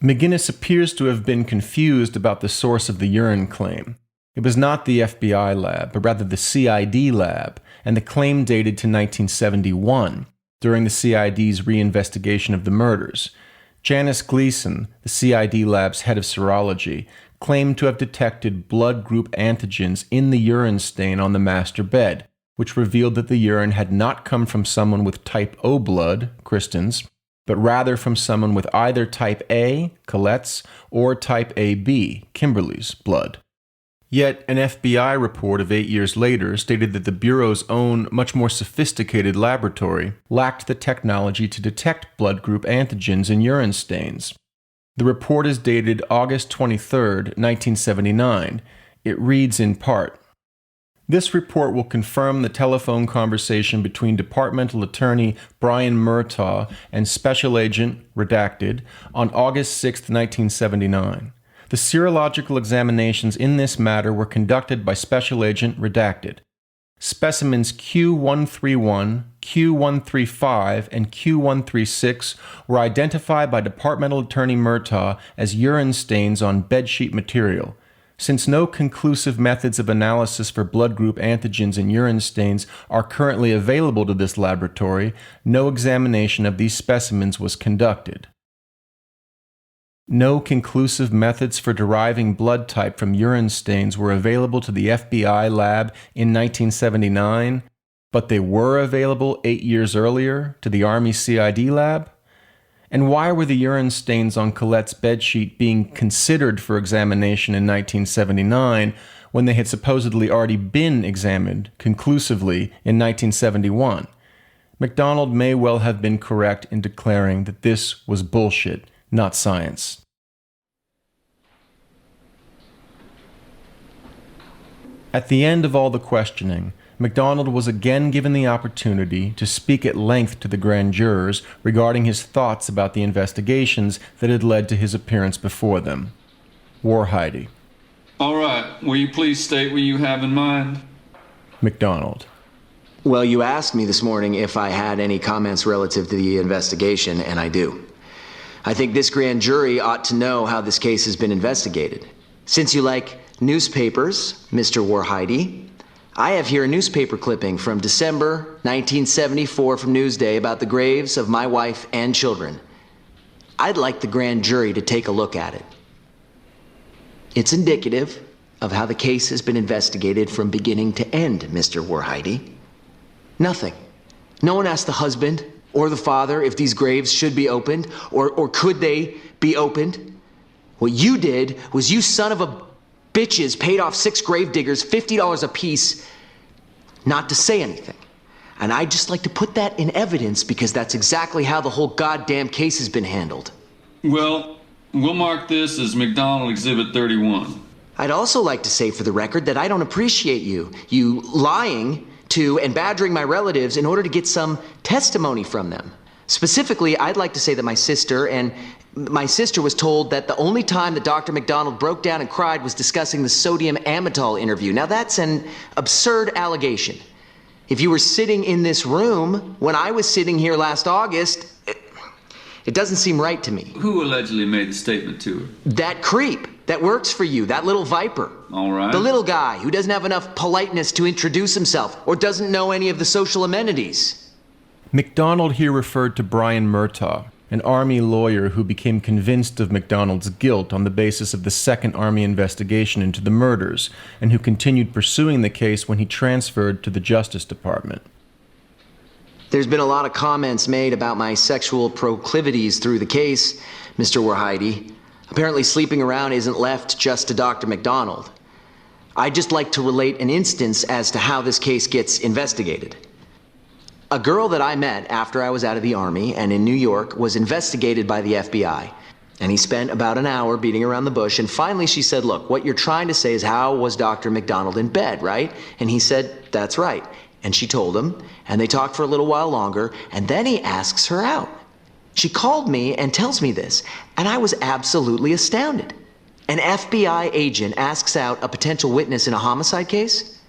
McGinnis appears to have been confused about the source of the urine claim. It was not the FBI lab, but rather the CID lab, and the claim dated to 1971, during the CID's reinvestigation of the murders. Janice Gleason, the CID lab's head of serology, claimed to have detected blood group antigens in the urine stain on the master bed, which revealed that the urine had not come from someone with type O blood, Kristen's, but rather from someone with either type A, Colette's, or type AB, Kimberly's, blood. Yet, an FBI report of 8 years later stated that the Bureau's own, much more sophisticated laboratory lacked the technology to detect blood group antigens in urine stains. The report is dated August 23, 1979. It reads in part, this report will confirm the telephone conversation between Departmental Attorney Brian Murtaugh and Special Agent, redacted, on August 6, 1979. The serological examinations in this matter were conducted by Special Agent, redacted. Specimens Q131, Q135, and Q136 were identified by Departmental Attorney Murtaugh as urine stains on bedsheet material. Since no conclusive methods of analysis for blood group antigens in urine stains are currently available to this laboratory, no examination of these specimens was conducted. No conclusive methods for deriving blood type from urine stains were available to the FBI lab in 1979, but they were available 8 years earlier to the Army CID lab? And why were the urine stains on Colette's bedsheet being considered for examination in 1979 when they had supposedly already been examined conclusively in 1971? MacDonald may well have been correct in declaring that this was bullshit, not science. At the end of all the questioning, MacDonald was again given the opportunity to speak at length to the grand jurors regarding his thoughts about the investigations that had led to his appearance before them. Warheide. All right, will you please state what you have in mind? MacDonald. Well, you asked me this morning if I had any comments relative to the investigation, and I do. I think this grand jury ought to know how this case has been investigated. Since you like newspapers, Mr. Warheide, I have here a newspaper clipping from December 1974 from Newsday about the graves of my wife and children. I'd like the grand jury to take a look at it. It's indicative of how the case has been investigated from beginning to end, Mr. Warheide. Nothing. No one asked the husband or the father if these graves should be opened or could they be opened. What you did was you son of a bitches paid off 6 gravediggers $50 apiece not to say anything. And I'd just like to put that in evidence because that's exactly how the whole goddamn case has been handled. Well, we'll mark this as MacDonald Exhibit 31. I'd also like to say for the record that I don't appreciate you lying to and badgering my relatives in order to get some testimony from them. Specifically, I'd like to say that my sister was told that the only time that Dr. MacDonald broke down and cried was discussing the sodium amytal interview. Now that's an absurd allegation. If you were sitting in this room when I was sitting here last August, it doesn't seem right to me. Who allegedly made the statement to her? That creep that works for you, that little viper. All right. The little guy who doesn't have enough politeness to introduce himself or doesn't know any of the social amenities. MacDonald here referred to Brian Murtaugh, an Army lawyer who became convinced of MacDonald's guilt on the basis of the Second Army investigation into the murders, and who continued pursuing the case when he transferred to the Justice Department. There's been a lot of comments made about my sexual proclivities through the case, Mr. Warheide. Apparently sleeping around isn't left just to Dr. MacDonald. I'd just like to relate an instance as to how this case gets investigated. A girl that I met after I was out of the Army and in New York was investigated by the FBI. And he spent about an hour beating around the bush, and finally she said, look, what you're trying to say is how was Dr. MacDonald in bed, right? And he said, that's right. And she told him, and they talked for a little while longer, and then he asks her out. She called me and tells me this, and I was absolutely astounded. An FBI agent asks out a potential witness in a homicide case?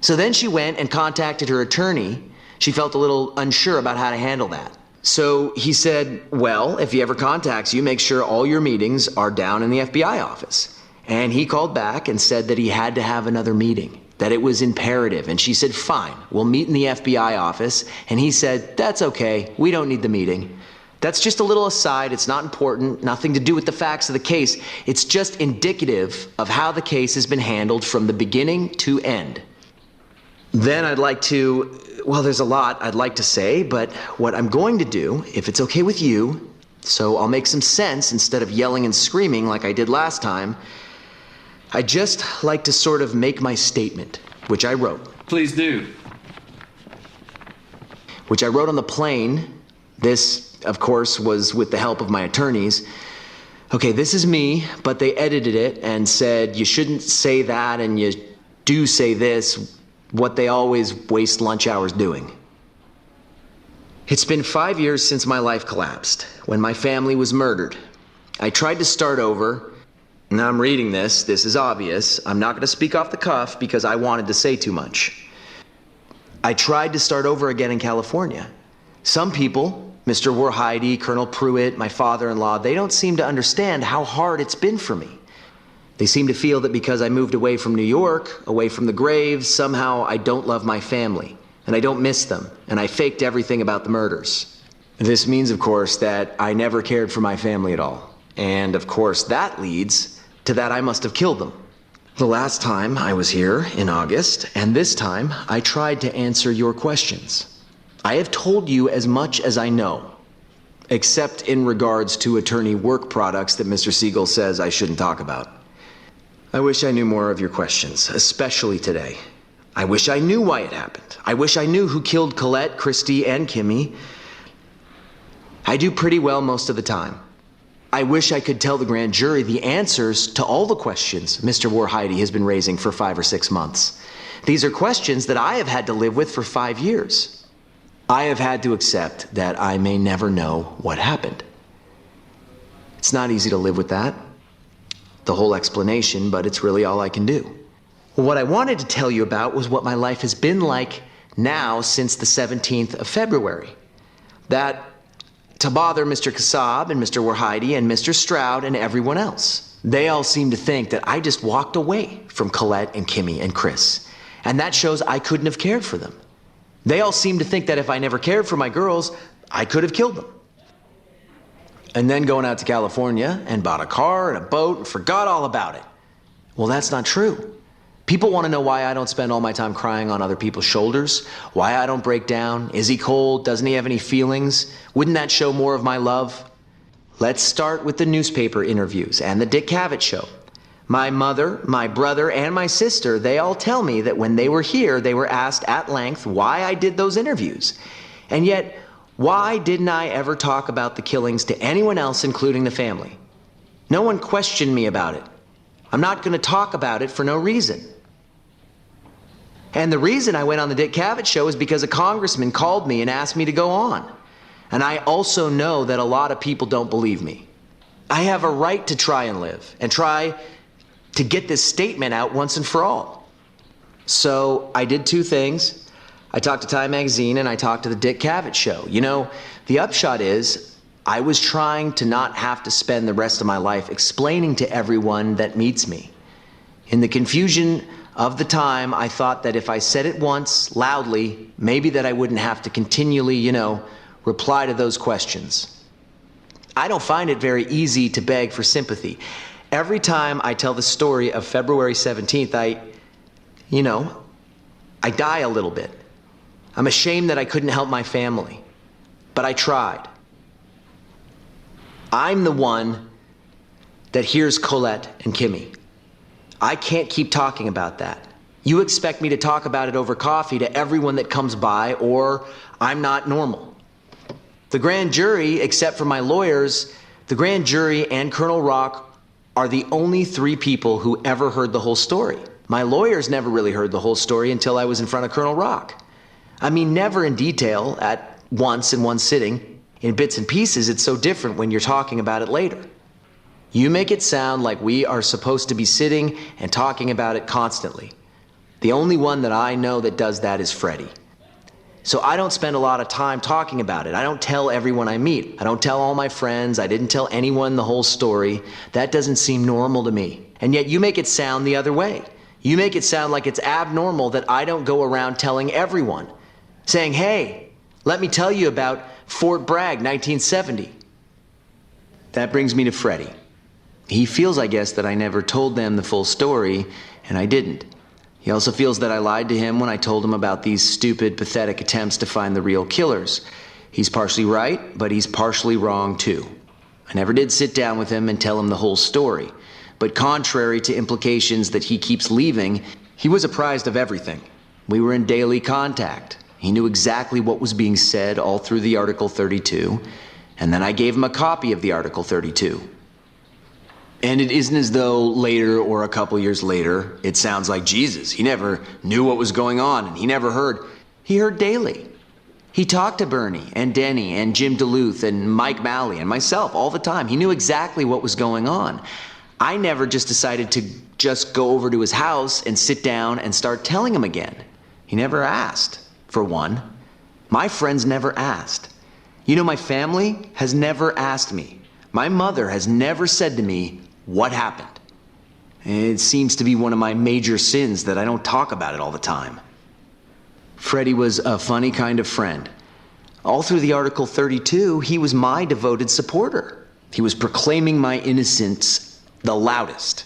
So then she went and contacted her attorney. She felt a little unsure about how to handle that. So he said, well, if he ever contacts you, make sure all your meetings are down in the FBI office. And he called back and said that he had to have another meeting, that it was imperative. And she said, fine, we'll meet in the FBI office. And he said, that's okay, we don't need the meeting. That's just a little aside, it's not important, nothing to do with the facts of the case. It's just indicative of how the case has been handled from the beginning to end. Then I'd like to, well, there's a lot I'd like to say, but what I'm going to do, if it's okay with you, so I'll make some sense instead of yelling and screaming like I did last time, I'd just like to sort of make my statement, which I wrote. Please do. Which I wrote on the plane. This, of course, was with the help of my attorneys. Okay, this is me, but they edited it and said you shouldn't say that and you do say this, what they always waste lunch hours doing. It's been 5 years since my life collapsed, when my family was murdered. I tried to start over. Now I'm reading this. This is obvious. I'm not going to speak off the cuff because I wanted to say too much. I tried to start over again in California. Some people, Mr. Warheide, Colonel Pruitt, my father-in-law, they don't seem to understand how hard it's been for me. They seem to feel that because I moved away from New York, away from the graves, somehow I don't love my family, and I don't miss them, and I faked everything about the murders. This means, of course, that I never cared for my family at all. And, of course, that leads to that I must have killed them. The last time I was here, in August, and this time I tried to answer your questions. I have told you as much as I know, except in regards to attorney work products that Mr. Siegel says I shouldn't talk about. I wish I knew more of your questions, especially today. I wish I knew why it happened. I wish I knew who killed Colette, Christy, and Kimmy. I do pretty well most of the time. I wish I could tell the grand jury the answers to all the questions Mr. Warheide has been raising for 5 or 6 months. These are questions that I have had to live with for 5 years. I have had to accept that I may never know what happened. It's not easy to live with that, the whole explanation, but it's really all I can do. What I wanted to tell you about was what my life has been like now since the 17th of February. That to bother Mr. Kassab and Mr. Warheide and Mr. Stroud and everyone else. They all seem to think that I just walked away from Colette and Kimmy and Chris. And that shows I couldn't have cared for them. They all seem to think that if I never cared for my girls, I could have killed them. And then going out to California and bought a car and a boat and forgot all about it. Well, that's not true. People want to know why I don't spend all my time crying on other people's shoulders, why I don't break down. Is he cold? Doesn't he have any feelings? Wouldn't that show more of my love? Let's start with the newspaper interviews and the Dick Cavett show. My mother, my brother, and my sister, they all tell me that when they were here, they were asked at length why I did those interviews. And yet, why didn't I ever talk about the killings to anyone else, including the family? No one questioned me about it. I'm not going to talk about it for no reason. And the reason I went on the Dick Cavett show is because a congressman called me and asked me to go on. And I also know that a lot of people don't believe me. I have a right to try and live and try to get this statement out once and for all. So I did two things. I talked to Time Magazine and I talked to the Dick Cavett show. You know, the upshot is I was trying to not have to spend the rest of my life explaining to everyone that meets me. In the confusion of the time, I thought that if I said it once, loudly, maybe that I wouldn't have to continually, reply to those questions. I don't find it very easy to beg for sympathy. Every time I tell the story of February 17th, I die a little bit. I'm ashamed that I couldn't help my family, but I tried. I'm the one that hears Colette and Kimmy. I can't keep talking about that. You expect me to talk about it over coffee to everyone that comes by, or I'm not normal. The grand jury, except for my lawyers, the grand jury and Colonel Rock are the only three people who ever heard the whole story. My lawyers never really heard the whole story until I was in front of Colonel Rock. I mean, never in detail, at once in one sitting. In bits and pieces, it's so different when you're talking about it later. You make it sound like we are supposed to be sitting and talking about it constantly. The only one that I know that does that is Freddie. So I don't spend a lot of time talking about it. I don't tell everyone I meet. I don't tell all my friends. I didn't tell anyone the whole story. That doesn't seem normal to me. And yet you make it sound the other way. You make it sound like it's abnormal that I don't go around telling everyone, saying, hey, let me tell you about Fort Bragg, 1970. That brings me to Freddie. He feels, I guess, that I never told them the full story, and I didn't. He also feels that I lied to him when I told him about these stupid, pathetic attempts to find the real killers. He's partially right, but he's partially wrong, too. I never did sit down with him and tell him the whole story. But contrary to implications that he keeps leaving, he was apprised of everything. We were in daily contact. He knew exactly what was being said all through the Article 32, and then I gave him a copy of the Article 32. And it isn't as though later or a couple years later, it sounds like Jesus. He never knew what was going on, and he never heard. He heard daily. He talked to Bernie and Denny and Jim Duluth and Mike Malley and myself all the time. He knew exactly what was going on. I never just decided to just go over to his house and sit down and start telling him again. He never asked, for one. My friends never asked. My family has never asked me. My mother has never said to me, what happened? It seems to be one of my major sins that I don't talk about it all the time. Freddie was a funny kind of friend. All through the Article 32, he was my devoted supporter. He was proclaiming my innocence the loudest.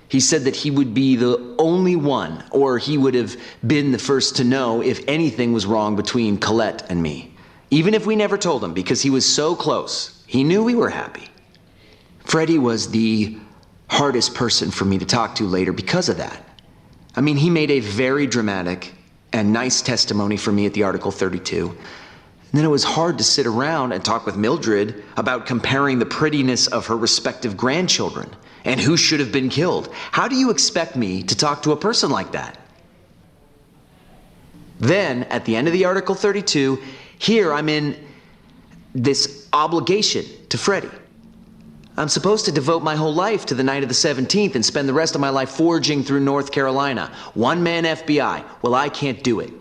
He said that he would be the only one, or he would have been the first to know if anything was wrong between Colette and me. Even if we never told him, because he was so close. He knew we were happy. Freddie was the hardest person for me to talk to later because of that. I mean, he made a very dramatic and nice testimony for me at the Article 32. And then it was hard to sit around and talk with Mildred about comparing the prettiness of her respective grandchildren and who should have been killed. How do you expect me to talk to a person like that? Then, at the end of the Article 32, here I'm in this obligation to Freddie. I'm supposed to devote my whole life to the night of the 17th and spend the rest of my life foraging through North Carolina. One-man FBI. Well, I can't do it.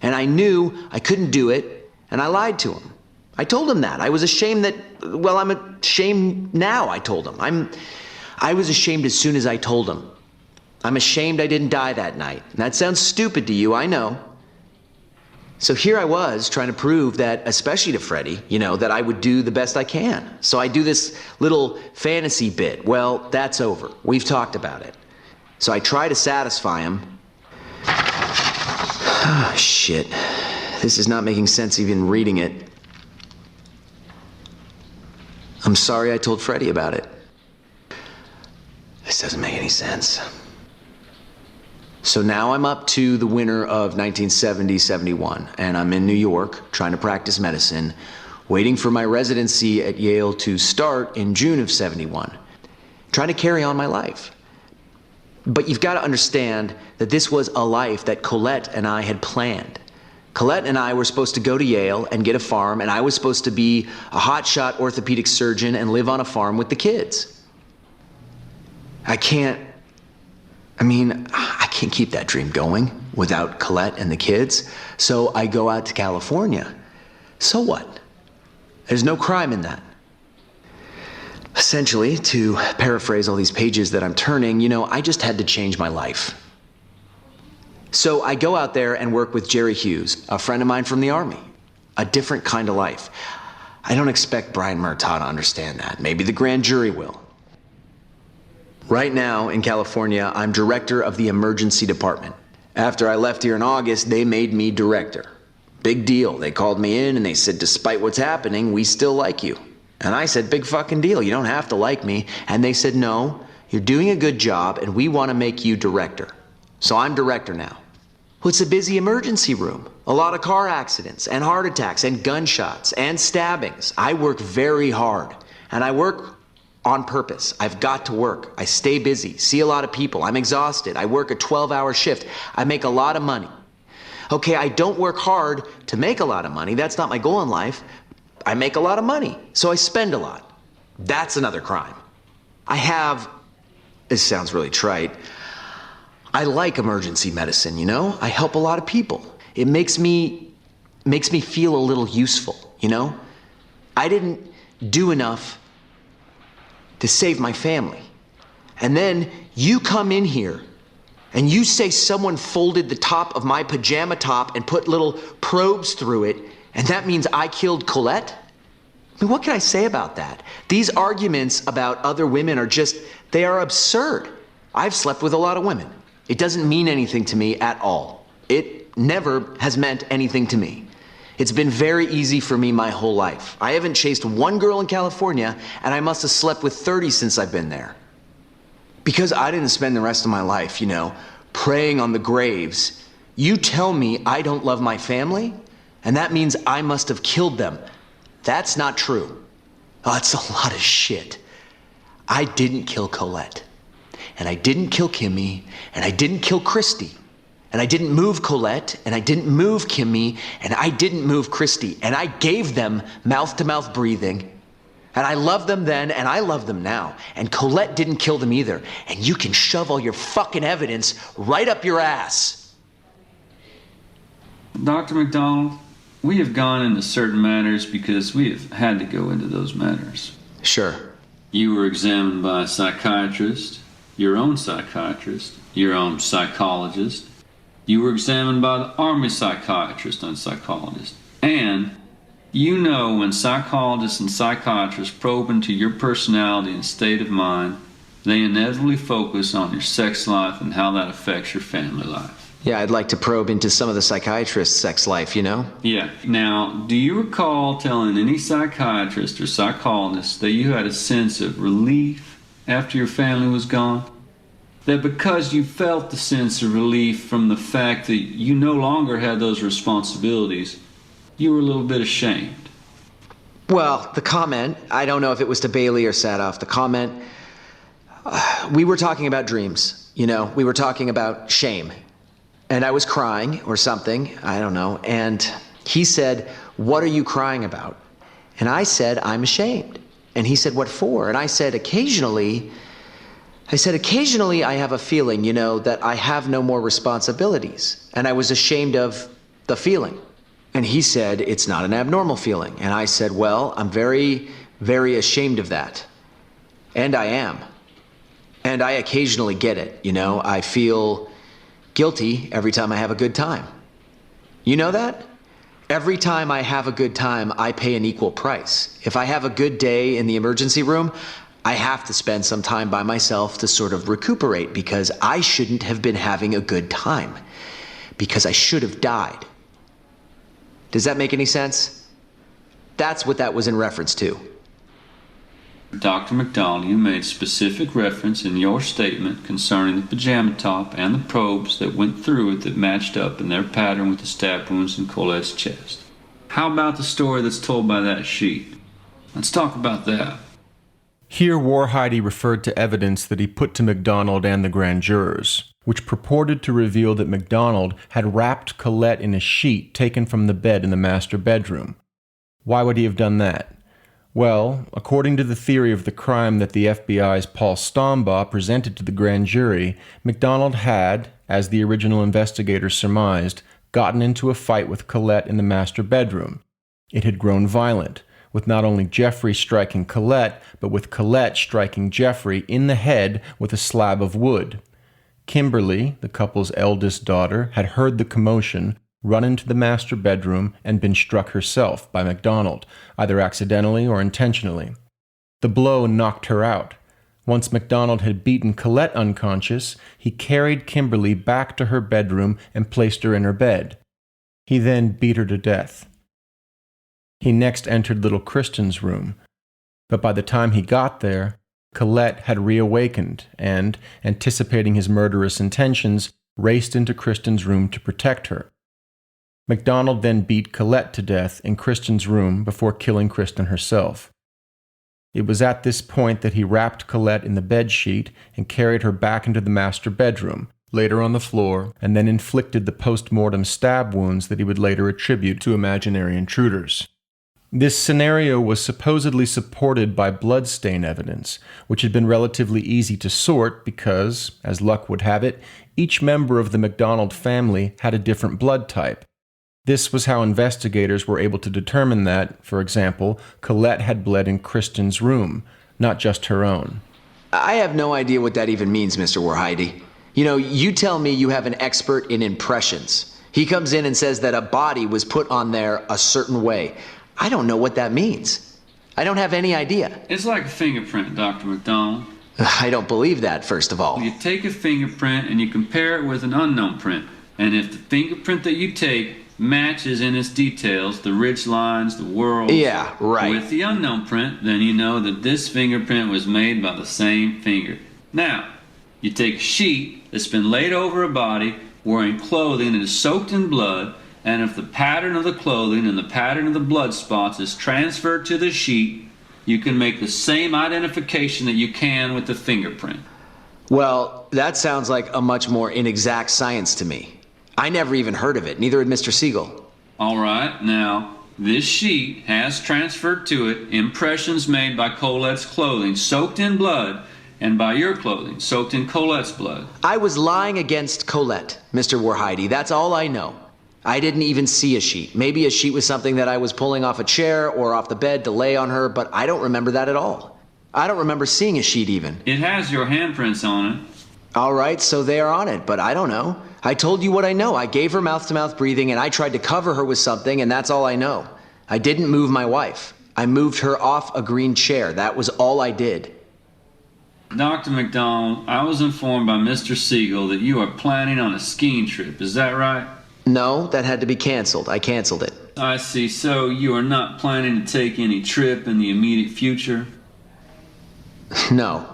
And I knew I couldn't do it, and I lied to him. I told him that. I was ashamed that, well, I'm ashamed now, I told him. I was ashamed as soon as I told him. I'm ashamed I didn't die that night. And that sounds stupid to you, I know. So here I was trying to prove that, especially to Freddie, that I would do the best I can. So I do this little fantasy bit. Well, that's over. We've talked about it. So I try to satisfy him. Ah, shit. This is not making sense even reading it. I'm sorry I told Freddie about it. This doesn't make any sense. So now I'm up to the winter of 1970-71, and I'm in New York trying to practice medicine, waiting for my residency at Yale to start in June of 71, trying to carry on my life. But you've got to understand that this was a life that Colette and I had planned. Colette and I were supposed to go to Yale and get a farm, and I was supposed to be a hotshot orthopedic surgeon and live on a farm with the kids. I can't keep that dream going without Colette and the kids, so I go out to California. So what? There's no crime in that. Essentially, to paraphrase all these pages that I'm turning, I just had to change my life. So I go out there and work with Jerry Hughes, a friend of mine from the Army. A different kind of life. I don't expect Brian Murtaugh to understand that. Maybe the grand jury will. Right now in California, I'm director of the emergency department. After I left here in August, they made me director. Big deal. They called me in and they said, despite what's happening, we still like you. And I said, big fucking deal. You don't have to like me. And they said, no, you're doing a good job and we want to make you director. So I'm director now. Well, it's a busy emergency room. A lot of car accidents and heart attacks and gunshots and stabbings. I work very hard and I work on purpose. I've got to work. I stay busy, see a lot of people. I'm exhausted. I work a 12-hour shift. I make a lot of money. Okay, I don't work hard to make a lot of money. That's not my goal in life. I make a lot of money, so I spend a lot. That's another crime. This sounds really trite. I like emergency medicine, I help a lot of people. It makes me feel a little useful, I didn't do enough to save my family. And then you come in here and you say someone folded the top of my pajama top and put little probes through it, and that means I killed Colette? I mean, what can I say about that? These arguments about other women they are absurd. I've slept with a lot of women. It doesn't mean anything to me at all. It never has meant anything to me. It's been very easy for me my whole life. I haven't chased one girl in California, and I must have slept with 30 since I've been there. Because I didn't spend the rest of my life, praying on the graves. You tell me I don't love my family, and that means I must have killed them. That's not true. Oh, it's a lot of shit. I didn't kill Colette. And I didn't kill Kimmy, and I didn't kill Christy. And I didn't move Colette, and I didn't move Kimmy, and I didn't move Christy. And I gave them mouth-to-mouth breathing. And I loved them then, and I love them now. And Colette didn't kill them either. And you can shove all your fucking evidence right up your ass. Dr. MacDonald, we have gone into certain matters because we have had to go into those matters. Sure. You were examined by a psychiatrist, your own psychiatrist, your own psychologist. You were examined by the Army psychiatrist and psychologist. And when psychologists and psychiatrists probe into your personality and state of mind, they inevitably focus on your sex life and how that affects your family life. Yeah, I'd like to probe into some of the psychiatrists' sex life, Yeah. Now, do you recall telling any psychiatrist or psychologist that you had a sense of relief after your family was gone? That because you felt the sense of relief from the fact that you no longer had those responsibilities, you were a little bit ashamed? Well, the comment, I don't know if it was to Bailey or Sadoff, the comment, we were talking about dreams, we were talking about shame. And I was crying or something, I don't know, and he said, what are you crying about? And I said, I'm ashamed. And he said, what for? And I said, occasionally I have a feeling, that I have no more responsibilities. And I was ashamed of the feeling. And he said, it's not an abnormal feeling. And I said, well, I'm very, very ashamed of that. And I am. And I occasionally get it, I feel guilty every time I have a good time. You know that? Every time I have a good time, I pay an equal price. If I have a good day in the emergency room, I have to spend some time by myself to sort of recuperate because I shouldn't have been having a good time. Because I should have died. Does that make any sense? That's what that was in reference to. Dr. MacDonald, you made specific reference in your statement concerning the pajama top and the probes that went through it that matched up in their pattern with the stab wounds in Colette's chest. How about the story that's told by that sheet? Let's talk about that. Here, Warhide referred to evidence that he put to MacDonald and the grand jurors, which purported to reveal that MacDonald had wrapped Colette in a sheet taken from the bed in the master bedroom. Why would he have done that? Well, according to the theory of the crime that the FBI's Paul Stombaugh presented to the grand jury, MacDonald had, as the original investigators surmised, gotten into a fight with Colette in the master bedroom. It had grown violent, with not only Jeffrey striking Colette, but with Colette striking Jeffrey in the head with a slab of wood. Kimberly, the couple's eldest daughter, had heard the commotion, run into the master bedroom, and been struck herself by MacDonald, either accidentally or intentionally. The blow knocked her out. Once MacDonald had beaten Colette unconscious, he carried Kimberly back to her bedroom and placed her in her bed. He then beat her to death. He next entered little Kristen's room, but by the time he got there, Colette had reawakened and, anticipating his murderous intentions, raced into Kristen's room to protect her. MacDonald then beat Colette to death in Kristen's room before killing Kristen herself. It was at this point that he wrapped Colette in the bedsheet and carried her back into the master bedroom, laid her on the floor, and then inflicted the post-mortem stab wounds that he would later attribute to imaginary intruders. This scenario was supposedly supported by bloodstain evidence, which had been relatively easy to sort because, as luck would have it, each member of the MacDonald family had a different blood type. This was how investigators were able to determine that, for example, Colette had bled in Kristen's room, not just her own. I have no idea what that even means, Mr. Warhide. You know, you tell me you have an expert in impressions. He comes in and says that a body was put on there a certain way. I don't know what that means. I don't have any idea. It's like a fingerprint, Dr. MacDonald. I don't believe that, first of all. You take a fingerprint and you compare it with an unknown print. And if the fingerprint that you take matches in its details, the ridge lines, the whorls, yeah, right, with the unknown print, then you know that this fingerprint was made by the same finger. Now, you take a sheet that's been laid over a body wearing clothing that is soaked in blood, and if the pattern of the clothing and the pattern of the blood spots is transferred to the sheet, you can make the same identification that you can with the fingerprint. Well, that sounds like a much more inexact science to me. I never even heard of it, neither had Mr. Siegel. All right, now, this sheet has transferred to it impressions made by Colette's clothing soaked in blood, and by your clothing soaked in Colette's blood. I was lying against Colette, Mr. Warhide. That's all I know. I didn't even see a sheet. Maybe a sheet was something that I was pulling off a chair or off the bed to lay on her, but I don't remember that at all. I don't remember seeing a sheet even. It has your handprints on it. All right, so they are on it, but I don't know. I told you what I know. I gave her mouth-to-mouth breathing, and I tried to cover her with something, and that's all I know. I didn't move my wife. I moved her off a green chair. That was all I did. Dr. MacDonald, I was informed by Mr. Siegel that you are planning on a skiing trip. Is that right? No, that had to be canceled. I canceled it. I see. So you are not planning to take any trip in the immediate future? No.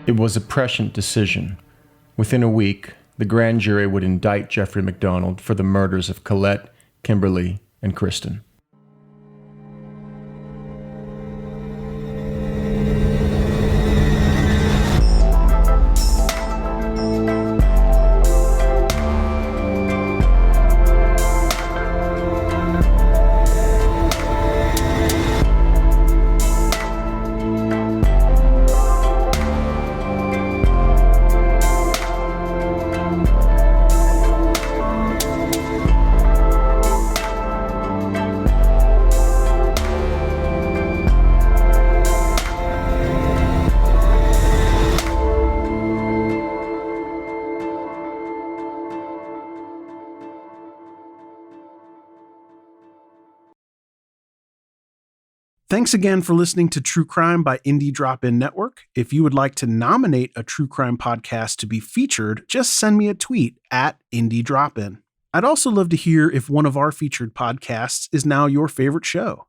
It was a prescient decision. Within a week, the grand jury would indict Jeffrey MacDonald for the murders of Colette, Kimberly, and Kristen. Thanks again for listening to True Crime by Indie Drop-In Network. If you would like to nominate a true crime podcast to be featured, just send me a tweet at Indie Drop-In. I'd also love to hear if one of our featured podcasts is now your favorite show.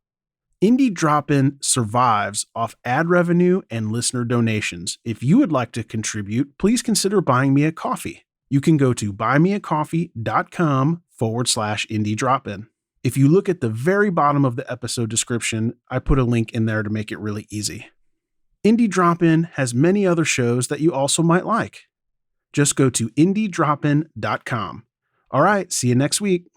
Indie Drop-In survives off ad revenue and listener donations. If you would like to contribute, please consider buying me a coffee. You can go to buymeacoffee.com/Indie Drop-In. If you look at the very bottom of the episode description, I put a link in there to make it really easy. Indie Drop-In has many other shows that you also might like. Just go to indiedropin.com. All right, see you next week.